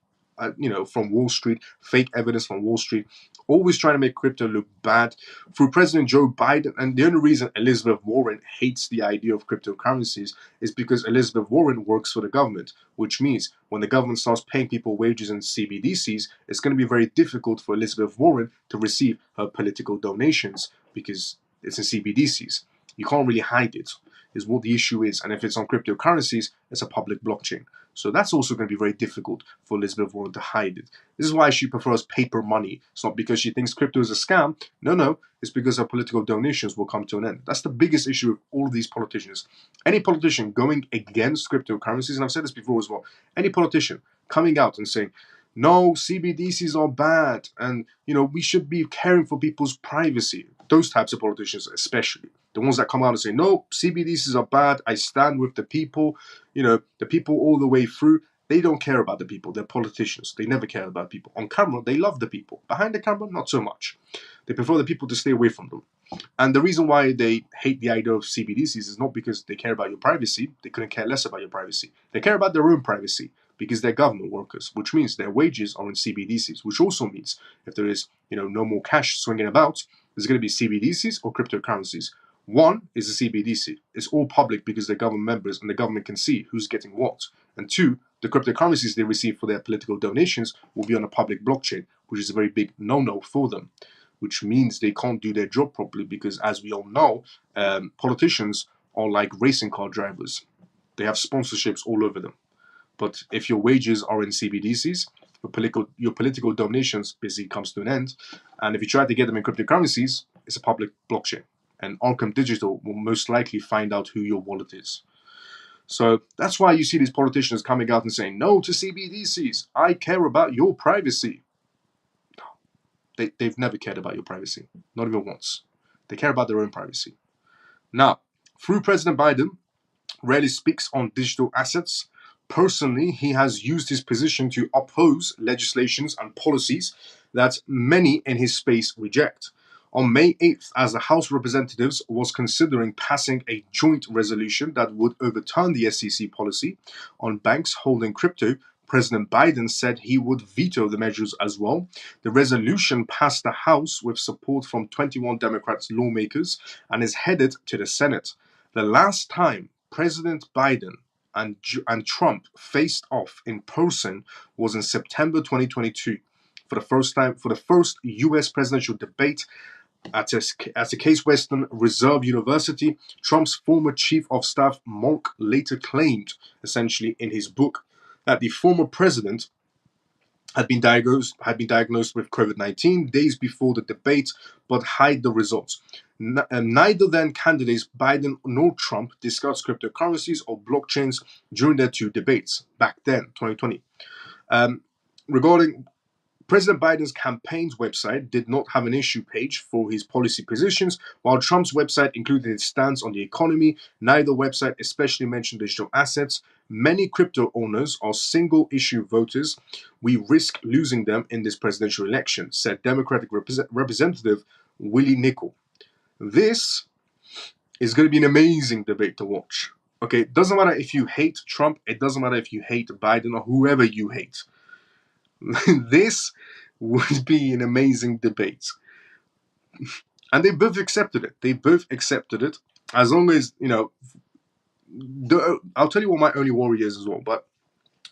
from Wall Street, fake evidence from Wall Street, always trying to make crypto look bad through President Joe Biden. And the only reason Elizabeth Warren hates the idea of cryptocurrencies is because Elizabeth Warren works for the government, which means when the government starts paying people wages in CBDCs, it's going to be very difficult for Elizabeth Warren to receive her political donations because it's in CBDCs. You can't really hide it, is what the issue is. And if it's on cryptocurrencies, it's a public blockchain. So that's also going to be very difficult for Elizabeth Warren to hide it. This is why she prefers paper money. It's not because she thinks crypto is a scam. No, it's because her political donations will come to an end. That's the biggest issue of all of these politicians. Any politician going against cryptocurrencies, and I've said this before as well, any politician coming out and saying, no, CBDCs are bad, and we should be caring for people's privacy. Those types of politicians, especially the ones that come out and say, no, CBDCs are bad. I stand with the people. The people all the way through. They don't care about the people. They're politicians. They never care about people. On camera, they love the people. Behind the camera, not so much. They prefer the people to stay away from them. And the reason why they hate the idea of CBDCs is not because they care about your privacy. They couldn't care less about your privacy. They care about their own privacy. because they're government workers, which means their wages are in CBDCs, which also means if there is, no more cash swinging about, there's going to be CBDCs or cryptocurrencies. One is a CBDC. It's all public because they're government members and the government can see who's getting what. And two, the cryptocurrencies they receive for their political donations will be on a public blockchain, which is a very big no-no for them, which means they can't do their job properly because, as we all know, politicians are like racing car drivers. They have sponsorships all over them. But if your wages are in CBDCs, your political donations basically comes to an end. And if you try to get them in cryptocurrencies, it's a public blockchain. And Arkham Digital will most likely find out who your wallet is. So that's why you see these politicians coming out and saying, no to CBDCs. I care about your privacy. They've never cared about your privacy. Not even once. They care about their own privacy. Now, through President Biden, rarely speaks on digital assets. Personally, he has used his position to oppose legislations and policies that many in his space reject. On May 8th, as the House of Representatives was considering passing a joint resolution that would overturn the SEC policy on banks holding crypto, President Biden said he would veto the measures as well. The resolution passed the House with support from 21 Democrats lawmakers and is headed to the Senate. The last time President Biden and Trump faced off in person was in September 2022 for the first U.S. presidential debate at a Case Western Reserve University. Trump's former chief of staff Mark later claimed, essentially in his book, that the former president had been diagnosed with COVID-19 days before the debate, but hide the results. Neither then candidates Biden nor Trump discussed cryptocurrencies or blockchains during their two debates back then, 2020. Regarding President Biden's campaign's website did not have an issue page for his policy positions, while Trump's website included his stance on the economy. Neither website especially mentioned digital assets. Many crypto owners are single-issue voters. We risk losing them in this presidential election, said Democratic Representative Willie Nickel. This is going to be an amazing debate to watch. Okay, it doesn't matter if you hate Trump, it doesn't matter if you hate Biden or whoever you hate. This would be an amazing debate. And they both accepted it. As long as, I'll tell you what my only worry is as well. But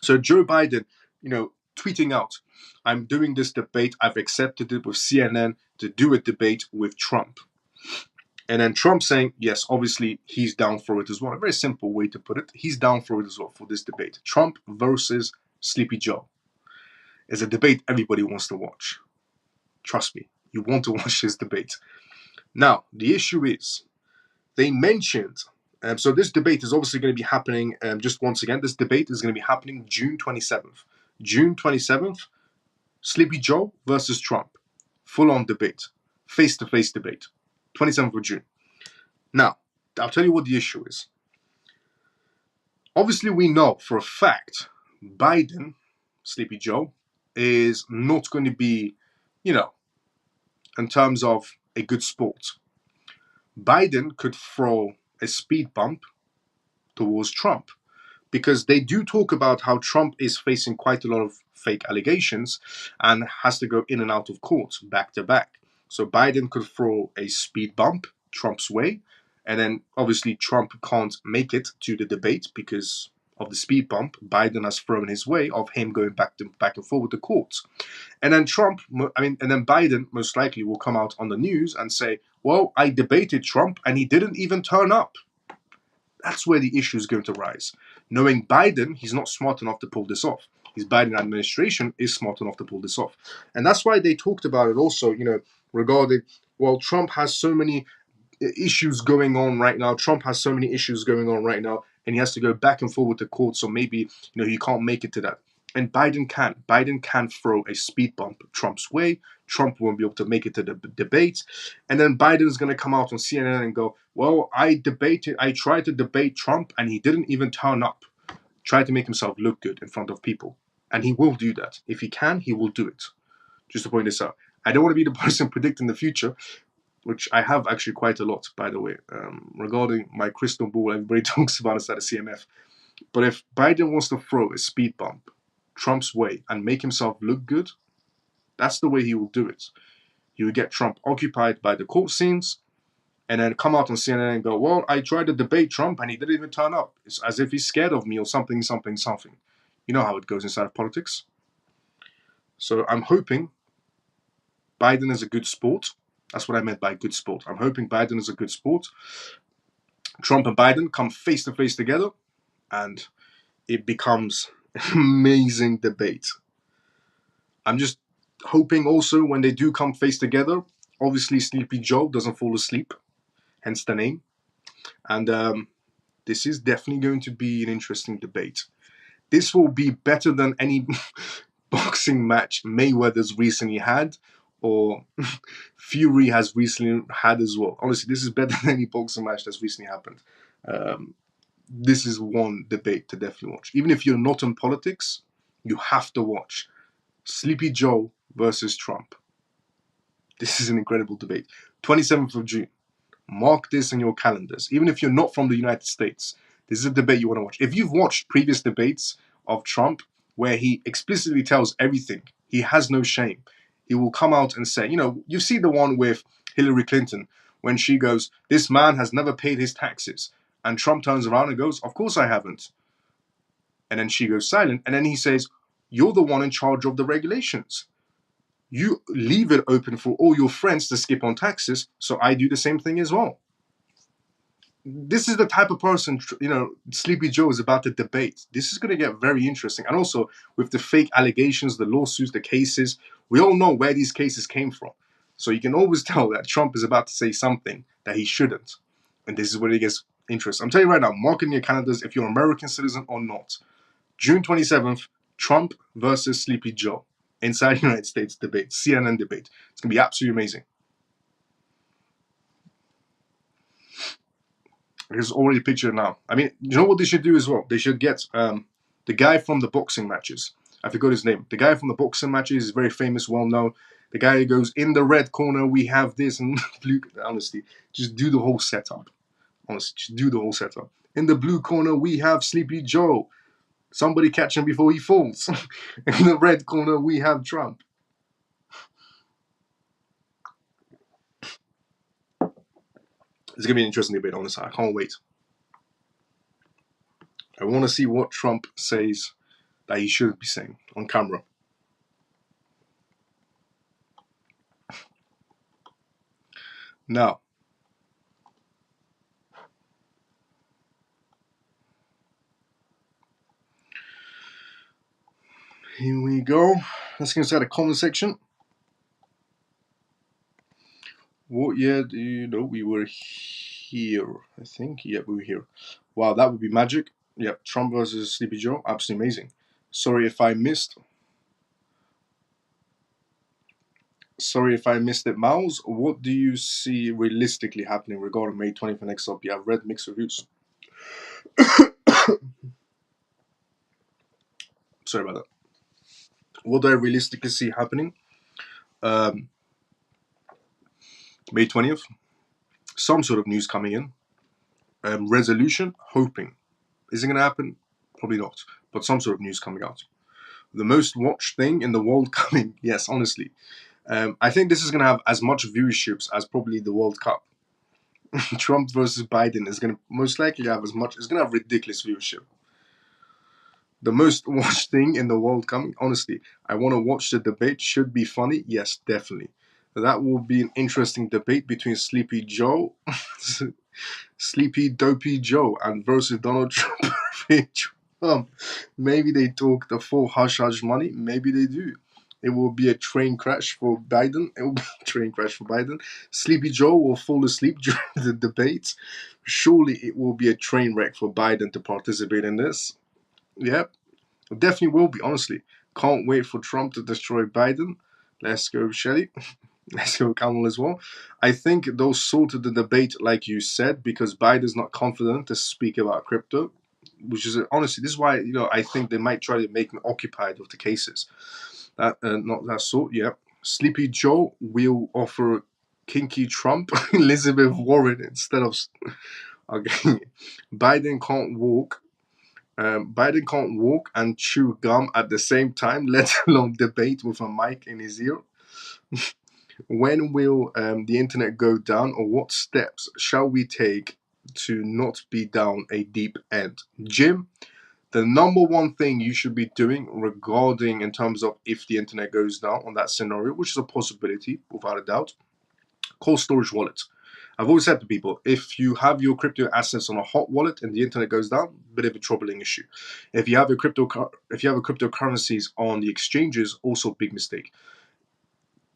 so Joe Biden, tweeting out, I'm doing this debate. I've accepted it with CNN to do a debate with Trump. And then Trump saying, yes, obviously he's down for it as well. A very simple way to put it. He's down for it as well for this debate. Trump versus Sleepy Joe is a debate everybody wants to watch. Trust me, you want to watch this debate. Now, the issue is, they mentioned, so this debate is obviously going to be happening, just once again, this debate is going to be happening June 27th. June 27th, Sleepy Joe versus Trump. Full-on debate. Face-to-face debate. 27th of June. Now, I'll tell you what the issue is. Obviously, we know for a fact Biden, Sleepy Joe, is not going to be, in terms of a good sport. Biden could throw a speed bump towards Trump because they do talk about how Trump is facing quite a lot of fake allegations and has to go in and out of court back to back. So Biden could throw a speed bump Trump's way, and then obviously Trump can't make it to the debate because of the speed bump Biden has thrown his way of him going back and forth with the courts. And then Biden most likely will come out on the news and say, well, I debated Trump and he didn't even turn up. That's where the issue is going to rise. Knowing Biden, he's not smart enough to pull this off. His Biden administration is smart enough to pull this off. And that's why they talked about it also, regarding, well, Trump has so many issues going on right now. And he has to go back and forth with the court, so maybe, he can't make it to that. And Biden can. Biden can throw a speed bump Trump's way. Trump won't be able to make it to the debate. And then Biden's going to come out on CNN and go, well, I tried to debate Trump and he didn't even turn up. Try to make himself look good in front of people. And he will do that. If he can, he will do it. Just to point this out. I don't want to be the person predicting the future, which I have actually quite a lot, by the way, regarding my crystal ball. Everybody talks about it at the CMF. But if Biden wants to throw a speed bump Trump's way and make himself look good, that's the way he will do it. He will get Trump occupied by the court scenes and then come out on CNN and go, well, I tried to debate Trump and he didn't even turn up. It's as if he's scared of me or something, something, something. You know how it goes inside of politics. So I'm hoping Biden is a good sport. That's what I meant by good sport. I'm hoping Biden is a good sport. Trump and Biden come face to face together and it becomes an amazing debate. I'm just hoping also when they do come face together, obviously Sleepy Joe doesn't fall asleep, hence the name. And this is definitely going to be an interesting debate. This will be better than any boxing match Mayweather's recently had or Fury has recently had as well. Honestly, this is better than any boxing match that's recently happened. This is one debate to definitely watch. Even if you're not in politics, you have to watch Sleepy Joe versus Trump. This is an incredible debate. 27th of June. Mark this in your calendars. Even if you're not from the United States, this is a debate you want to watch. If you've watched previous debates of Trump where he explicitly tells everything, he has no shame. He will come out and say, you see the one with Hillary Clinton when she goes, this man has never paid his taxes. And Trump turns around and goes, of course I haven't. And then she goes silent. And then he says, you're the one in charge of the regulations. You leave it open for all your friends to skip on taxes, so I do the same thing as well. This is the type of person, Sleepy Joe is about to debate. This is going to get very interesting. And also, with the fake allegations, the lawsuits, the cases, we all know where these cases came from. So you can always tell that Trump is about to say something that he shouldn't. And this is where it gets interesting. I'm telling you right now, mark in your calendars if you're an American citizen or not. June 27th, Trump versus Sleepy Joe. Inside the United States debate, CNN debate. It's going to be absolutely amazing. There's already a picture now. I mean, you know what they should do as well? They should get the guy from the boxing matches. I forgot his name. The guy from the boxing matches is very famous, well known. The guy who goes, in the red corner, we have this, and blue. Honestly, just do the whole setup. Honestly, just do the whole setup. In the blue corner, we have Sleepy Joe. Somebody catch him before he falls. In the red corner, we have Trump. It's going to be an interesting debate, honestly. I can't wait. I want to see what Trump says that he shouldn't be saying on camera. Now, here we go. Let's go inside the comment section. What year do you know we were here? I think. Yeah, we were here. Wow, that would be magic. Yeah, Trump versus Sleepy Joe. Absolutely amazing. Sorry if I missed. Sorry if I missed it, Miles. What do you see realistically happening regarding May 20th and next up? Yeah, I've read mixed reviews. Sorry about that. What do I realistically see happening? May 20th. Some sort of news coming in. Resolution, hoping. Is it going to happen? Probably not. But some sort of news coming out. The most watched thing in the world coming. Yes, honestly. I think this is going to have as much viewerships as probably the World Cup. Trump versus Biden is going to most likely have as much. It's going to have ridiculous viewership. The most watched thing in the world coming. Honestly, I want to watch the debate. Should be funny. Yes, definitely. That will be an interesting debate between Sleepy Joe, Sleepy Dopey Joe, and versus Donald Trump. Maybe they talk the full hush hush money. Maybe they do. It will be a train crash for Biden. It will be a train crash for Biden. Sleepy Joe will fall asleep during the debate. Surely it will be a train wreck for Biden to participate in this. Yep, it definitely will be, honestly. Can't wait for Trump to destroy Biden. Let's go, Shelly. Let's go, Camel as well. I think they'll sort of the debate, like you said, because Biden's not confident to speak about crypto, which is honestly, this is why I think they might try to make me occupied with the cases. Not that sort. Yeah, Sleepy Joe will offer Kinky Trump Elizabeth Warren instead of. Okay, Biden can't walk. Biden can't walk and chew gum at the same time, let alone debate with a mic in his ear. When will the internet go down, or what steps shall we take to not be down a deep end? Jim, the number one thing you should be doing regarding in terms of if the internet goes down on that scenario, which is a possibility without a doubt, cold storage wallet. I've always said to people, if you have your crypto assets on a hot wallet and the internet goes down, bit of a troubling issue. If you have a cryptocurrencies on the exchanges, also a big mistake.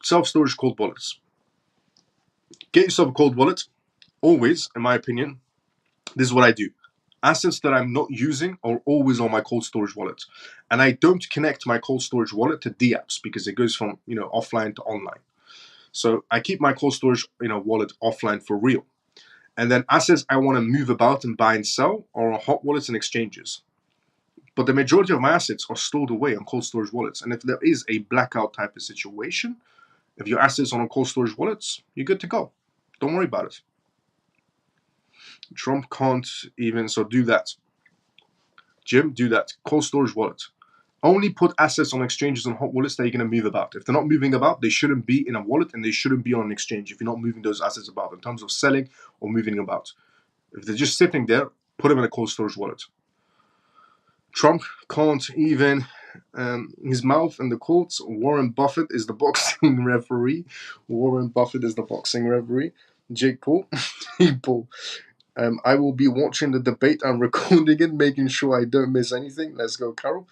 Self-storage cold wallets. Get yourself a cold wallet. Always, in my opinion, this is what I do. Assets that I'm not using are always on my cold storage wallet, and I don't connect my cold storage wallet to DApps because it goes from offline to online. So I keep my cold storage wallet offline for real. And then assets I want to move about and buy and sell are on hot wallets and exchanges. But the majority of my assets are stored away on cold storage wallets. And if there is a blackout type of situation, if your assets are on cold storage wallets, you're good to go. Don't worry about it. Trump can't even, so do that. Jim, do that. Cold storage wallet. Only put assets on exchanges and hot wallets that you're going to move about. If they're not moving about, they shouldn't be in a wallet and they shouldn't be on an exchange if you're not moving those assets about in terms of selling or moving about. If they're just sitting there, put them in a cold storage wallet. Trump can't even his mouth in the courts. Warren Buffett is the boxing referee. Warren Buffett is the boxing referee. Jake Paul. Paul. I will be watching the debate and recording it, making sure I don't miss anything. Let's go, Carol.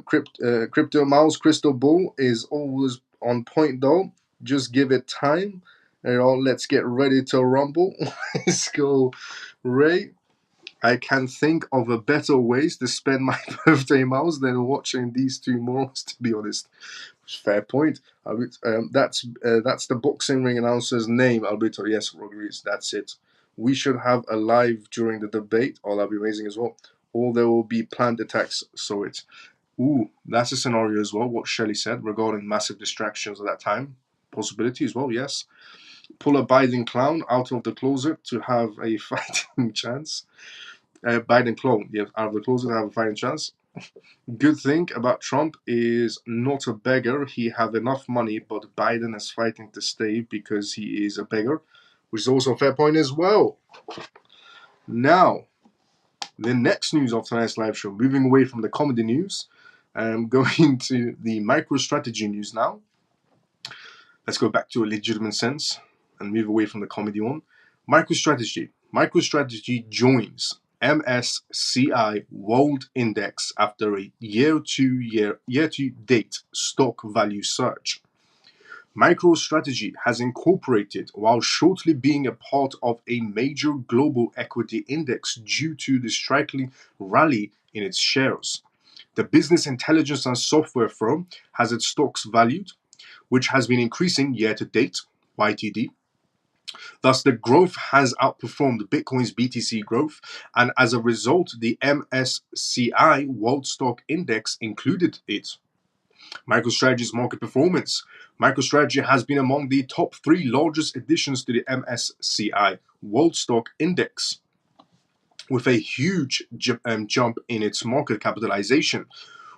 Crypto Mouse Crystal Ball is always on point, though. Just give it time. Let's get ready to rumble. Let's go, Ray. I can think of a better ways to spend my birthday miles than watching these two morons, to be honest. Fair point. That's the boxing ring announcer's name, Alberto. Yes, Rodriguez, that's it. We should have a live during the debate. Oh, that'd be amazing as well. Or there will be planned attacks. So it's that's a scenario as well. What Shelley said regarding massive distractions at that time. Possibility as well. Yes. Pull a Biden clown out of the closet to have a fighting chance. Biden clone, yeah, out of the closet to have a fighting chance. Good thing about Trump is not a beggar. He have enough money, but Biden is fighting to stay because he is a beggar, which is also a fair point as well. Now, the next news of tonight's live show, moving away from the comedy news, going to the micro-strategy news now. Let's go back to a legitimate sense and move away from the comedy one. MicroStrategy. MicroStrategy joins MSCI World Index after a year-to-date stock value surge. MicroStrategy has incorporated while shortly being a part of a major global equity index due to the striking rally in its shares. The business intelligence and software firm has its stocks valued, which has been increasing year to date, YTD. Thus, the growth has outperformed Bitcoin's BTC growth, and as a result, the MSCI World Stock Index included it. MicroStrategy's market performance. MicroStrategy has been among the top 3 largest additions to the MSCI World Stock Index, with a huge jump in its market capitalization,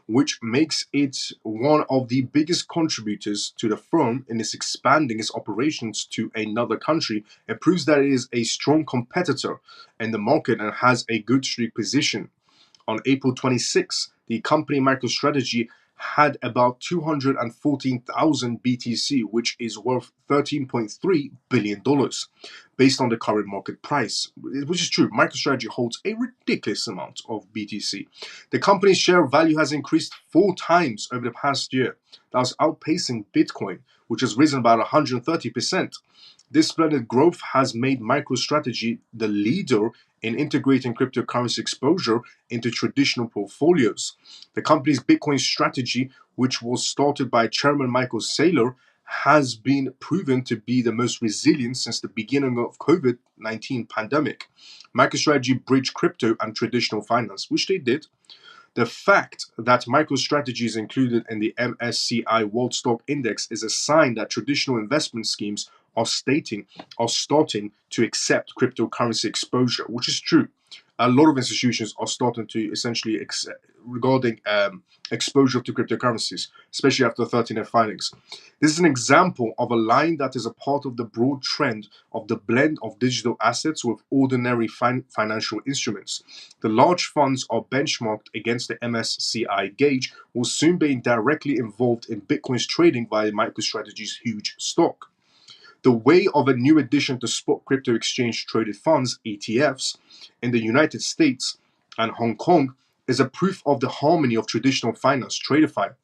which makes it one of the biggest contributors to the firm in its expanding its operations to another country. It proves that it is a strong competitor in the market and has a good streak position. On April 26, the company MicroStrategy had about 214,000 BTC, which is worth $13.3 billion based on the current market price, which is true. MicroStrategy holds a ridiculous amount of BTC. The company's share value has increased 4 times over the past year, thus outpacing Bitcoin, which has risen about 130%. This splendid growth has made MicroStrategy the leader in integrating cryptocurrency exposure into traditional portfolios. The company's Bitcoin strategy, which was started by Chairman Michael Saylor, has been proven to be the most resilient since the beginning of COVID-19 pandemic. MicroStrategy bridged crypto and traditional finance, which they did. The fact that MicroStrategy is included in the MSCI World Stock Index is a sign that traditional investment schemes are starting to accept cryptocurrency exposure, which is true. A lot of institutions are starting to essentially regarding exposure to cryptocurrencies, especially after 13F filings. This is an example of a line that is a part of the broad trend of the blend of digital assets with ordinary financial instruments. The large funds are benchmarked against the MSCI gauge, will soon be directly involved in Bitcoin's trading via MicroStrategy's huge stock. The way of a new addition to spot crypto exchange traded funds, ETFs, in the United States and Hong Kong is a proof of the harmony of traditional finance, TradFi,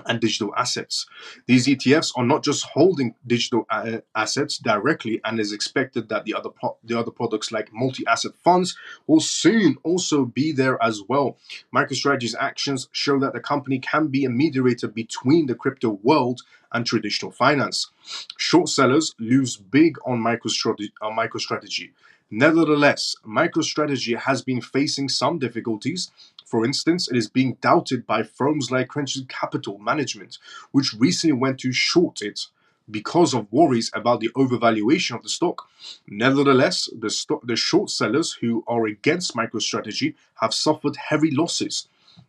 and digital assets. These ETFs are not just holding digital assets directly, and is expected that the other products like multi-asset funds will soon also be there as well. MicroStrategy's actions show that the company can be a mediator between the crypto world and traditional finance. Short sellers lose big on MicroStrategy. Nevertheless, MicroStrategy has been facing some difficulties. For instance, it is being doubted by firms like Crescent Capital Management, which recently went to short it because of worries about the overvaluation of the stock. Nevertheless, the short sellers who are against MicroStrategy have suffered heavy losses,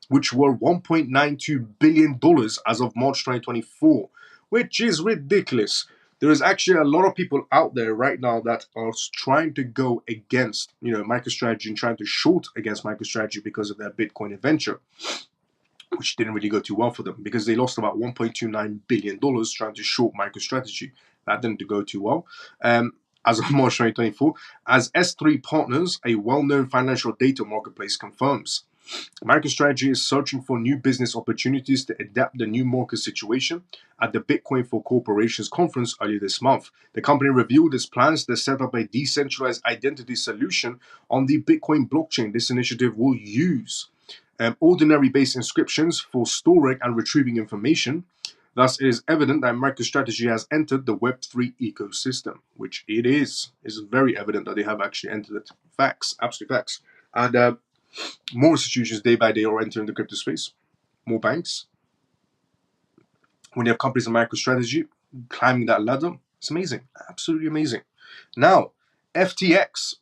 which were $1.92 billion as of March 2024, which is ridiculous. There is actually a lot of people out there right now that are trying to go against, MicroStrategy and trying to short against MicroStrategy because of their Bitcoin adventure, which didn't really go too well for them because they lost about $1.29 billion trying to short MicroStrategy. That didn't go too well. As of March 2024, as S3 Partners, a well-known financial data marketplace, confirms. MicroStrategy is searching for new business opportunities to adapt the new market situation. At the Bitcoin for Corporations conference earlier this month, the company revealed its plans to set up a decentralized identity solution on the Bitcoin blockchain. This initiative will use ordinary-based inscriptions for storing and retrieving information. Thus, it is evident that MicroStrategy has entered the Web3 ecosystem, which it is. It's very evident that they have actually entered it. Facts, absolute facts. And more institutions day by day are entering the crypto space. More banks. When you have companies like MicroStrategy climbing that ladder, it's amazing. Absolutely amazing. Now, FTX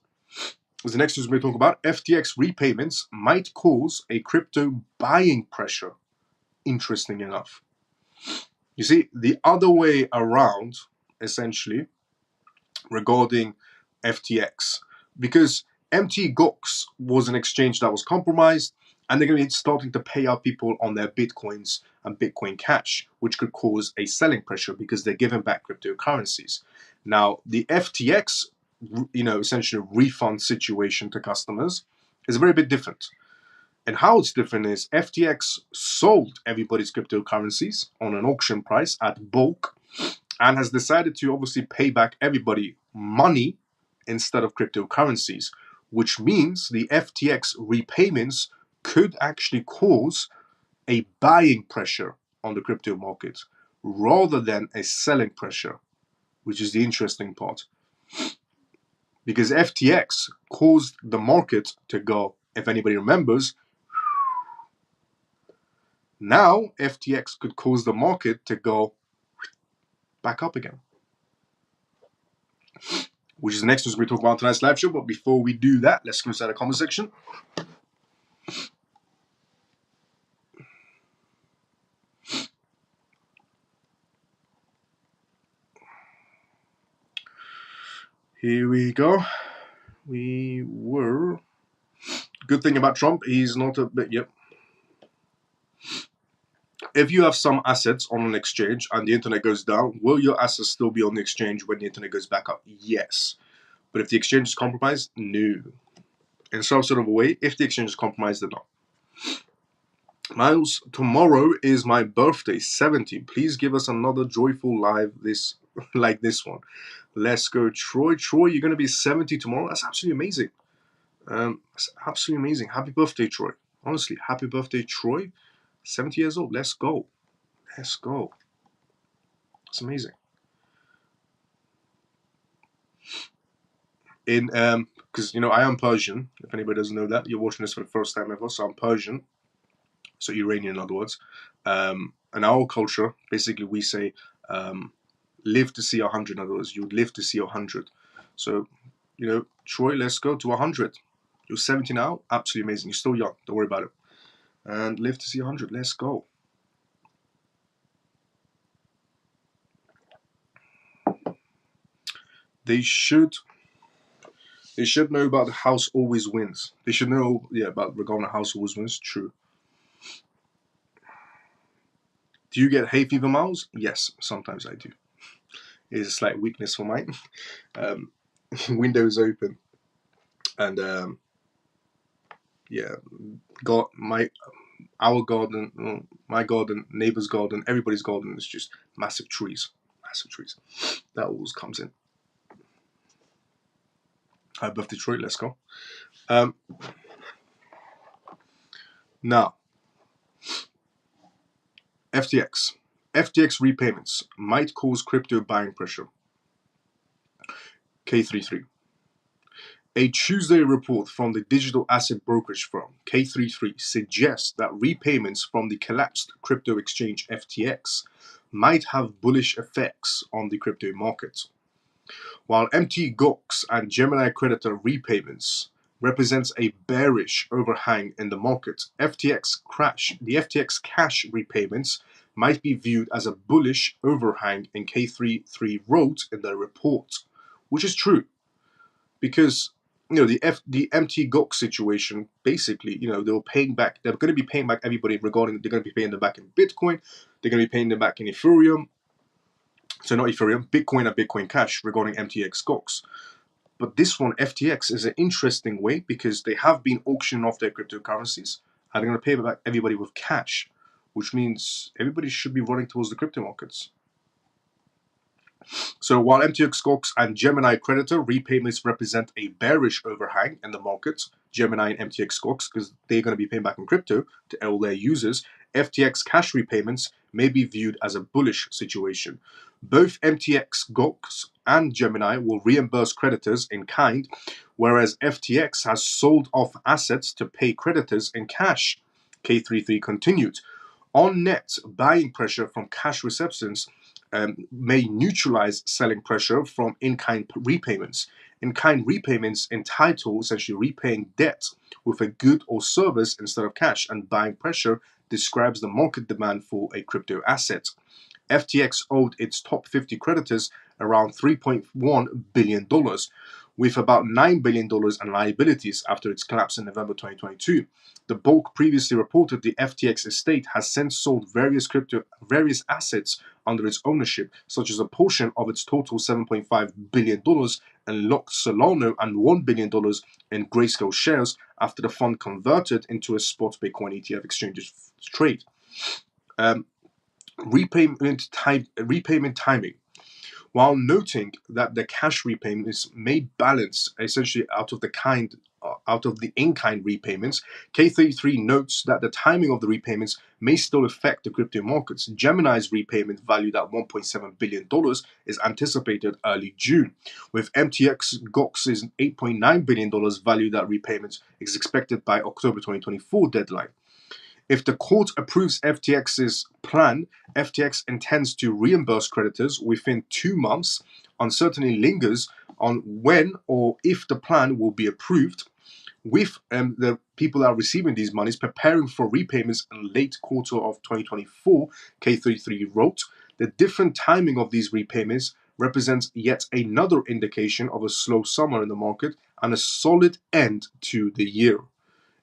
is the next news we're going to talk about. FTX repayments might cause a crypto buying pressure. Interesting enough. You see, the other way around, essentially, regarding FTX, because MT Gox was an exchange that was compromised, and they're going to be starting to pay out people on their Bitcoins and Bitcoin Cash, which could cause a selling pressure because they're giving back cryptocurrencies. Now, the FTX, essentially refund situation to customers is a very bit different. And how it's different is FTX sold everybody's cryptocurrencies on an auction price at bulk and has decided to obviously pay back everybody money instead of cryptocurrencies, which means the FTX repayments could actually cause a buying pressure on the crypto market rather than a selling pressure, which is the interesting part. Because FTX caused the market to go, if anybody remembers, now FTX could cause the market to go back up again, which is the next news we talk about on tonight's live show. But before we do that, let's go inside the comment section. Here we go. Good thing about Trump, he's not a bit. Yep. If you have some assets on an exchange and the internet goes down, will your assets still be on the exchange when the internet goes back up? Yes. But if the exchange is compromised, no. In some sort of a way, if the exchange is compromised, then not. Miles, tomorrow is my birthday, 70. Please give us another joyful live like this one. Let's go, Troy. Troy, you're going to be 70 tomorrow? That's absolutely amazing. That's absolutely amazing. Happy birthday, Troy. Honestly, happy birthday, Troy. 70 years old. Let's go. Let's go. It's amazing. Because I am Persian. If anybody doesn't know that, you're watching this for the first time ever. So I'm Persian. So Iranian, in other words. In our culture, basically, we say live to see 100. In other words, you would live to see 100. So, Troy, let's go to 100. You're 70 now, absolutely amazing. You're still young, don't worry about it. And live to see 100. Let's go. They should know about the house always wins. They should know, about regarding the house always wins. True. Do you get hay fever, Miles? Yes, sometimes I do. It's a slight weakness for mine. Windows open, and our garden, my garden, neighbor's garden, everybody's garden is just massive trees. That always comes in. Above Detroit, let's go. Now, FTX repayments might cause crypto buying pressure. K33. A Tuesday report from the digital asset brokerage firm K33 suggests that repayments from the collapsed crypto exchange FTX might have bullish effects on the crypto market. While Mt. Gox and Gemini creditor repayments represents a bearish overhang in the market, the FTX cash repayments might be viewed as a bullish overhang, in K33 wrote in their report, which is true, because the Mt. Gox situation, basically, they were paying back. They're going to be paying back everybody regarding. They're going to be paying them back in Bitcoin. They're going to be paying them back in Ethereum. So not Ethereum, Bitcoin and Bitcoin Cash regarding MTX Gox. But this one, FTX, is an interesting way because they have been auctioning off their cryptocurrencies and they're going to pay back everybody with cash, which means everybody should be running towards the crypto markets. So while MTX Gox and Gemini creditor repayments represent a bearish overhang in the market, Gemini and MTX Gox, because they're going to be paying back in crypto to all their users, FTX cash repayments may be viewed as a bullish situation. Both MTX Gox and Gemini will reimburse creditors in kind, whereas FTX has sold off assets to pay creditors in cash. K33 continued. On net, buying pressure from cash receptions may neutralize selling pressure from in-kind repayments. In-kind repayments entitle essentially repaying debt with a good or service instead of cash, and buying pressure describes the market demand for a crypto asset. FTX owed its top 50 creditors around $3.1 billion, with about $9 billion in liabilities after its collapse in November 2022. The bulk previously reported the FTX estate has since sold various assets under its ownership, such as a portion of its total $7.5 billion in locked Solana and $1 billion in Grayscale shares after the fund converted into a spot Bitcoin ETF exchange trade. Repayment timing. While noting that the cash repayments may balance essentially out of the in-kind repayments, K33 notes that the timing of the repayments may still affect the crypto markets. Gemini's repayment, valued at $1.7 billion, is anticipated early June, with MTX Gox's $8.9 billion valued at repayments is expected by October 2024 deadline. If the court approves FTX's plan, FTX intends to reimburse creditors within 2 months. Uncertainty lingers on when or if the plan will be approved, with the people that are receiving these monies preparing for repayments in late quarter of 2024, K33 wrote. The different timing of these repayments represents yet another indication of a slow summer in the market and a solid end to the year.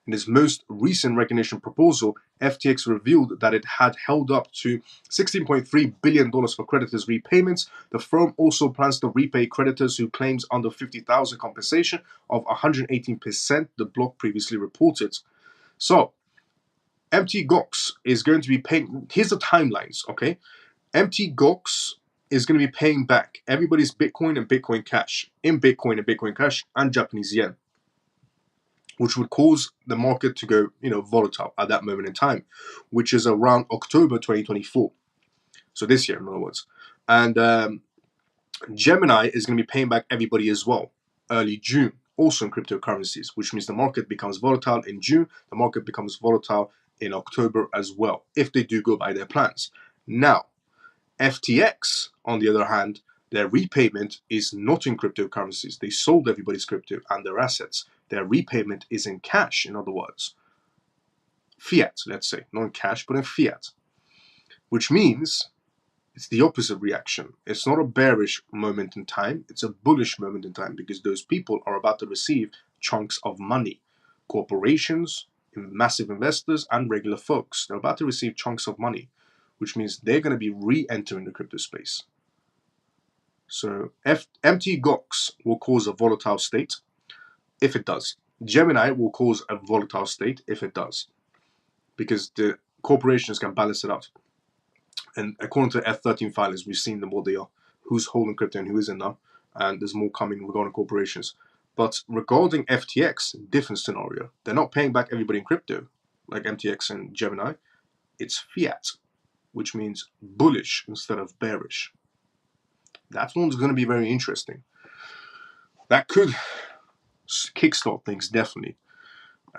In its most recent recognition proposal, FTX revealed that it had held up to $16.3 billion for creditors' repayments. The firm also plans to repay creditors who claims under $50,000 compensation of 118%, the block previously reported. So, Mt. Gox is going to be paying. Here's the timelines, okay? Mt. Gox is going to be paying back everybody's Bitcoin and Bitcoin Cash in Bitcoin and Bitcoin Cash and Japanese yen, which would cause the market to go, volatile at that moment in time, which is around October 2024. So this year, in other words. And Gemini is going to be paying back everybody as well, early June, also in cryptocurrencies, which means the market becomes volatile in June, the market becomes volatile in October as well, if they do go by their plans. Now, FTX on the other hand, their repayment is not in cryptocurrencies. They sold everybody's crypto and their assets. Their repayment is in cash, in other words. Fiat, let's say. Not in cash, but in fiat. Which means it's the opposite reaction. It's not a bearish moment in time. It's a bullish moment in time because those people are about to receive chunks of money. Corporations, massive investors, and regular folks. They're about to receive chunks of money, which means they're going to be re-entering the crypto space. So MT Gox will cause a volatile state if it does. Gemini will cause a volatile state if it does, because the corporations can balance it out. And according to F13 filers, we've seen them what they are, who's holding crypto and who isn't now, and there's more coming regarding corporations. But regarding FTX, different scenario. They're not paying back everybody in crypto, like MTX and Gemini. It's fiat, which means bullish instead of bearish. That one's going to be very interesting. That could kickstart things, definitely.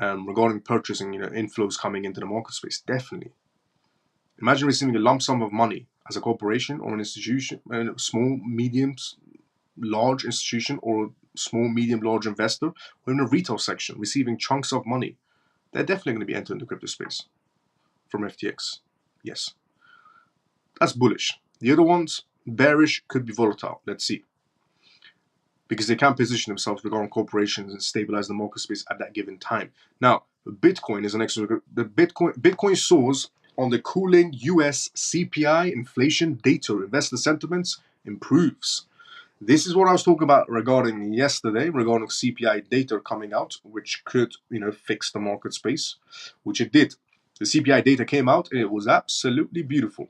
Regarding purchasing, inflows coming into the market space, definitely. Imagine receiving a lump sum of money as a corporation or an institution, a small, medium, large institution, or small, medium, large investor, or in a retail section, receiving chunks of money. They're definitely going to be entering the crypto space from FTX. Yes. That's bullish. The other ones, bearish, could be volatile. Let's see. Because they can position themselves regarding corporations and stabilize the market space at that given time. Now, Bitcoin is an extra. The Bitcoin soars on the cooling US CPI inflation data. Investor sentiments improves. This is what I was talking about regarding yesterday, regarding CPI data coming out, which could, fix the market space, which it did. The CPI data came out and it was absolutely beautiful,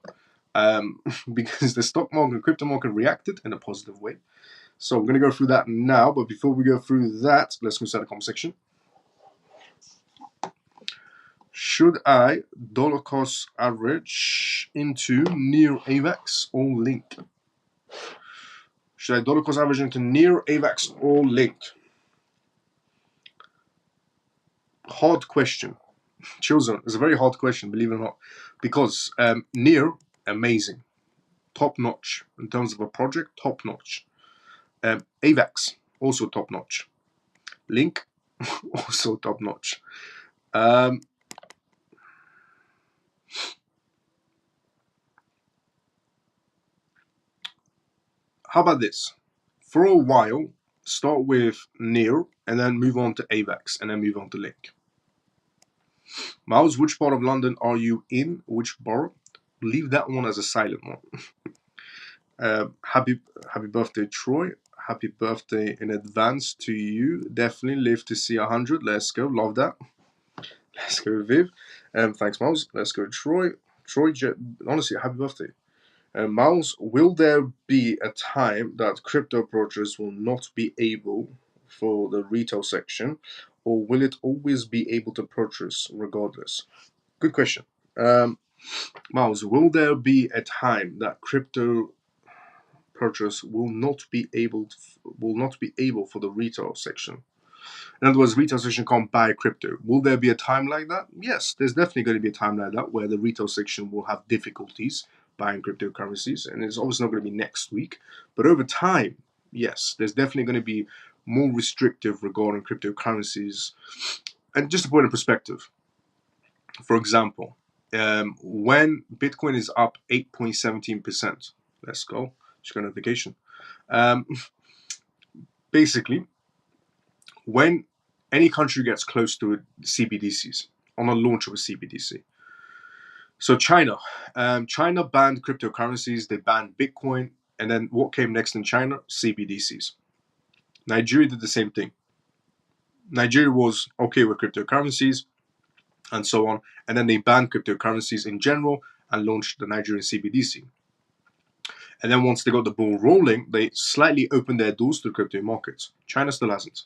because the stock market and crypto market reacted in a positive way. So we're going to go through that now, but before we go through that, let's go to the comment section. Should I dollar cost average into near AVAX or Link? Should I dollar cost average into near AVAX or Link? Hard question. Children, it's a very hard question, believe it or not, because near, amazing, top notch in terms of a project, top notch. AVAX, also top notch. Link, also top notch. How about this? For a while, start with near and then move on to AVAX and then move on to Link. Miles, which part of London are you in? Which borough? Leave that one as a silent one. Happy birthday, Troy. Happy birthday in advance to you. Definitely live to see 100. Let's go. Love that. Let's go, Viv. Thanks, Miles. Let's go, Troy. Troy, honestly, happy birthday. Miles, will there be a time that crypto approaches will not be able for the retail section, or will it always be able to purchase regardless? Good question. Miles, will there be a time that crypto purchase will not be able for the retail section? In other words, retail section can't buy crypto. Will there be a time like that? Yes, there's definitely going to be a time like that where the retail section will have difficulties buying cryptocurrencies, and it's obviously not going to be next week. But over time, yes, there's definitely going to be more restrictive regarding cryptocurrencies. And just to put it in perspective, for example, when Bitcoin is up 8.17%, let's go, just got a notification. Basically, when any country gets close to CBDCs, on a launch of a CBDC. So China banned cryptocurrencies, they banned Bitcoin, and then what came next in China? CBDCs. Nigeria did the same thing. Nigeria was okay with cryptocurrencies and so on, and then they banned cryptocurrencies in general and launched the Nigerian CBDC. And then once they got the ball rolling, they slightly opened their doors to the crypto markets. China still hasn't.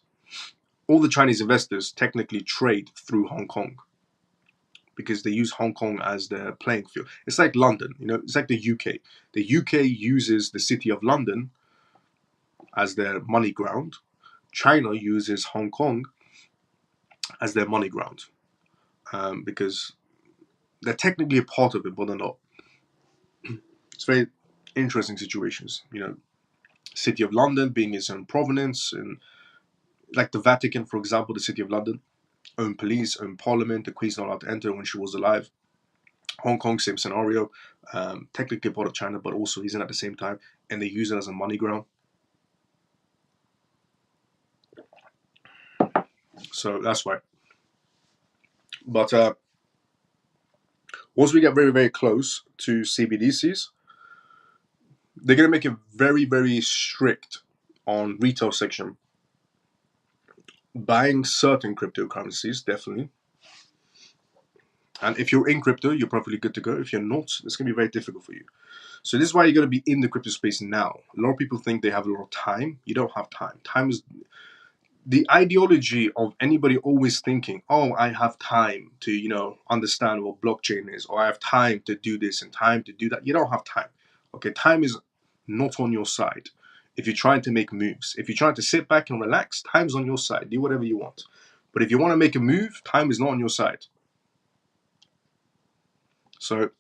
All the Chinese investors technically trade through Hong Kong because they use Hong Kong as their playing field. It's like London, it's like the UK. The UK uses the city of London as their money ground. China uses Hong Kong as their money ground, because they're technically a part of it, but they're not. It's very interesting situations. City of London being its own provenance, and like the Vatican, for example, the City of London, own police, own parliament. The Queen's not allowed to enter when she was alive. Hong Kong, same scenario. Technically part of China, but also isn't at the same time, and they use it as a money ground. So that's why. But once we get very, very close to CBDCs, they're going to make it very, very strict on retail section. Buying certain cryptocurrencies, definitely. And if you're in crypto, you're probably good to go. If you're not, it's going to be very difficult for you. So this is why you're going to be in the crypto space now. A lot of people think they have a lot of time. You don't have time. Time is the ideology of anybody always thinking, oh, I have time to, understand what blockchain is, or I have time to do this and time to do that. You don't have time. Okay, time is not on your side. If you're trying to make moves, if you're trying to sit back and relax, time's on your side. Do whatever you want. But if you want to make a move, time is not on your side. So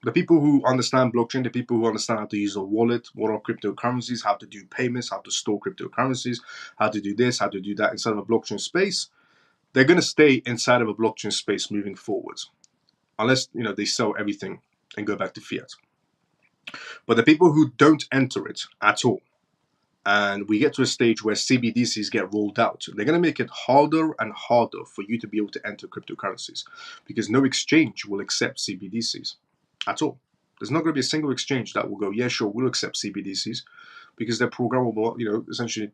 the people who understand blockchain, the people who understand how to use a wallet, what are cryptocurrencies, how to do payments, how to store cryptocurrencies, how to do this, how to do that inside of a blockchain space, they're going to stay inside of a blockchain space moving forwards, unless they sell everything and go back to fiat. But the people who don't enter it at all, and we get to a stage where CBDCs get rolled out, they're going to make it harder and harder for you to be able to enter cryptocurrencies, because no exchange will accept CBDCs at all. There's not going to be a single exchange that will go, yeah, sure, we'll accept CBDCs, because they're programmable, essentially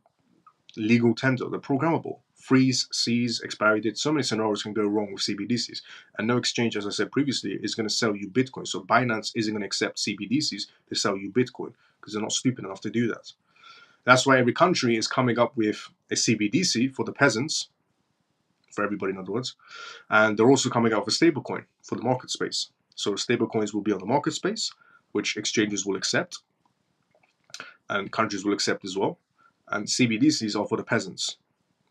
legal tender. They're programmable. Freeze, seize, expiry date. So many scenarios can go wrong with CBDCs. And no exchange, as I said previously, is going to sell you Bitcoin. So Binance isn't going to accept CBDCs to sell you Bitcoin, because they're not stupid enough to do that. That's why every country is coming up with a CBDC for the peasants, for everybody in other words, and they're also coming out with a stablecoin for the market space. So stablecoins will be on the market space, which exchanges will accept, and countries will accept as well. And CBDCs are for the peasants,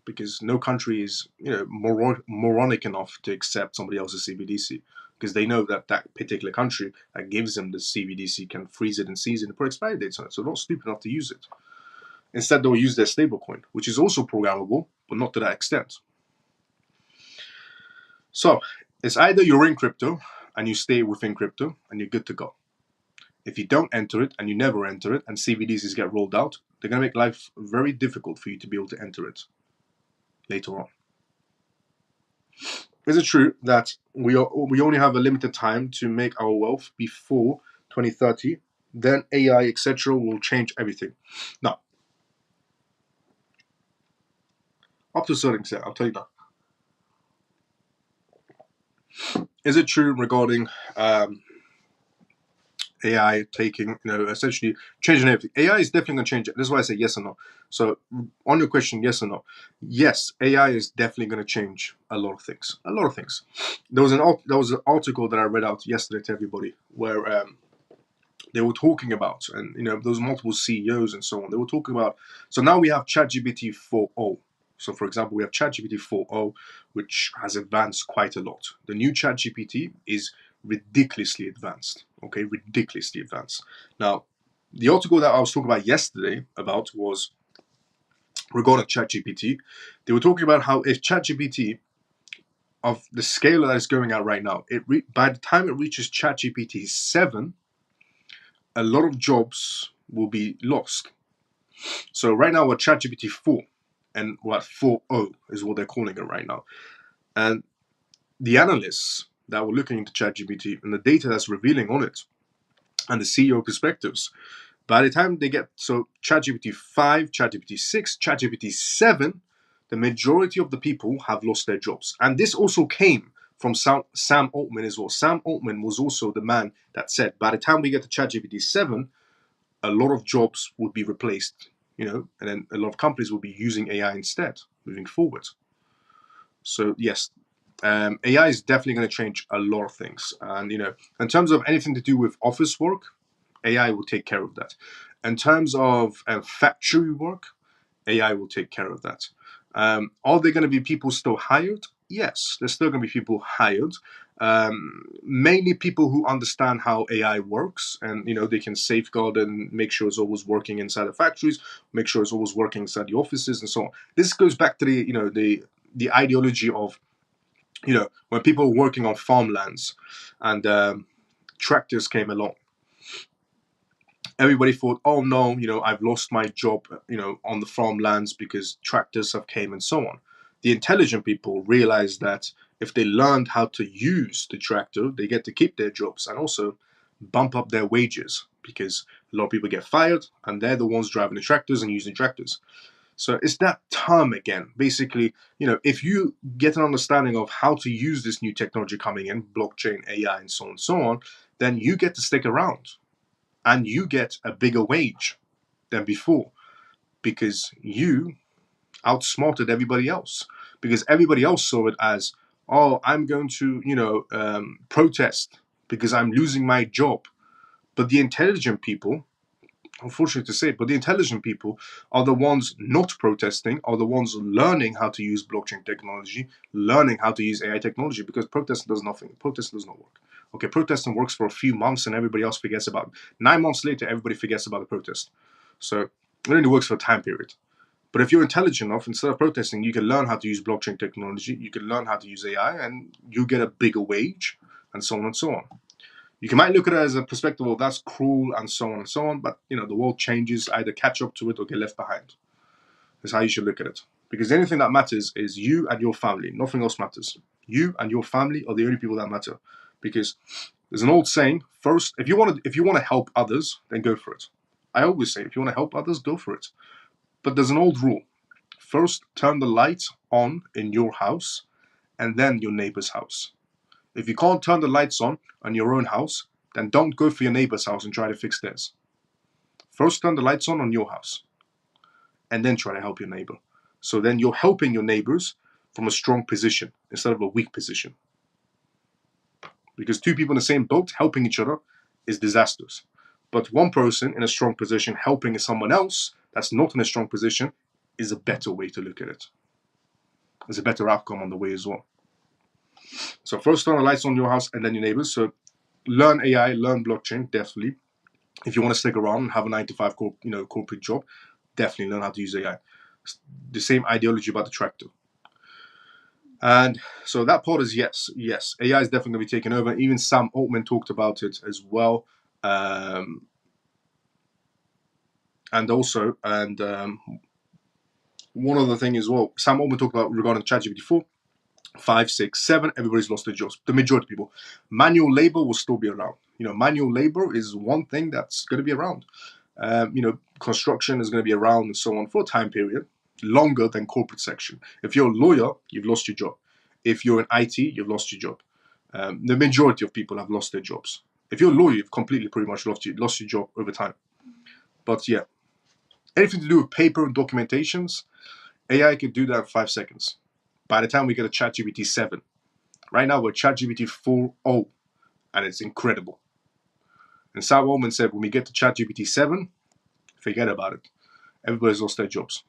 because no country is moronic enough to accept somebody else's CBDC, because they know that that particular country that gives them the CBDC can freeze it and seize it and put expiry dates on it. So they're not stupid enough to use it. Instead, they'll use their stablecoin, which is also programmable, but not to that extent. So it's either you're in crypto and you stay within crypto and you're good to go. If you don't enter it and you never enter it and CBDCs get rolled out, they're going to make life very difficult for you to be able to enter it later on. Is it true that we only have a limited time to make our wealth before 2030? Then AI, etc., will change everything. No. Up to a certain extent, I'll tell you that. Is it true regarding AI taking, essentially changing everything? AI is definitely going to change it. This is why I say yes or no. So on your question, yes or no? Yes, AI is definitely going to change a lot of things. A lot of things. There was an article that I read out yesterday to everybody where they were talking about, and there was multiple CEOs and so on. They were talking about. So now we have ChatGPT 4.0. So for example, we have ChatGPT 4.0, which has advanced quite a lot. The new ChatGPT is ridiculously advanced. Okay, ridiculously advanced. Now, the article that I was talking about yesterday was regarding ChatGPT. They were talking about how if ChatGPT, of the scale that it's going at right now, by the time it reaches ChatGPT 7, a lot of jobs will be lost. So right now we're ChatGPT 4, and what 4.0 is what they're calling it right now. And the analysts that were looking into ChatGPT and the data that's revealing on it, and the CEO perspectives, by the time they get ChatGPT 5, ChatGPT 6, ChatGPT 7, the majority of the people have lost their jobs. And this also came from Sam Altman as well. Sam Altman was also the man that said, by the time we get to ChatGPT 7, a lot of jobs would be replaced, and then a lot of companies will be using AI instead moving forward. So yes, AI is definitely going to change a lot of things. And, in terms of anything to do with office work, AI will take care of that. In terms of factory work, AI will take care of that. Are there going to be people still hired? Yes, there's still going to be people hired. Mainly people who understand how AI works, and they can safeguard and make sure it's always working inside the factories, make sure it's always working inside the offices, and so on. This goes back to the ideology of when people were working on farmlands and tractors came along. Everybody thought, oh no, I've lost my job, on the farmlands because tractors have came and so on. The intelligent people realized that if they learned how to use the tractor, they get to keep their jobs and also bump up their wages, because a lot of people get fired and they're the ones driving the tractors and using tractors. So it's that term again. Basically, if you get an understanding of how to use this new technology coming in, blockchain, AI, and so on, then you get to stick around and you get a bigger wage than before because you outsmarted everybody else. Because everybody else saw it as, oh, I'm going to, protest because I'm losing my job. But the intelligent people, unfortunate to say, but the intelligent people are the ones not protesting, are the ones learning how to use blockchain technology, learning how to use AI technology, because protesting does nothing. Protesting does not work. Okay, protesting works for a few months and everybody else forgets about it. 9 months later, everybody forgets about the protest. So it only works for a time period. But if you're intelligent enough, instead of protesting, you can learn how to use blockchain technology, you can learn how to use AI, and you get a bigger wage, and so on and so on. You might look at it as a perspective of that's cruel and so on and so on, but the world changes, either catch up to it or get left behind. That's how you should look at it. Because the only thing that matters is you and your family. Nothing else matters. You and your family are the only people that matter. Because there's an old saying: first, if you want to help others, then go for it. I always say, if you want to help others, go for it. But there's an old rule: first, turn the light on in your house, and then your neighbor's house. If you can't turn the lights on your own house, then don't go for your neighbor's house and try to fix theirs. First, turn the lights on your house, and then try to help your neighbor. So then you're helping your neighbors from a strong position instead of a weak position. Because two people in the same boat helping each other is disastrous. But one person in a strong position helping someone else that's not in a strong position is a better way to look at it. There's a better outcome on the way as well. So first turn the lights on your house and then your neighbors. So learn AI, learn blockchain, definitely. If you want to stick around and have a 9 to 5 corporate job, definitely learn how to use AI. The same ideology about the tractor. And so that part is yes. AI is definitely going to be taken over. Even Sam Altman talked about it as well. And one other thing as well, Sam Altman talked about regarding ChatGPT 4, 5, 6, 7, everybody's lost their jobs. The majority of people. Manual labor will still be around. Manual labor is one thing that's going to be around. Construction is going to be around and so on for a time period longer than corporate section. If you're a lawyer, you've lost your job. If you're in IT, you've lost your job. The majority of people have lost their jobs. If you're a lawyer, you've completely pretty much lost your job over time. But yeah, anything to do with paper and documentations, AI could do that in 5 seconds. By the time we get a ChatGPT 7, right now we're ChatGPT 4.0, and it's incredible. And Sam Altman said, when we get to ChatGPT 7, forget about it. Everybody's lost their jobs.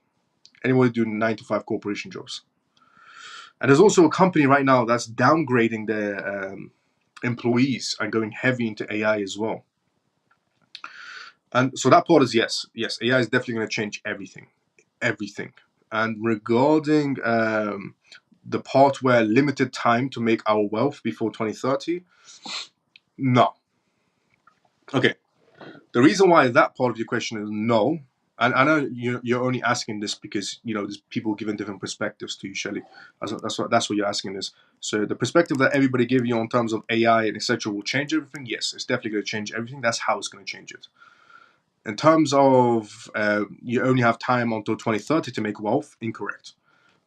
Anybody doing 9 to 5 corporation jobs. And there's also a company right now that's downgrading their employees and going heavy into AI as well. And so that part is yes, AI is definitely going to change everything. And regarding the part where limited time to make our wealth before 2030, no. Okay, the reason why that part of your question is no, and I know you're only asking this because there's people giving different perspectives to you, Shelley. That's what you're asking this. So the perspective that everybody gave you in terms of AI and etc. will change everything. Yes, it's definitely going to change everything. That's how it's going to change it. In terms of you only have time until 2030 to make wealth, incorrect.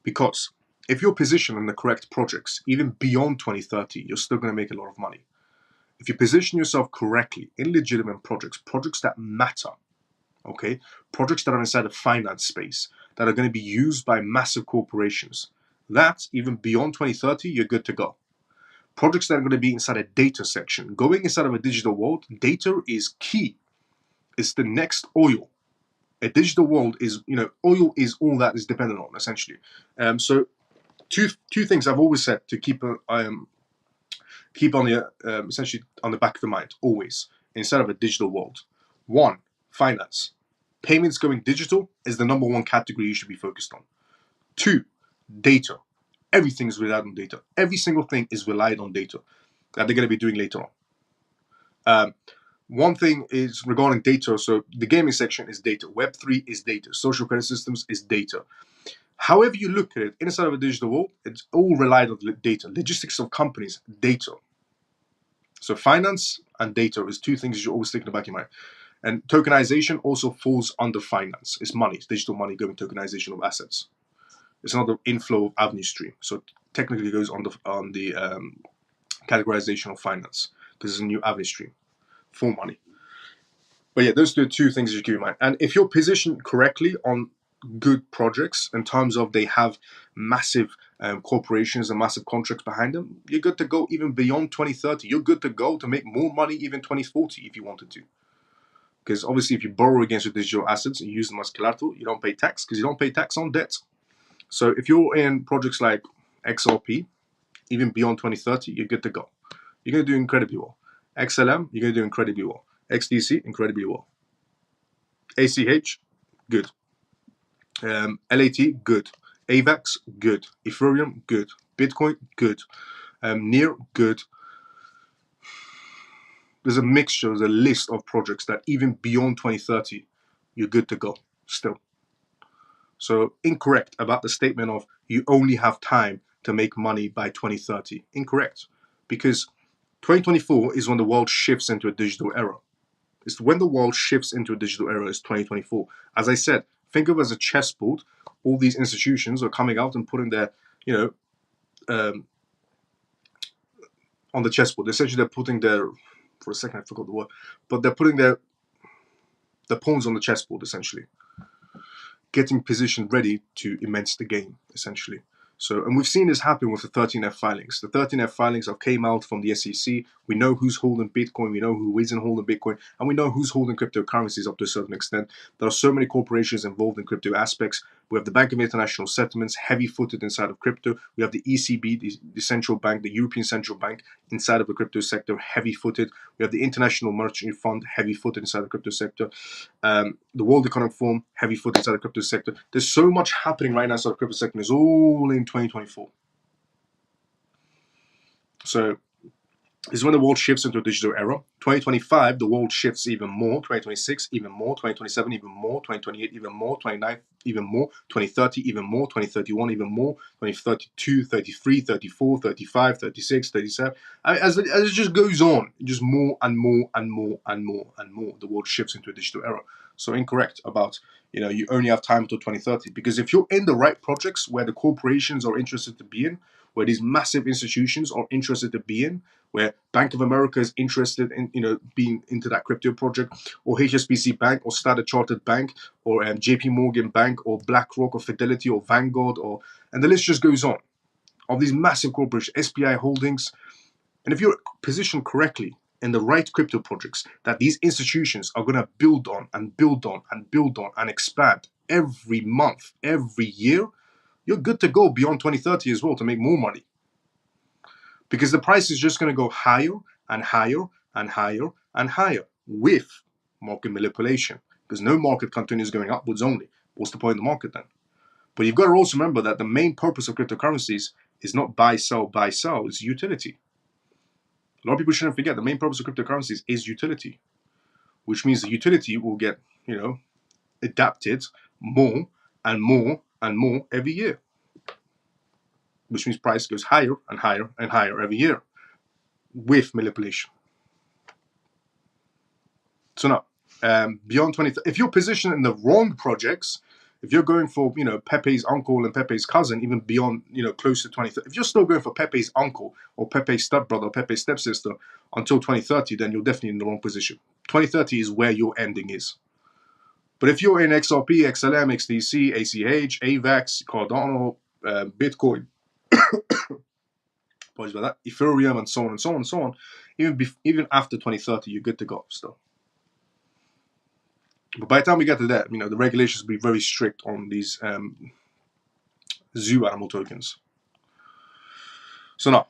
Because if you're positioned in the correct projects, even beyond 2030, you're still going to make a lot of money. If you position yourself correctly in legitimate projects that matter, okay, projects that are inside the finance space, that are going to be used by massive corporations, that even beyond 2030, you're good to go. Projects that are going to be inside a data section, going inside of a digital world, data is key. It's the next oil. A digital world is, oil is all that is dependent on, essentially. So two things I've always said to keep on the essentially on the back of the mind always, instead of a digital world. One, finance. Payments going digital is the number one category you should be focused on. Two, data. Everything is relied on data. Every single thing is relied on data that they're going to be doing later on. One thing is regarding data. So the gaming section is data. Web3 is data. Social credit systems is data. However you look at it, inside of a digital world, it's all relied on data. Logistics of companies, data. So finance and data is two things you should always stick in the back of your mind. And tokenization also falls under finance. It's money. It's digital money going tokenization of assets. It's another inflow of avenue stream. So technically it goes on the categorization of finance because it's a new avenue stream for money. But yeah, those are the two things you keep in mind. And if you're positioned correctly on good projects in terms of they have massive corporations and massive contracts behind them, you're good to go even beyond 2030. You're good to go to make more money even 2040 if you wanted to. Because obviously if you borrow against your digital assets and use them as collateral, you don't pay tax because you don't pay tax on debt. So if you're in projects like XRP, even beyond 2030, you're good to go. You're going to do incredibly well. XLM, you're going to do incredibly well. XDC, incredibly well. ACH, good. LAT, good. AVAX, good. Ethereum, good. Bitcoin, good. Near, good. There's a mixture, there's a list of projects that even beyond 2030, you're good to go still. So incorrect about the statement of you only have time to make money by 2030. Incorrect. Because 2024 is when the world shifts into a digital era. It's when the world shifts into a digital era is 2024. As I said, think of it as a chessboard. All these institutions are coming out and putting their, on the chessboard. Essentially, they're putting their, for a second I forgot the word, but they're putting their pawns on the chessboard, essentially. Getting positioned ready to immense the game, essentially. So, and we've seen this happen with the 13F filings. The 13F filings have came out from the SEC. We know who's holding Bitcoin. We know who isn't holding Bitcoin. And we know who's holding cryptocurrencies up to a certain extent. There are so many corporations involved in crypto aspects. We have the Bank of International Settlements, heavy-footed inside of crypto. We have the ECB, the central bank, the European Central Bank, inside of the crypto sector, heavy-footed. We have the International Monetary Fund, heavy-footed inside the crypto sector. The World Economic Forum, heavy-footed inside the crypto sector. There's so much happening right now inside the crypto sector. It's all in 2024. So this is when the world shifts into a digital era. 2025, the world shifts even more. 2026, even more. 2027, even more. 2028, even more. 2029, even more. 2030, even more. 2031, even more. 2032, 33, 34, 35, 36, 37. As it just goes on, just more and more and more and more and more, the world shifts into a digital era. So incorrect about, you only have time until 2030. Because if you're in the right projects where the corporations are interested to be in, where these massive institutions are interested to be in, where Bank of America is interested in, being into that crypto project, or HSBC Bank, or Standard Chartered Bank, or JP Morgan Bank, or BlackRock, or Fidelity, or Vanguard, and the list just goes on, of these massive corporations, SBI Holdings. And if you're positioned correctly in the right crypto projects that these institutions are going to build on and build on and build on and expand every month, every year, you're good to go beyond 2030 as well to make more money. Because the price is just going to go higher and higher and higher and higher with market manipulation. Because no market continues going upwards only. What's the point of the market then? But you've got to also remember that the main purpose of cryptocurrencies is not buy, sell, it's utility. A lot of people shouldn't forget the main purpose of cryptocurrencies is utility, which means the utility will get, adapted more and more and more every year, which means price goes higher and higher and higher every year with manipulation. So now, beyond 20, if you're positioned in the wrong projects, if you're going for, Pepe's uncle and Pepe's cousin, even beyond, close to 2030, if you're still going for Pepe's uncle or Pepe's stepbrother or Pepe's stepsister until 2030, then you're definitely in the wrong position. 2030 is where your ending is. But if you're in XRP, XLM, XDC, ACH, AVAX, Cardano, Bitcoin, apologies about that, Ethereum, and so on and so on and so on, even after 2030, you're good to go still. But by the time we get to that, the regulations will be very strict on these zoo animal tokens. So now,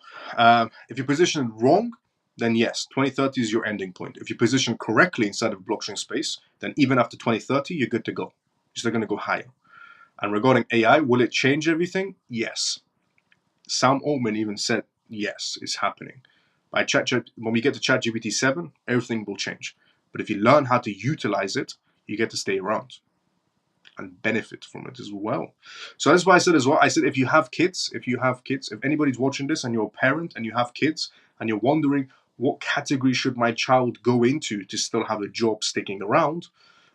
if you position it wrong, then yes, 2030 is your ending point. If you position correctly inside of blockchain space, then even after 2030, you're good to go. You're still going to go higher. And regarding AI, will it change everything? Yes. Sam Altman even said, yes, it's happening. When we get to ChatGPT 7, everything will change. But if you learn how to utilize it, you get to stay around and benefit from it as well. So that's why I said as well, I said if you have kids, if anybody's watching this and you're a parent and you have kids and you're wondering what category should my child go into to still have a job sticking around,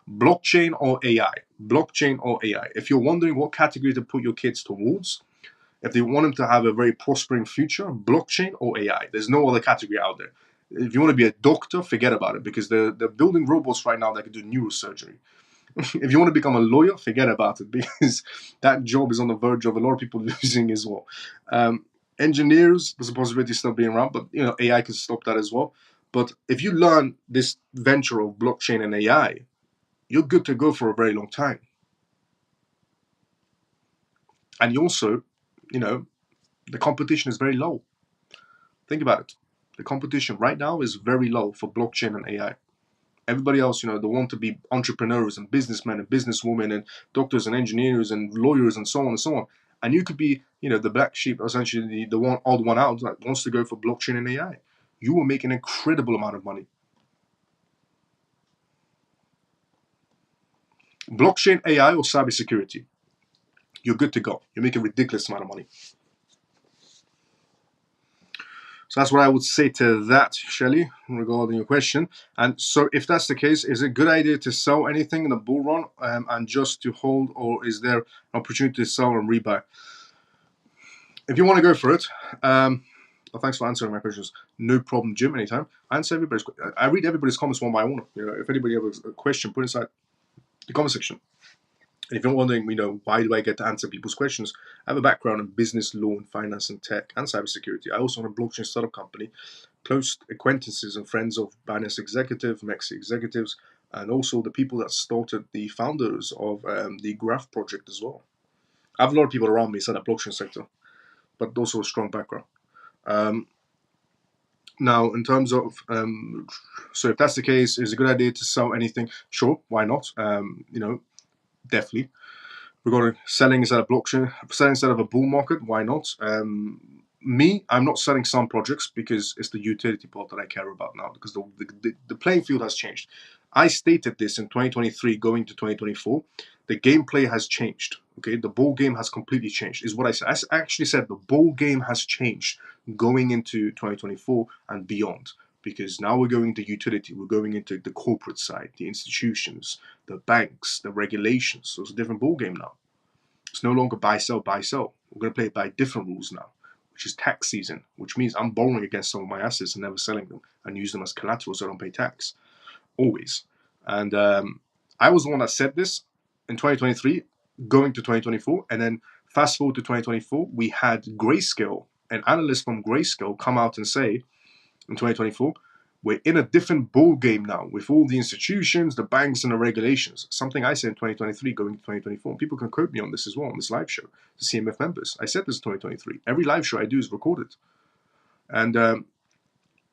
blockchain or AI. Blockchain or AI. If you're wondering what category to put your kids towards, if they want them to have a very prospering future, blockchain or AI. There's no other category out there. If you want to be a doctor, forget about it, because they're building robots right now that can do neurosurgery. If you want to become a lawyer, forget about it, because that job is on the verge of a lot of people losing as well. Engineers, there's a possibility of still being around, but AI can stop that as well. But if you learn this venture of blockchain and AI, you're good to go for a very long time. And you also, the competition is very low. Think about it. The competition right now is very low for blockchain and AI. Everybody else, they want to be entrepreneurs and businessmen and businesswomen and doctors and engineers and lawyers and so on and so on. And you could be, the black sheep, essentially the one odd one out that wants to go for blockchain and AI. You will make an incredible amount of money. Blockchain, AI, or cybersecurity, you're good to go. You make a ridiculous amount of money. So that's what I would say to that, Shelley, regarding your question. And so, if that's the case, is it a good idea to sell anything in the bull run and just to hold, or is there an opportunity to sell and rebuy? If you want to go for it, well, thanks for answering my questions. No problem, Jim. Anytime. I read everybody's comments one by one. If anybody has a question, put it inside the comment section. And if you're wondering, why do I get to answer people's questions? I have a background in business, law, and finance, and tech, and cybersecurity. I also own a blockchain startup company, close acquaintances and friends of Binance executive, Mexi executives, and also the people that started the founders of the Graph project as well. I have a lot of people around me inside the blockchain sector, but also a strong background. Now, in terms of, so if that's the case, is it a good idea to sell anything? Sure, why not? Definitely. Regarding selling instead of blockchain, selling instead of a bull market, why not? I'm not selling some projects because it's the utility part that I care about now, because the playing field has changed. I stated this in 2023 going to 2024. The gameplay has changed. Okay, the ball game has completely changed, is what I said. I actually said the ball game has changed going into 2024 and beyond, because now we're going to utility, we're going into the corporate side, the institutions, the banks, the regulations. So it's a different ball game now. It's no longer buy, sell, buy, sell. We're going to play it by different rules now, which is tax season, which means I'm borrowing against some of my assets and never selling them and use them as collateral so I don't pay tax. Always. And I was the one that said this in 2023, going to 2024. And then fast forward to 2024, we had Grayscale, an analyst from Grayscale, come out and say in 2024, we're in a different ball game now with all the institutions, the banks, and the regulations. Something I said in 2023 going to 2024. And people can quote me on this as well on this live show, the CMF members. I said this in 2023. Every live show I do is recorded. And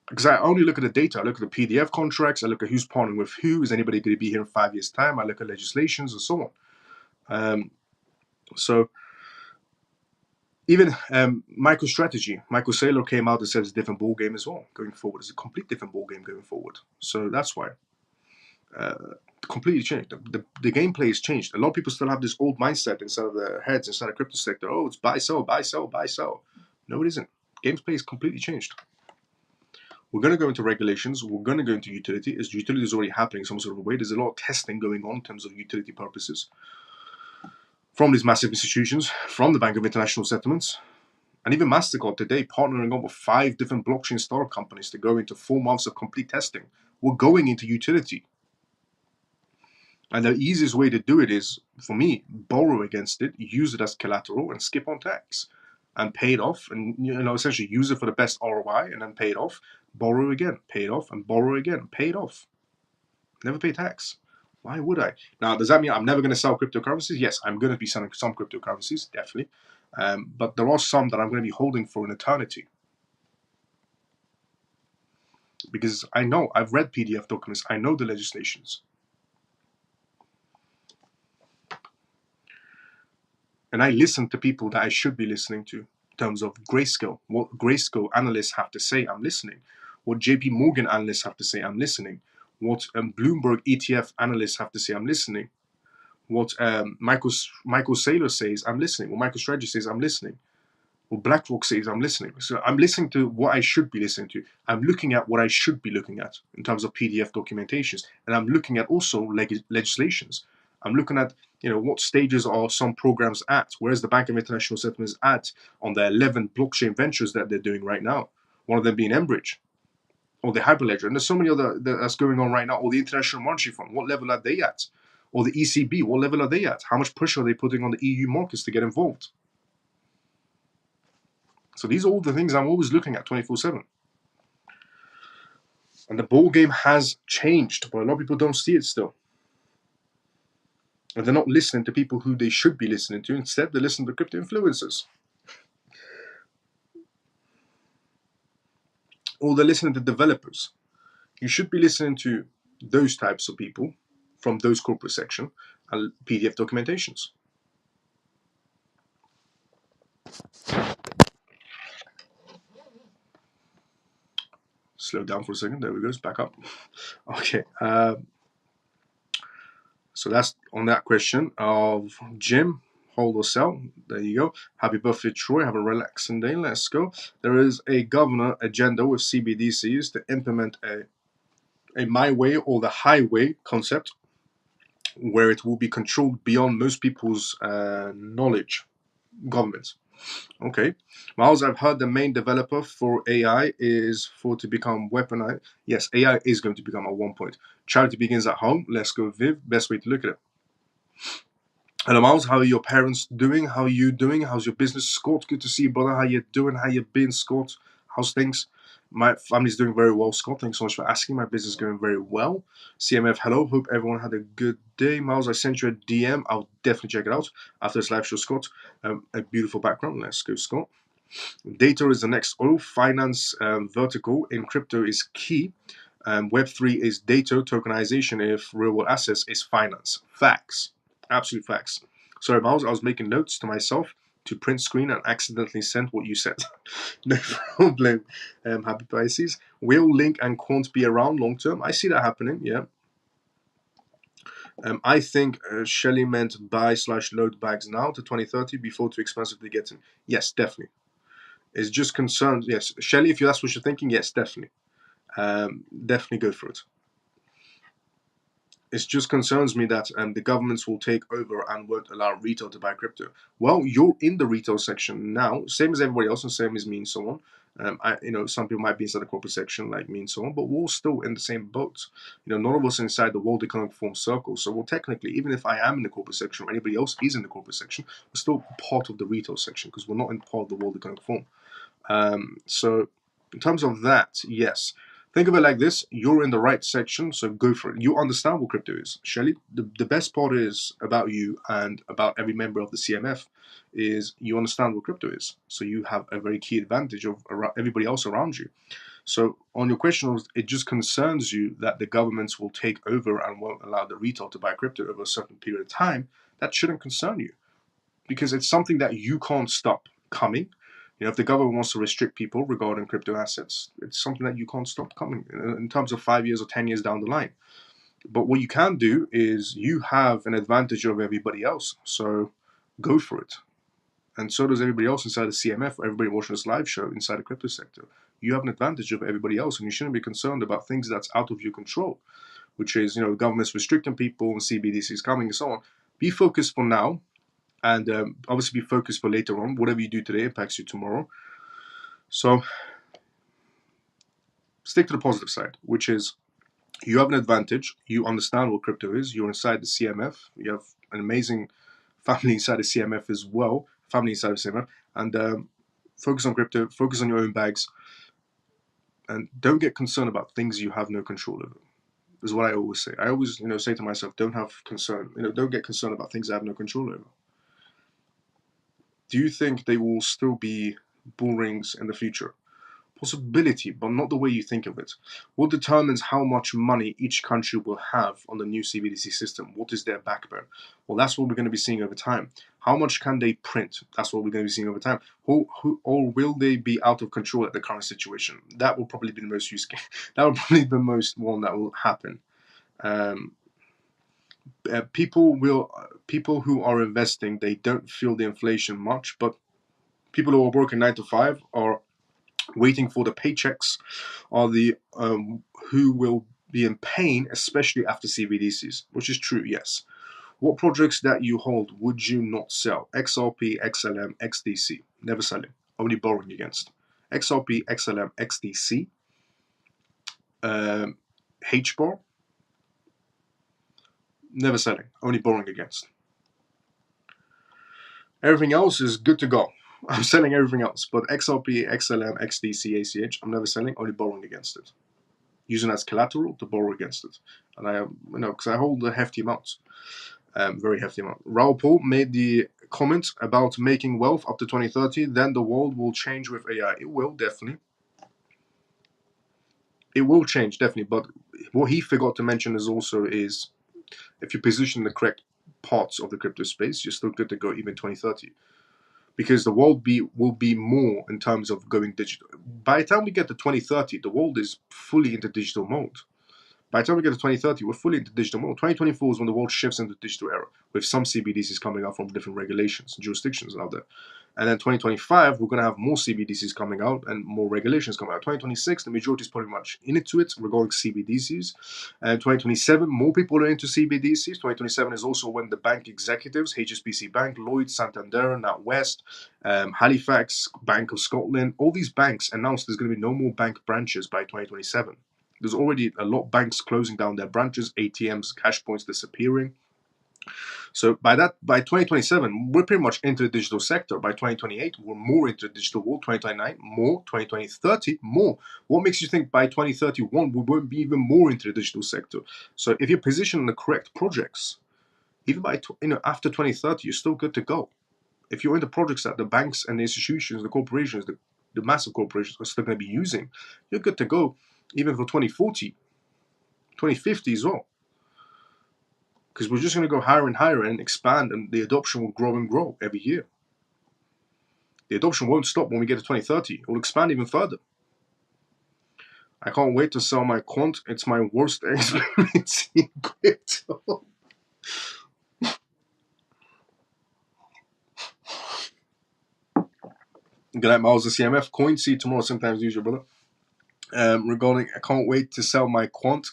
because I only look at the data, I look at the PDF contracts, I look at who's partnering with who, is anybody going to be here in 5 years' time, I look at legislations and so on. So even MicroStrategy, Michael Saylor came out and said it's a different ball game as well going forward. It's a complete different ball game going forward. So that's why. Completely changed. The gameplay has changed. A lot of people still have this old mindset inside of their heads, inside the crypto sector. Oh, it's buy, sell, buy, sell, buy, sell. No, it isn't. Gameplay is completely changed. We're going to go into regulations. We're going to go into utility. As utility is already happening in some sort of a way, there's a lot of testing going on in terms of utility purposes from these massive institutions, from the Bank of International Settlements, and even MasterCard today partnering up with 5 different blockchain startup companies to go into 4 months of complete testing. We're going into utility. And the easiest way to do it is, for me, borrow against it, use it as collateral, and skip on tax, and pay it off, and essentially use it for the best ROI, and then pay it off, borrow again, pay it off, and borrow again, pay it off. Never pay tax. Why would I? Now, does that mean I'm never going to sell cryptocurrencies? Yes, I'm going to be selling some cryptocurrencies, definitely. But there are some that I'm going to be holding for an eternity. Because I know, I've read PDF documents, I know the legislations. And I listen to people that I should be listening to in terms of grayscale. What grayscale analysts have to say, I'm listening. What JP Morgan analysts have to say, I'm listening. What Bloomberg ETF analysts have to say, I'm listening. What Michael Saylor says, I'm listening. What MicroStrategy says, I'm listening. What BlackRock says, I'm listening. So I'm listening to what I should be listening to. I'm looking at what I should be looking at in terms of PDF documentations, and I'm looking at also legislations. I'm looking at what stages are some programs at. Where's the Bank of International Settlements at on the 11 blockchain ventures that they're doing right now? One of them being Enbridge or the Hyperledger, and there's so many other that's going on right now. Or the International Monetary Fund, what level are they at? Or the ECB, what level are they at? How much pressure are they putting on the EU markets to get involved? So these are all the things I'm always looking at 24/7. And the ball game has changed, but a lot of people don't see it still. And they're not listening to people who they should be listening to. Instead, they listen to crypto influencers. Or they're listening to developers. You should be listening to those types of people from those corporate section and PDF documentations. Slow down for a second. There we go. It's back up. Okay. So that's on that question of Jim, hold or sell. There you go. Happy birthday, Troy. Have a relaxing day. Let's go. There is a governor agenda with CBDCs to implement a my way or the highway concept where it will be controlled beyond most people's knowledge. Governments. Okay. Miles, I've heard the main developer for AI is for to become weaponized. Yes, AI is going to become at one point. Charity begins at home. Let's go, Viv. Best way to look at it. Hello, Miles. How are your parents doing? How are you doing? How's your business, Scott? Good to see you, brother. How you doing? How you been, Scott? How's things? My family's doing very well, Scott. Thanks so much for asking. My business is going very well. CMF, hello. Hope everyone had a good day. Miles, I sent you a DM. I'll definitely check it out after this live show, Scott. A beautiful background. Let's go, Scott. Data is the next oil. Finance vertical in crypto is key. Web3 is data tokenization. If real world assets is finance. Facts. Absolute facts. Sorry, Miles, I was making notes to myself to print screen and accidentally sent what you said. No problem. Happy Pisces. Will Link and Quant be around long term? I see that happening, yeah. I think Shelley meant buy/load bags now to 2030 before too expensive to get in. Yes, definitely. It's just concerned. Yes, Shelley, if that's what you're thinking, yes, definitely. Definitely go for it. It just concerns me that the governments will take over and won't allow retail to buy crypto. Well, you're in the retail section now, same as everybody else, and same as me and so on. Some people might be inside the corporate section like me and so on, but we're all still in the same boat. None of us are inside the World Economic Forum circle. So, well, technically, even if I am in the corporate section or anybody else is in the corporate section, we're still part of the retail section because we're not in part of the World Economic Forum. So, in terms of that, yes. Think of it like this: you're in the right section, so go for it. You understand what crypto is, Shelley. The best part is about you and about every member of the CMF is you understand what crypto is. So you have a very key advantage of everybody else around you. So on your question, it just concerns you that the governments will take over and won't allow the retail to buy crypto over a certain period of time. That shouldn't concern you because it's something that you can't stop coming. If the government wants to restrict people regarding crypto assets, it's something that you can't stop coming in terms of 5 years or 10 years down the line. But what you can do is you have an advantage over everybody else. So go for it. And so does everybody else inside the CMF or everybody watching this live show inside the crypto sector. You have an advantage over everybody else, and you shouldn't be concerned about things that's out of your control, which is, the government's restricting people and CBDC is coming and so on. Be focused for now. And obviously be focused for later on. Whatever you do today impacts you tomorrow. So stick to the positive side, which is you have an advantage. You understand what crypto is. You're inside the CMF. You have an amazing family inside the CMF as well. Family inside the CMF. And focus on crypto. Focus on your own bags. And don't get concerned about things you have no control over. is what I always say. I always, say to myself, don't have concern, don't get concerned about things I have no control over. Do you think they will still be bull rings in the future? Possibility, but not the way you think of it. What determines how much money each country will have on the new CBDC system? What is their backbone? Well, that's what we're going to be seeing over time. How much can they print? That's what we're going to be seeing over time. Or will they be out of control at the current situation? That will probably be the most use case. That will probably be the most one that will happen. Um, people who are investing, they don't feel the inflation much, but people who are working 9 to 5 are waiting for the paychecks, are the who will be in pain, especially after CBDCs, which is true. Yes. What projects that you hold would you not sell? XRP, XLM, XDC, never selling, only borrowing against. XRP, XLM, XDC, HBAR, never selling, only borrowing against. Everything else is good to go. I'm selling everything else, but XRP, XLM, XDC, ACH, I'm never selling, only borrowing against it. Using as collateral to borrow against it. And I, because I hold a hefty amount, very hefty amount. Raul Paul made the comment about making wealth up to 2030, then the world will change with AI. It will, definitely. It will change, definitely. But what he forgot to mention is if you position the correct parts of the crypto space, you're still good to go even 2030. Because the world will be more in terms of going digital. By the time we get to 2030, the world is fully into digital mode. By the time we get to 2030, we're fully into digital mode. 2024 is when the world shifts into the digital era, with some CBDCs coming out from different regulations and jurisdictions out there. And then 2025, we're going to have more CBDCs coming out and more regulations coming out. 2026, the majority is pretty much into it regarding CBDCs. And 2027, more people are into CBDCs. 2027 is also when the bank executives, HSBC Bank, Lloyds, Santander, NatWest, Halifax, Bank of Scotland, all these banks announced there's going to be no more bank branches by 2027. There's already a lot of banks closing down their branches, ATMs, cash points disappearing. So by 2027, we're pretty much into the digital sector. By 2028, we're more into the digital world. 2029, more. 2030, more. What makes you think by 2031 we won't be even more into the digital sector? So if you're positioning the correct projects, even by after 2030, you're still good to go. If you're in the projects that the banks and the institutions, the corporations, the massive corporations are still going to be using, you're good to go even for 2040, 2050 as well. Because we're just going to go higher and higher and expand, and the adoption will grow and grow every year. The adoption won't stop when we get to 2030. It will expand even further. I can't wait to sell my quant. It's my worst experience in crypto. Good night, Miles, the CMF. Coin, see you tomorrow. Sometimes use your brother. Regarding, I can't wait to sell my quant.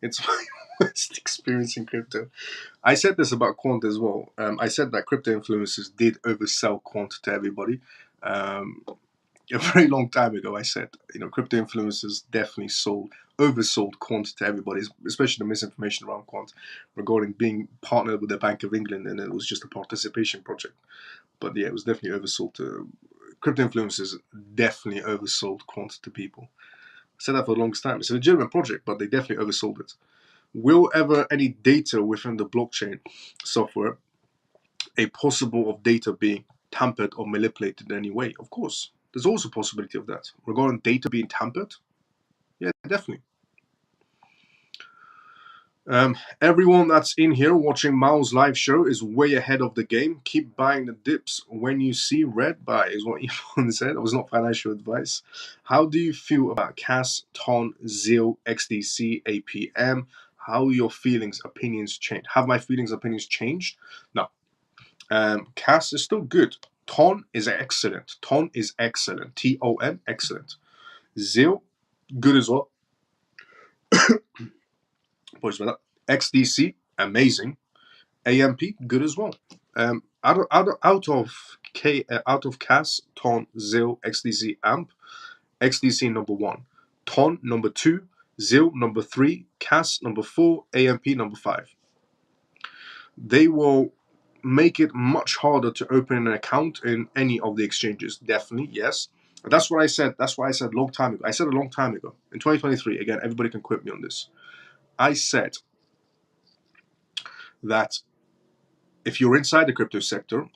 It's my worst experience in crypto. I said this about quant as well. I said that crypto influencers did oversell quant to everybody. A very long time ago, I said, crypto influencers definitely oversold quant to everybody, especially the misinformation around quant regarding being partnered with the Bank of England, and it was just a participation project. But yeah, it was definitely oversold to crypto influencers. Definitely oversold quant to people. I said that for the longest time. It's a legitimate project, but they definitely oversold it. Will ever any data within the blockchain software a possible of data being tampered or manipulated in any way? Of course. There's also a possibility of that. Regarding data being tampered? Yeah, definitely. Everyone that's in here watching Mao's live show is way ahead of the game. Keep buying the dips. When you see red, buy, is what Yvonne said. It was not financial advice. How do you feel about CAS, TON, ZIL, XDC, APM? How your feelings, opinions change? Have my feelings, opinions changed? No. CAS is still good. TON is excellent. TON is excellent. TON, excellent. ZIL, good as well. Apologies about that. XDC, amazing. AMP, good as well. Out of CAS, TON, ZIL, XDC, AMP, XDC number 1, TON number 2, ZIL number 3, CAS number 4, AMP number 5. They will make it much harder to open an account in any of the exchanges. Definitely, yes. That's what I said. That's what I said a long time ago. I said a long time ago. In 2023, again, everybody can quote me on this. I said that if you're inside the crypto sector,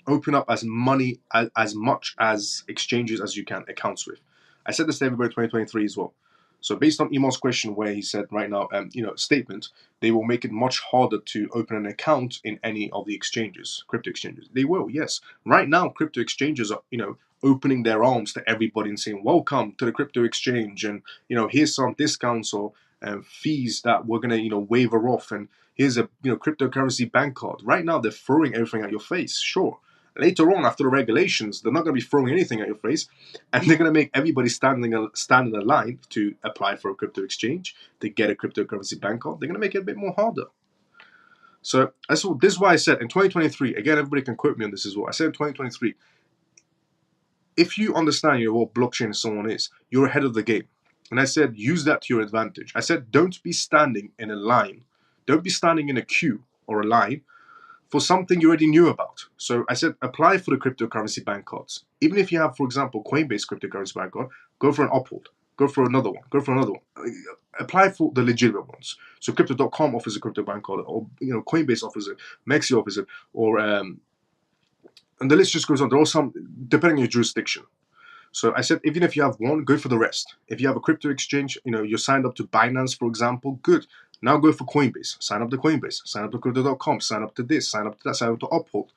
open up as much as exchanges as you can, accounts with. I said this to everybody 2023 as well. So based on Emon's question, where he said right now, statement, they will make it much harder to open an account in any of the exchanges, crypto exchanges. They will, yes. Right now, crypto exchanges are, opening their arms to everybody and saying, "Welcome to the crypto exchange," and here's some discounts or fees that we're gonna, waiver off, and here's a cryptocurrency bank card. Right now, they're throwing everything at your face. Sure. Later on, after the regulations, they're not going to be throwing anything at your face, and they're going to make everybody stand in a line to apply for a crypto exchange, to get a cryptocurrency bank card. They're going to make it a bit more harder. So this is why I said in 2023, again, everybody can quote me on this as well. I said in 2023, if you understand what blockchain and so on is, you're ahead of the game. And I said, use that to your advantage. I said, don't be standing in a line. Don't be standing in a queue or a line for something you already knew about. So I said, apply for the cryptocurrency bank cards. Even if you have, for example, Coinbase cryptocurrency bank card, go for an Uphold, go for another one, go for another one. Apply for the legitimate ones. So crypto.com offers a crypto bank card, or Coinbase offers it, Mexi offers it, or and the list just goes on. There are some, depending on your jurisdiction. So I said, even if you have one, go for the rest. If you have a crypto exchange, you're signed up to Binance, for example, good. Now go for Coinbase. Sign up to Coinbase. Sign up to Crypto.com. Sign up to this. Sign up to that. Sign up to Uphold.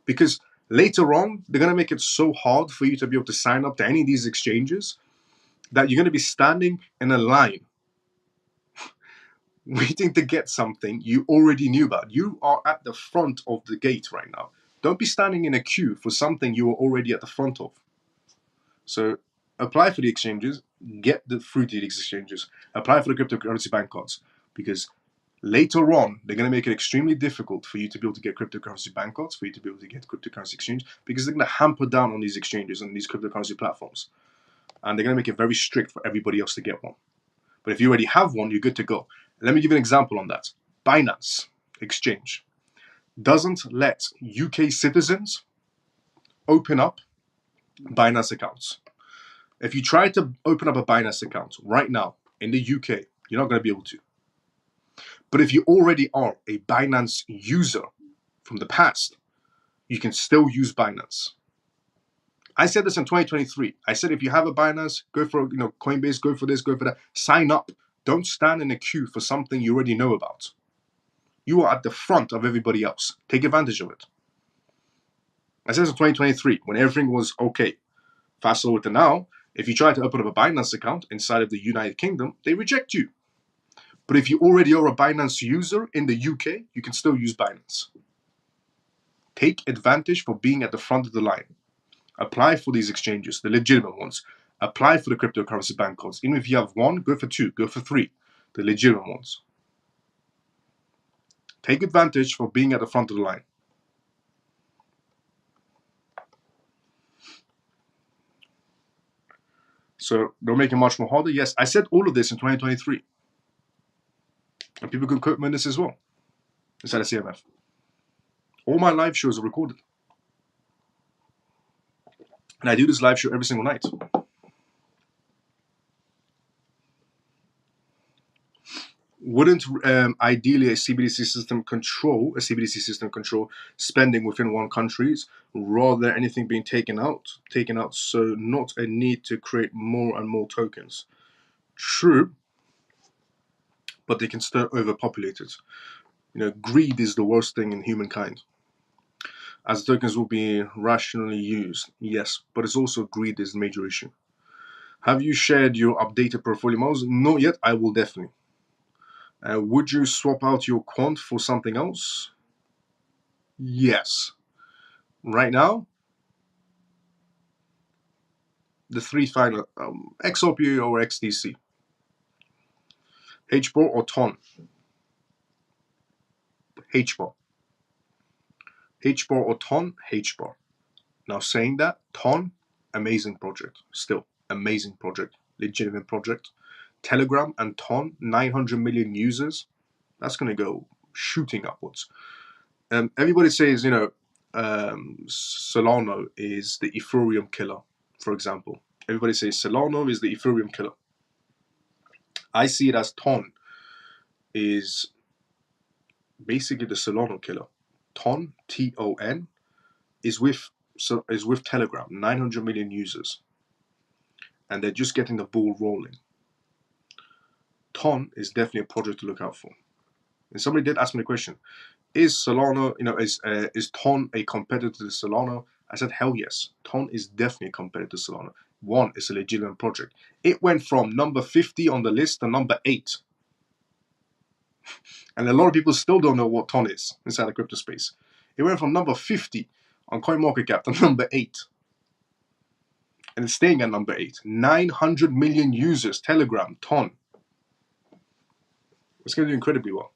Because later on, they're going to make it so hard for you to be able to sign up to any of these exchanges that you're going to be standing in a line waiting to get something you already knew about. You are at the front of the gate right now. Don't be standing in a queue for something you were already at the front of. So apply for the exchanges, get the through to the exchanges, apply for the cryptocurrency bank cards, because later on they're going to make it extremely difficult for you to be able to get cryptocurrency bank cards, for you to be able to get cryptocurrency exchange, because they're going to hamper down on these exchanges and these cryptocurrency platforms, and they're going to make it very strict for everybody else to get one. But if you already have one, you're good to go. Let me give you an example on that. Binance Exchange doesn't let UK citizens open up Binance accounts. If you try to open up a Binance account right now in the UK, you're not going to be able to. But if you already are a Binance user from the past, you can still use Binance. I said this in 2023. I said, if you have a Binance, go for Coinbase, go for this, go for that. Sign up. Don't stand in a queue for something you already know about. You are at the front of everybody else. Take advantage of it. I said this in 2023 when everything was okay. Fast forward to now, if you try to open up a Binance account inside of the United Kingdom, they reject you. But if you already are a Binance user in the UK, you can still use Binance. Take advantage for being at the front of the line. Apply for these exchanges, the legitimate ones. Apply for the cryptocurrency bank cards. Even if you have one, go for two, go for three, the legitimate ones. Take advantage for being at the front of the line. So they'll make it much more harder. Yes, I said all of this in 2023. And people can quote me on this as well. Inside of CMF. All my live shows are recorded. And I do this live show every single night. Wouldn't ideally a CBDC system control spending within one country rather than anything being taken out, so not a need to create more and more tokens? True, but they can still overpopulate it. Greed is the worst thing in humankind. As tokens will be rationally used, yes, but it's also greed is the major issue. Have you shared your updated portfolio models? Not yet. I will definitely. Would you swap out your quant for something else? Yes. Right now, the three final XRP or XDC, HBAR or TON. HBAR. HBAR or TON, HBAR. Now saying that, TON, amazing project. Still, amazing project. Legitimate project. Telegram and TON, 900 million users. That's going to go shooting upwards. Everybody says, Solana is the Ethereum killer, for example. Everybody says Solana is the Ethereum killer. I see it as TON is basically the Solana killer. Ton, Ton, is with Telegram, 900 million users, and they're just getting the ball rolling. Ton is definitely a project to look out for. And somebody did ask me the question: is Solana, is Ton a competitor to Solana? I said, hell yes. Ton is definitely a competitor to Solana. One, it's a legitimate project. It went from number 50 on the list to number 8. And a lot of people still don't know what Ton is inside the crypto space. It went from number 50 on CoinMarketCap to number 8. And it's staying at number 8. 900 million users, Telegram, Ton. It's going to do incredibly well.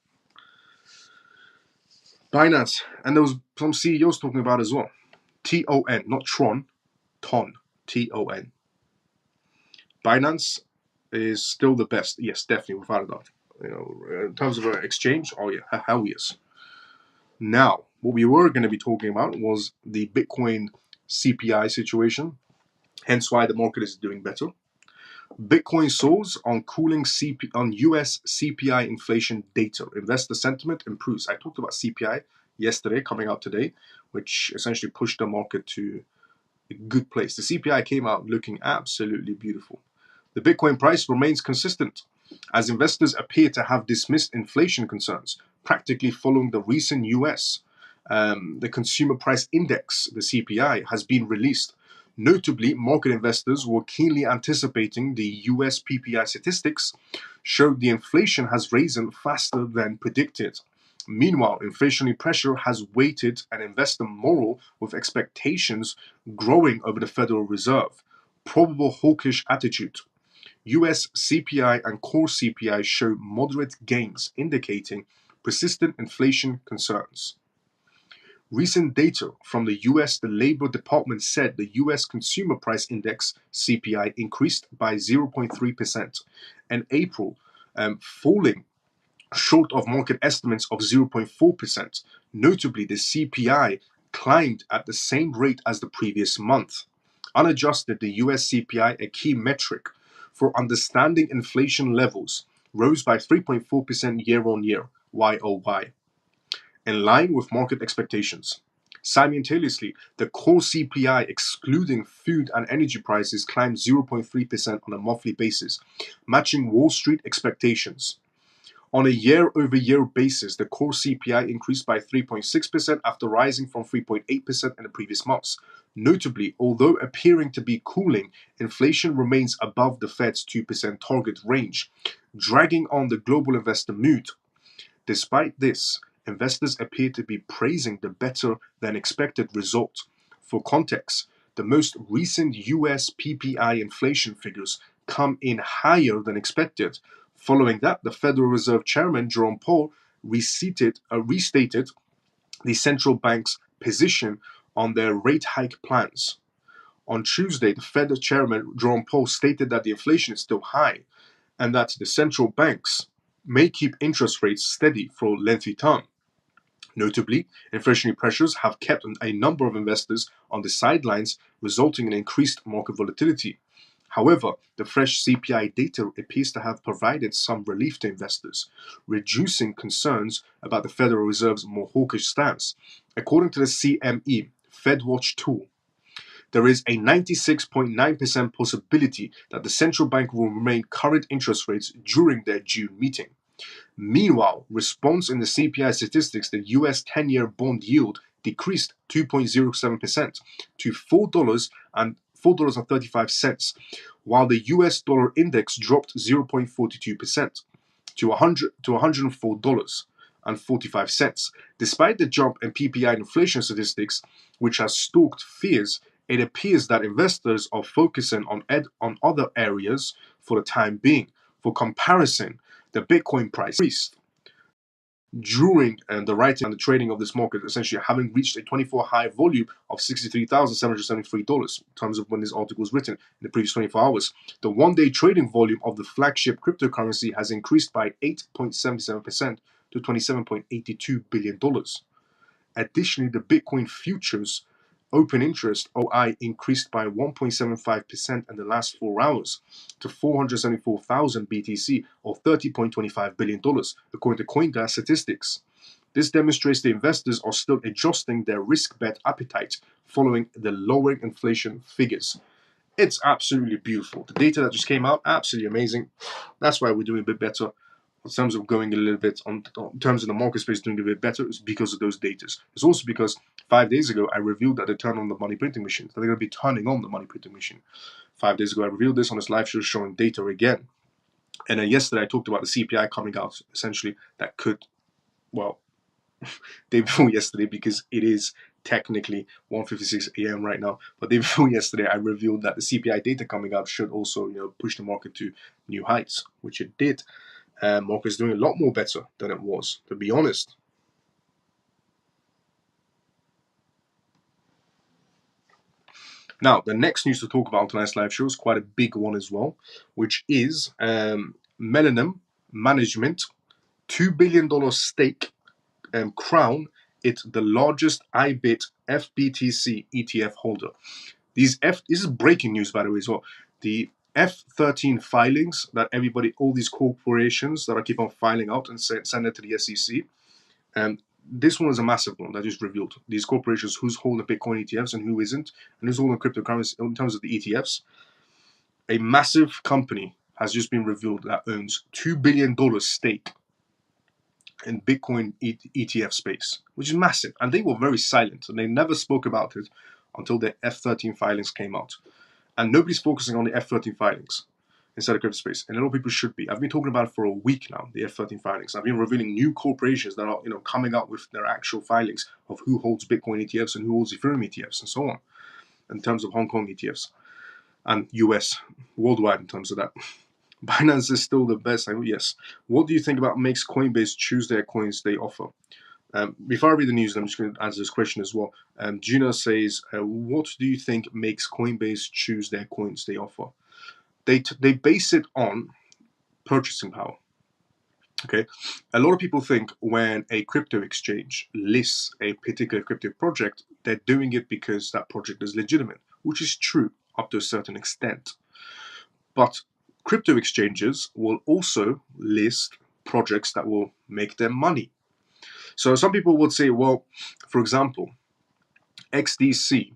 Binance, and there was some CEOs talking about it as well. Ton, not Tron, Ton, Ton. Binance is still the best. Yes, definitely, without a doubt. In terms of exchange, oh yeah, hell yes. Now, what we were going to be talking about was the Bitcoin CPI situation, hence why the market is doing better. Bitcoin soars on cooling on US CPI inflation data. Investor sentiment improves. I talked about CPI yesterday, coming out today, which essentially pushed the market to a good place. The CPI came out looking absolutely beautiful. The Bitcoin price remains consistent as investors appear to have dismissed inflation concerns, practically following the recent US. The Consumer Price Index, the CPI, has been released. Notably, market investors were keenly anticipating the US PPI statistics showed the inflation has risen faster than predicted. Meanwhile, inflationary pressure has weighted an investor morale with expectations growing over the Federal Reserve. Probable hawkish attitude. US CPI and core CPI show moderate gains, indicating persistent inflation concerns. Recent data from the US Labor Department said the US Consumer Price Index CPI increased by 0.3% in April, falling short of market estimates of 0.4%. Notably, the CPI climbed at the same rate as the previous month. Unadjusted, the US CPI, a key metric for understanding inflation levels, rose by 3.4% year on year, YOY, in line with market expectations. Simultaneously, the core CPI, excluding food and energy prices, climbed 0.3% on a monthly basis, matching Wall Street expectations. On a year-over-year basis, the core CPI increased by 3.6% after rising from 3.8% in the previous months. Notably, although appearing to be cooling, inflation remains above the Fed's 2% target range, dragging on the global investor mood. Despite this, investors appear to be praising the better-than-expected result. For context, the most recent US PPI inflation figures come in higher than expected. Following that, the Federal Reserve Chairman Jerome Powell restated the central bank's position on their rate hike plans. On Tuesday, the Fed Chairman Jerome Powell stated that the inflation is still high and that the central banks may keep interest rates steady for a lengthy time. Notably, inflationary pressures have kept a number of investors on the sidelines, resulting in increased market volatility. However, the fresh CPI data appears to have provided some relief to investors, reducing concerns about the Federal Reserve's more hawkish stance. According to the CME FedWatch tool, there is a 96.9% possibility that the central bank will remain current interest rates during their June meeting. Meanwhile, response in the CPI statistics, the US 10-year bond yield decreased 2.07% to $4.35, while the US dollar index dropped 0.42% to $104.45. Despite the jump in PPI inflation statistics, which has stoked fears, it appears that investors are focusing on other areas for the time being. For comparison, the Bitcoin price increased during the writing and the trading of this market, essentially having reached a 24 high volume of $63,773 in terms of when this article was written in the previous 24 hours. The one-day trading volume of the flagship cryptocurrency has increased by 8.77% to $27.82 billion. Additionally, the Bitcoin futures Open interest, OI, increased by 1.75% in the last 4 hours to 474,000 BTC, or $30.25 billion, according to CoinGlass statistics. This demonstrates the investors are still adjusting their risk bet appetite following the lowering inflation figures. It's absolutely beautiful. The data that just came out, absolutely amazing. That's why we're doing a bit better in terms of going a little bit in terms of the market space doing a bit better. Is because of those data. It's also because 5 days ago I revealed that they turn on the money printing machine. They're going to be turning on the money printing machine. 5 days ago I revealed this on this live show showing data again. And then yesterday I talked about the CPI coming out, essentially that could, well, day before yesterday, because it is technically 1:56 a.m. right now. But day before yesterday, I revealed that the CPI data coming out should also, push the market to new heights, which it did. Market's doing a lot more better than it was, to be honest. Now, the next news to talk about on tonight's live show is quite a big one as well, which is Millennium Management $2 billion stake crown it the largest IBIT FBTC ETF holder. This is breaking news, by the way, as well. The F13 filings that all these corporations that I keep on filing out and send it to the SEC, and this one is a massive one that just revealed these corporations who's holding Bitcoin ETFs and who isn't, and who's holding cryptocurrency in terms of the ETFs. A massive company has just been revealed that owns $2 billion stake in Bitcoin ETF space, which is massive. And they were very silent and they never spoke about it until the F13 filings came out. And nobody's focusing on the F13 filings inside the crypto space. And a lot of people should be. I've been talking about it for a week now, the F13 filings. I've been revealing new corporations that are coming out with their actual filings of who holds Bitcoin ETFs and who holds Ethereum ETFs and so on, in terms of Hong Kong ETFs and US worldwide in terms of that. Binance is still the best. Yes. What do you think about makes Coinbase choose their coins they offer? Before I read the news, I'm just going to answer this question as well. Gina says, what do you think makes Coinbase choose their coins they offer? They base it on purchasing power. Okay, a lot of people think when a crypto exchange lists a particular crypto project, they're doing it because that project is legitimate, which is true up to a certain extent. But crypto exchanges will also list projects that will make them money. So some people would say, well, for example, XDC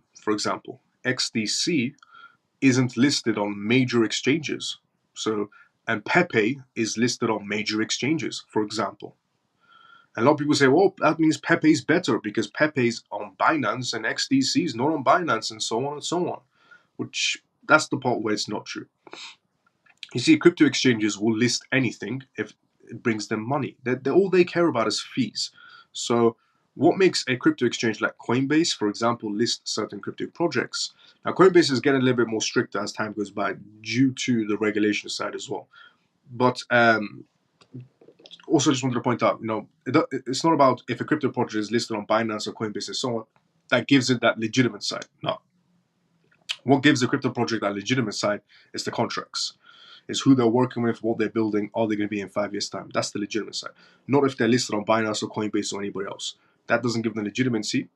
isn't listed on major exchanges. So, and Pepe is listed on major exchanges, for example. And a lot of people say, well, that means Pepe is better because Pepe's on Binance and XDC is not on Binance, and so on and so on. Which, that's the part where it's not true. You see, crypto exchanges will list anything if it brings them money. All they care about is fees. So what makes a crypto exchange like Coinbase, for example, list certain crypto projects? Now, Coinbase is getting a little bit more stricter as time goes by due to the regulation side as well. But also just wanted to point out, it's not about if a crypto project is listed on Binance or Coinbase and so on, that gives it that legitimate side. No. What gives a crypto project that legitimate side is the contracts. Is who they're working with, what they're building, are they going to be in 5 years' time? That's the legitimate side. Not if they're listed on Binance or Coinbase or anybody else. That doesn't give them legitimacy.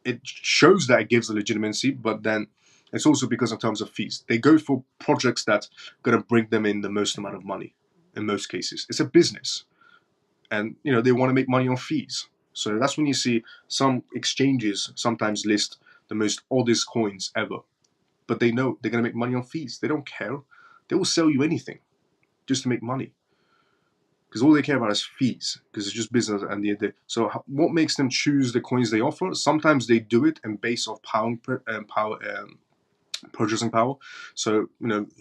It shows that it gives the legitimacy, but then it's also because in terms of fees. They go for projects that are going to bring them in the most amount of money in most cases. It's a business. And, they want to make money on fees. So that's when you see some exchanges sometimes list the most oddest coins ever. But they know they're going to make money on fees. They don't care. They will sell you anything just to make money, because all they care about is fees, because it's just business at the end of the day. So what makes them choose the coins they offer? Sometimes they do it in base of purchasing power. So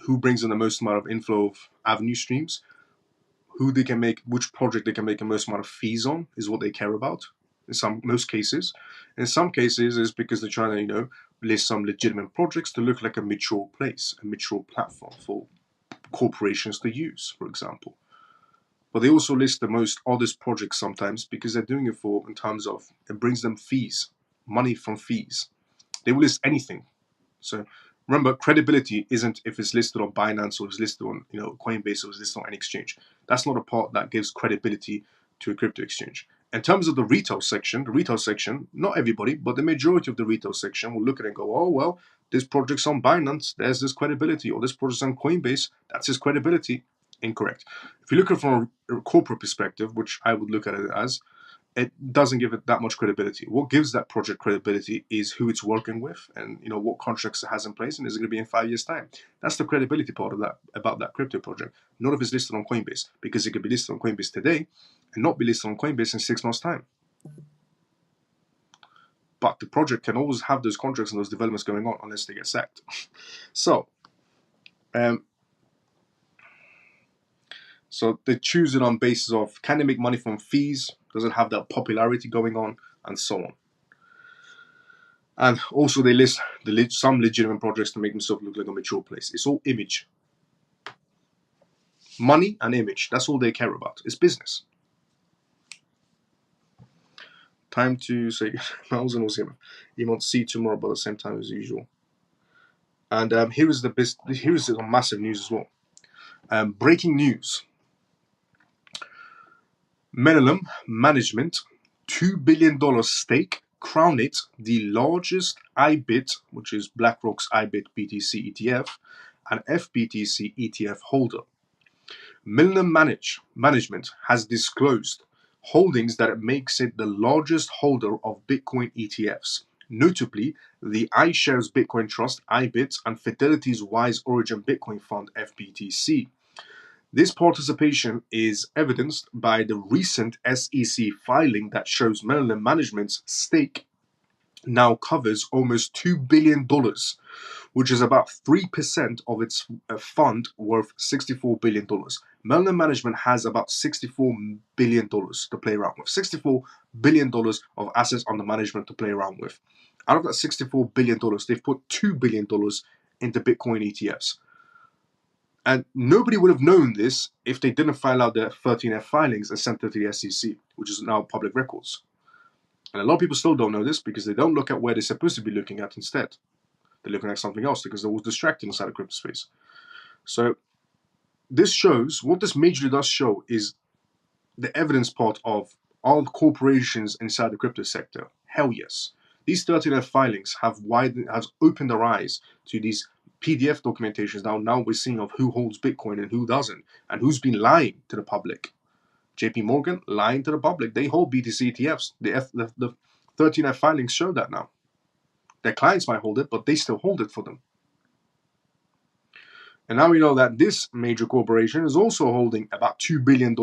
who brings in the most amount of inflow of avenue streams, which project they can make the most amount of fees on is what they care about. Most cases, in some cases, is because they're trying to list some legitimate projects to look like a mature place, a mature platform for corporations to use, for example. But they also list the most oddest projects sometimes because they're doing it in terms of it brings them fees, money from fees. They will list anything. So remember, credibility isn't if it's listed on Binance or it's listed on Coinbase or it's listed on any exchange. That's not a part that gives credibility to a crypto exchange. In terms of the retail section, not everybody, but the majority of the retail section will look at it and go, oh, well, this project's on Binance, there's this credibility, or this project's on Coinbase, that's his credibility. Incorrect. If you look at it from a corporate perspective, which I would look at it as, it doesn't give it that much credibility. What gives that project credibility is who it's working with and what contracts it has in place and is it going to be in 5 years' time. That's the credibility part of that about that crypto project. Not if it's listed on Coinbase, because it could be listed on Coinbase today and not be listed on Coinbase in 6 months' time. But the project can always have those contracts and those developments going on unless they get sacked. So they choose it on basis of, can they make money from fees? Does it have that popularity going on? And so on. And also they list some legitimate projects to make themselves look like a mature place. It's all image. Money and image. That's all they care about. It's business. Time to say I was going to say you want to see tomorrow, but at the same time as usual. And here is some massive news as well. Breaking news. Millennium Management $2 billion stake crown it the largest IBIT, which is BlackRock's IBIT BTC ETF, and FBTC ETF holder. Millennium Management has disclosed holdings that makes it the largest holder of Bitcoin ETFs, notably the iShares Bitcoin Trust IBIT and Fidelity's Wise Origin Bitcoin Fund FBTC. This participation is evidenced by the recent SEC filing that shows Millennium Management's stake now covers almost $2 billion, which is about 3% of its fund worth $64 billion. Millennium Management has about $64 billion to play around with. $64 billion of assets under management to play around with. Out of that $64 billion, they've put $2 billion into Bitcoin ETFs. And nobody would have known this if they didn't file out their 13F filings and sent it to the SEC, which is now public records. And a lot of people still don't know this because they don't look at where they're supposed to be looking at instead. They're looking at something else because they're always distracted inside the crypto space. So this shows, what this majorly does show is the evidence part of all the corporations inside the crypto sector. Hell yes. These 13F filings have opened their eyes to these PDF documentations now we're seeing of who holds Bitcoin and who doesn't, and who's been lying to the public. JP Morgan lying to the public. They hold BTC ETFs. The 13F filings show that now. Their clients might hold it, but they still hold it for them. And now we know that this major corporation is also holding about $2 billion.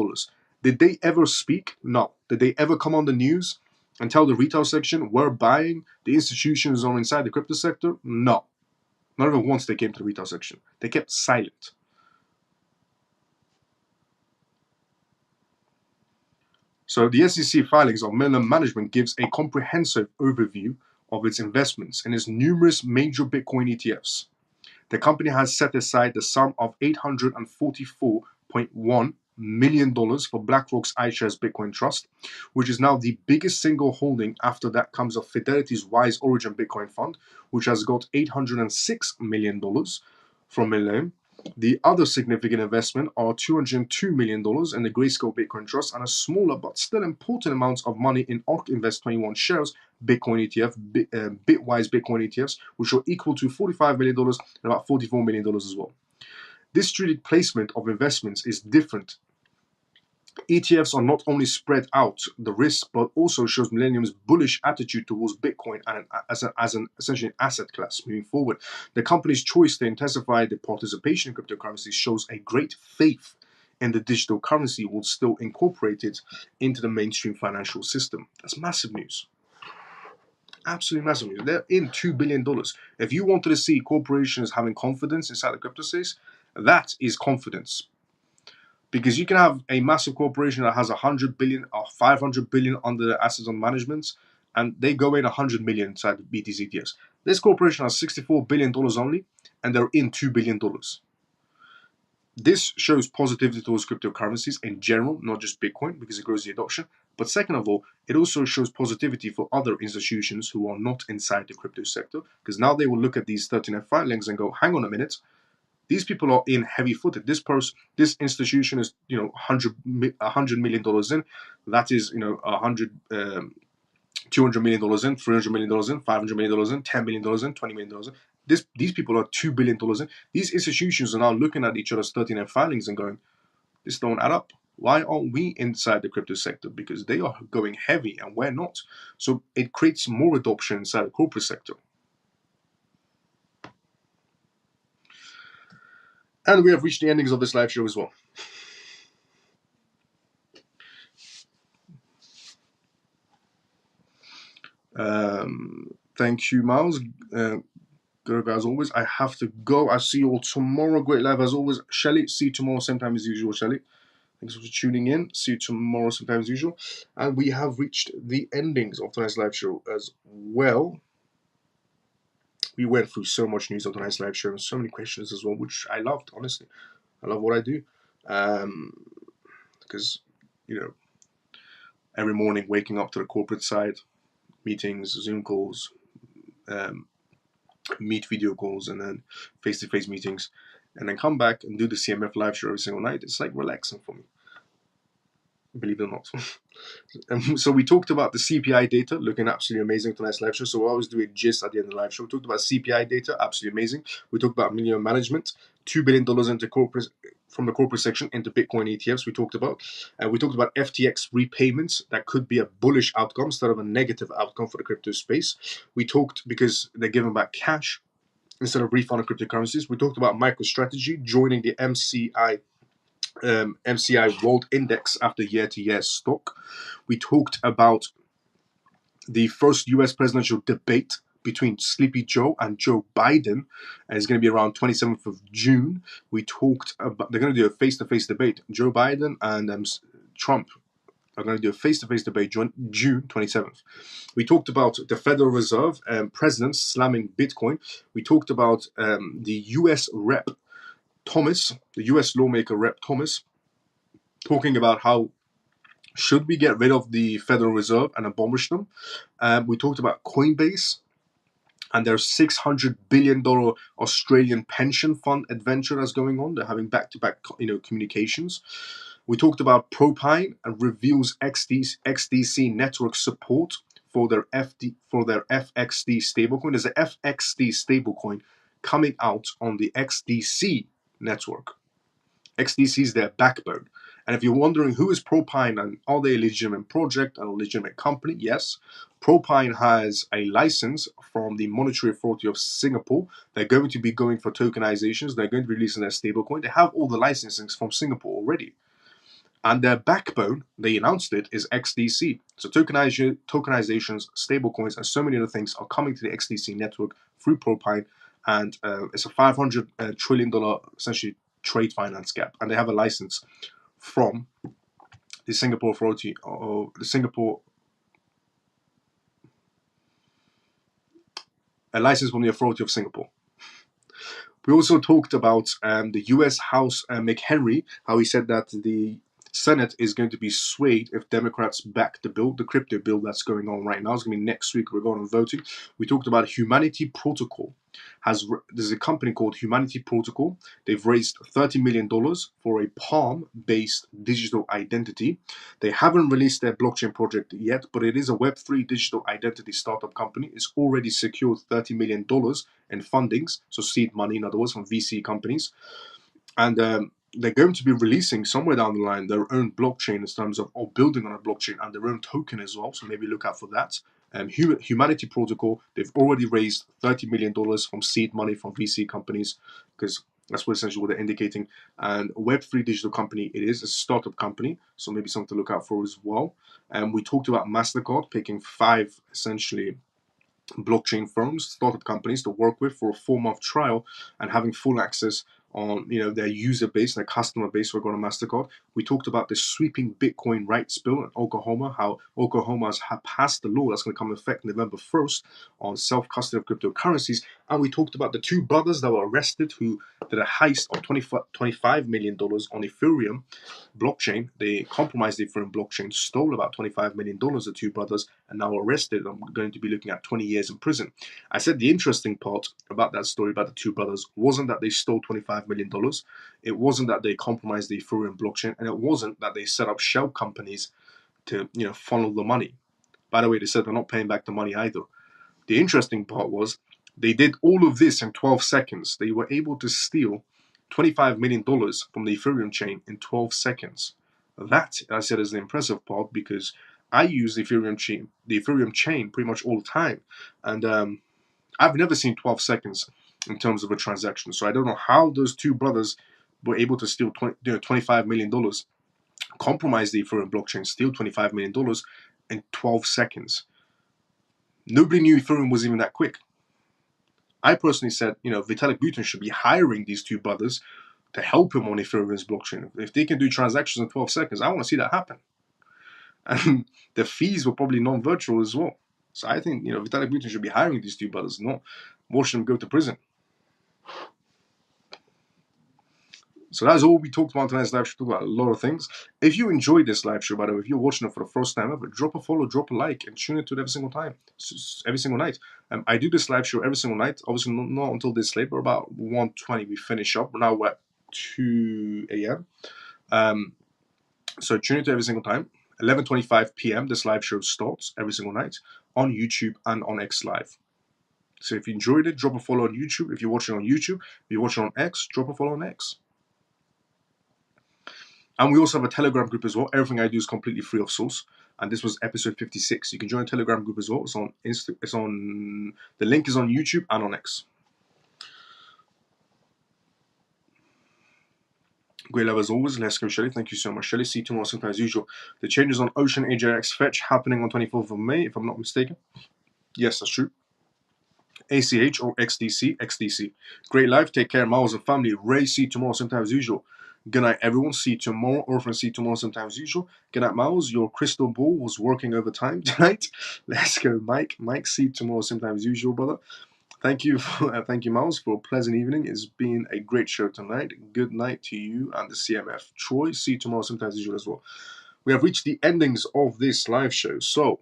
Did they ever speak? No. Did they ever come on the news and tell the retail section we're buying the institutions or inside the crypto sector? No. Not even once they came to the retail section. They kept silent. So the SEC filings of Millennium Management gives a comprehensive overview of its investments in its numerous major Bitcoin ETFs. The company has set aside the sum of $844.1 million for BlackRock's iShares Bitcoin Trust, which is now the biggest single holding. After that comes of Fidelity's Wise Origin Bitcoin Fund, which has got $806 million from Millennium. The other significant investment are $202 million in the Grayscale Bitcoin Trust and a smaller but still important amounts of money in ARK Invest 21 shares Bitcoin ETF, Bitwise Bitcoin ETFs, which are equal to $45 million and about $44 million as well. This strategic placement of investments is different. ETFs are not only spread out the risk, but also shows Millennium's bullish attitude towards Bitcoin and as an essentially asset class moving forward. The company's choice to intensify the participation in cryptocurrencies shows a great faith in the digital currency will still incorporate it into the mainstream financial system. That's massive news. Absolutely massive news. They're in $2 billion. If you wanted to see corporations having confidence inside the crypto space, that is confidence. Because you can have a massive corporation that has 100 billion or 500 billion under their assets on management, and they go in 100 million inside the BTC ETFs. This corporation has $64 billion only, and they're in $2 billion. This shows positivity towards cryptocurrencies in general, not just Bitcoin, because it grows the adoption. But second of all, it also shows positivity for other institutions who are not inside the crypto sector, because now they will look at these 13F filings and go, hang on a minute, These people are in heavy-footed. This institution is, $100 million in. That is, 200 million dollars in, $300 million in, $500 million in, $10 million in, $20 million in. These people are $2 billion in. These institutions are now looking at each other's 13F filings and going, this don't add up. Why aren't we inside the crypto sector? Because they are going heavy and we're not. So it creates more adoption inside the corporate sector. And we have reached the endings of this live show as well. Thank you, Miles. Good as always. I have to go. I'll see you all tomorrow. Great live as always. Shelly, see you tomorrow, same time as usual, Shelly. Thanks for tuning in. See you tomorrow, same time as usual. And we have reached the endings of tonight's live show as well. We went through so much news on tonight's live show and so many questions as well, which I loved, honestly. I love what I do. Because, every morning waking up to the corporate side, meetings, Zoom calls, meet video calls, and then face-to-face meetings, and then come back and do the CMF live show every single night. It's like relaxing for me, believe it or not. So we talked about the CPI data, looking absolutely amazing tonight's live show. So we always do a gist at the end of the live show. We talked about CPI data, absolutely amazing. We talked about million management, $2 billion into corporate, from the corporate section into Bitcoin ETFs. We talked about FTX repayments. That could be a bullish outcome instead of a negative outcome for the crypto space. We talked because they're giving back cash instead of refunding cryptocurrencies. We talked about MicroStrategy joining the MCI World Index after year-to-year stock. We talked about the first US presidential debate between Sleepy Joe and Joe Biden, and it's going to be around 27th of June. We talked about, they're going to do a face-to-face debate. Joe Biden and Trump are going to do a face-to-face debate June 27th. We talked about the Federal Reserve president slamming Bitcoin. We talked about the US rep Thomas, the US lawmaker Rep Thomas, talking about how should we get rid of the Federal Reserve and abolish them. We talked about Coinbase and their $600 billion Australian pension fund adventure that's going on. They're having back-to-back communications. We talked about Propine and reveals XDC network support for their FXD stablecoin. There's a FXD stablecoin coming out on the XDC network. XDC is their backbone. And if you're wondering who is Propine and are they a legitimate project and a legitimate company, yes. Propine has a license from the Monetary Authority of Singapore. They're going to be going for tokenizations. They're going to be releasing their stablecoin. They have all the licensings from Singapore already. And their backbone, they announced it, is XDC. So tokenizations, stablecoins, and so many other things are coming to the XDC network through Propine. And it's a $500 trillion, essentially, trade finance gap. And they have a license from the Singapore Authority, or the Singapore, a license from the Authority of Singapore. We also talked about the US House McHenry, how he said that the Senate is going to be swayed if Democrats back the bill, the crypto bill that's going on right now. It's going to be next week regarding voting. We talked about Humanity Protocol. There's a company called Humanity Protocol. They've raised $30 million for a Palm-based digital identity. They haven't released their blockchain project yet, but it is a Web3 digital identity startup company. It's already secured $30 million in fundings, so seed money, in other words, from VC companies. And they're going to be releasing somewhere down the line their own blockchain in terms of or building on a blockchain and their own token as well. So maybe look out for that. Humanity Protocol, they've already raised $30 million from seed money from VC companies, because that's what essentially what they're indicating. And Web3 digital company, it is a startup company, so maybe something to look out for as well. And we talked about MasterCard picking 5 essentially blockchain firms, startup companies to work with for a 4-month trial and having full access on their user base, their customer base regarding MasterCard. We talked about the sweeping Bitcoin rights bill in Oklahoma, how Oklahoma has passed the law that's going to come into effect November 1st on self-custody of cryptocurrencies. And we talked about the 2 brothers that were arrested who did a heist of $25 million on Ethereum blockchain. They compromised the Ethereum blockchain, stole about $25 million, the 2 brothers, and now arrested. I'm going to be looking at 20 years in prison. I said the interesting part about that story about the 2 brothers wasn't that they stole $25 $25 million. It wasn't that they compromised the Ethereum blockchain, and it wasn't that they set up shell companies to funnel the money. By the way, they said they're not paying back the money either. The interesting part was they did all of this in 12 seconds. They were able to steal $25 million from the Ethereum chain in 12 seconds. That, I said, is the impressive part, because I use the Ethereum chain pretty much all the time. And I've never seen 12 seconds in terms of a transaction. So I don't know how those two brothers were able to steal $25 million, compromise the Ethereum blockchain, steal $25 million in 12 seconds. Nobody knew Ethereum was even that quick. I personally said, Vitalik Buterin should be hiring these two brothers to help him on Ethereum's blockchain. If they can do transactions in 12 seconds, I want to see that happen. And the fees were probably non-virtual as well. So I think, Vitalik Buterin should be hiring these two brothers, not watching them go to prison. So that's all we talked about in tonight's live show. We talked about a lot of things. If you enjoyed this live show, by the way, if you're watching it for the first time ever, drop a follow, drop a like, and tune into it every single time, every single night. I do this live show every single night. Obviously, not until this late, but about 1:20 we finish up. Now we're at 2 a.m. So tune into every single time. 11:25 p.m. this live show starts every single night on YouTube and on X Live. So if you enjoyed it, drop a follow on YouTube. If you're watching on YouTube, if you're watching on X, drop a follow on X. And we also have a Telegram group as well. Everything I do is completely free of source. And this was episode 56. You can join a Telegram group as well. It's on the link is on YouTube and on X. Great love as always. Let's go, Shelly. Thank you so much, Shelly. See you tomorrow, sometimes usual. The changes on Ocean AJX Fetch happening on 24th of May, if I'm not mistaken. Yes, that's true. ACH or XDC. XDC. Great life. Take care, Miles and family. Ray, see you tomorrow, sometimes usual. Good night, everyone. See you tomorrow. Orphan, see you tomorrow, sometimes usual. Good night, Miles. Your crystal ball was working overtime tonight. Let's go, Mike. Mike, see you tomorrow, sometimes usual, brother. Thank you, Miles, for a pleasant evening. It's been a great show tonight. Good night to you and the CMF. Troy, see you tomorrow, sometimes usual as well. We have reached the endings of this live show, so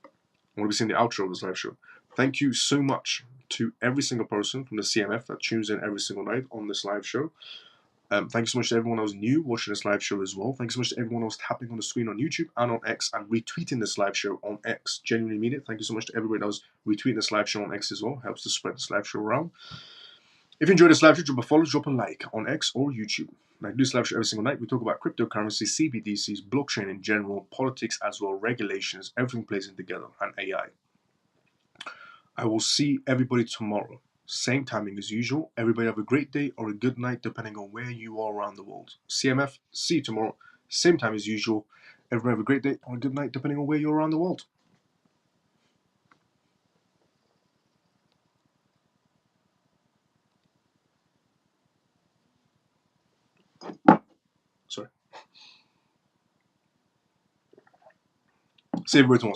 I'm going to be seeing the outro of this live show. Thank you so much to every single person from the CMF that tunes in every single night on this live show. Thank you so much to everyone that was new watching this live show as well. Thank you so much to everyone that was tapping on the screen on YouTube and on X and retweeting this live show on X. Genuinely mean it. Thank you so much to everybody that was retweeting this live show on X as well. Helps to spread this live show around. If you enjoyed this live show, drop a follow, drop a like on X or YouTube. I do this live show every single night. We talk about cryptocurrency, CBDCs, blockchain in general, politics as well, regulations, everything plays in together, and AI. I will see everybody tomorrow. Same timing as usual. Everybody have a great day or a good night, depending on where you are around the world. CMF, see you tomorrow. Same time as usual. Everybody have a great day or a good night, depending on where you're around the world. Sorry. See everybody tomorrow.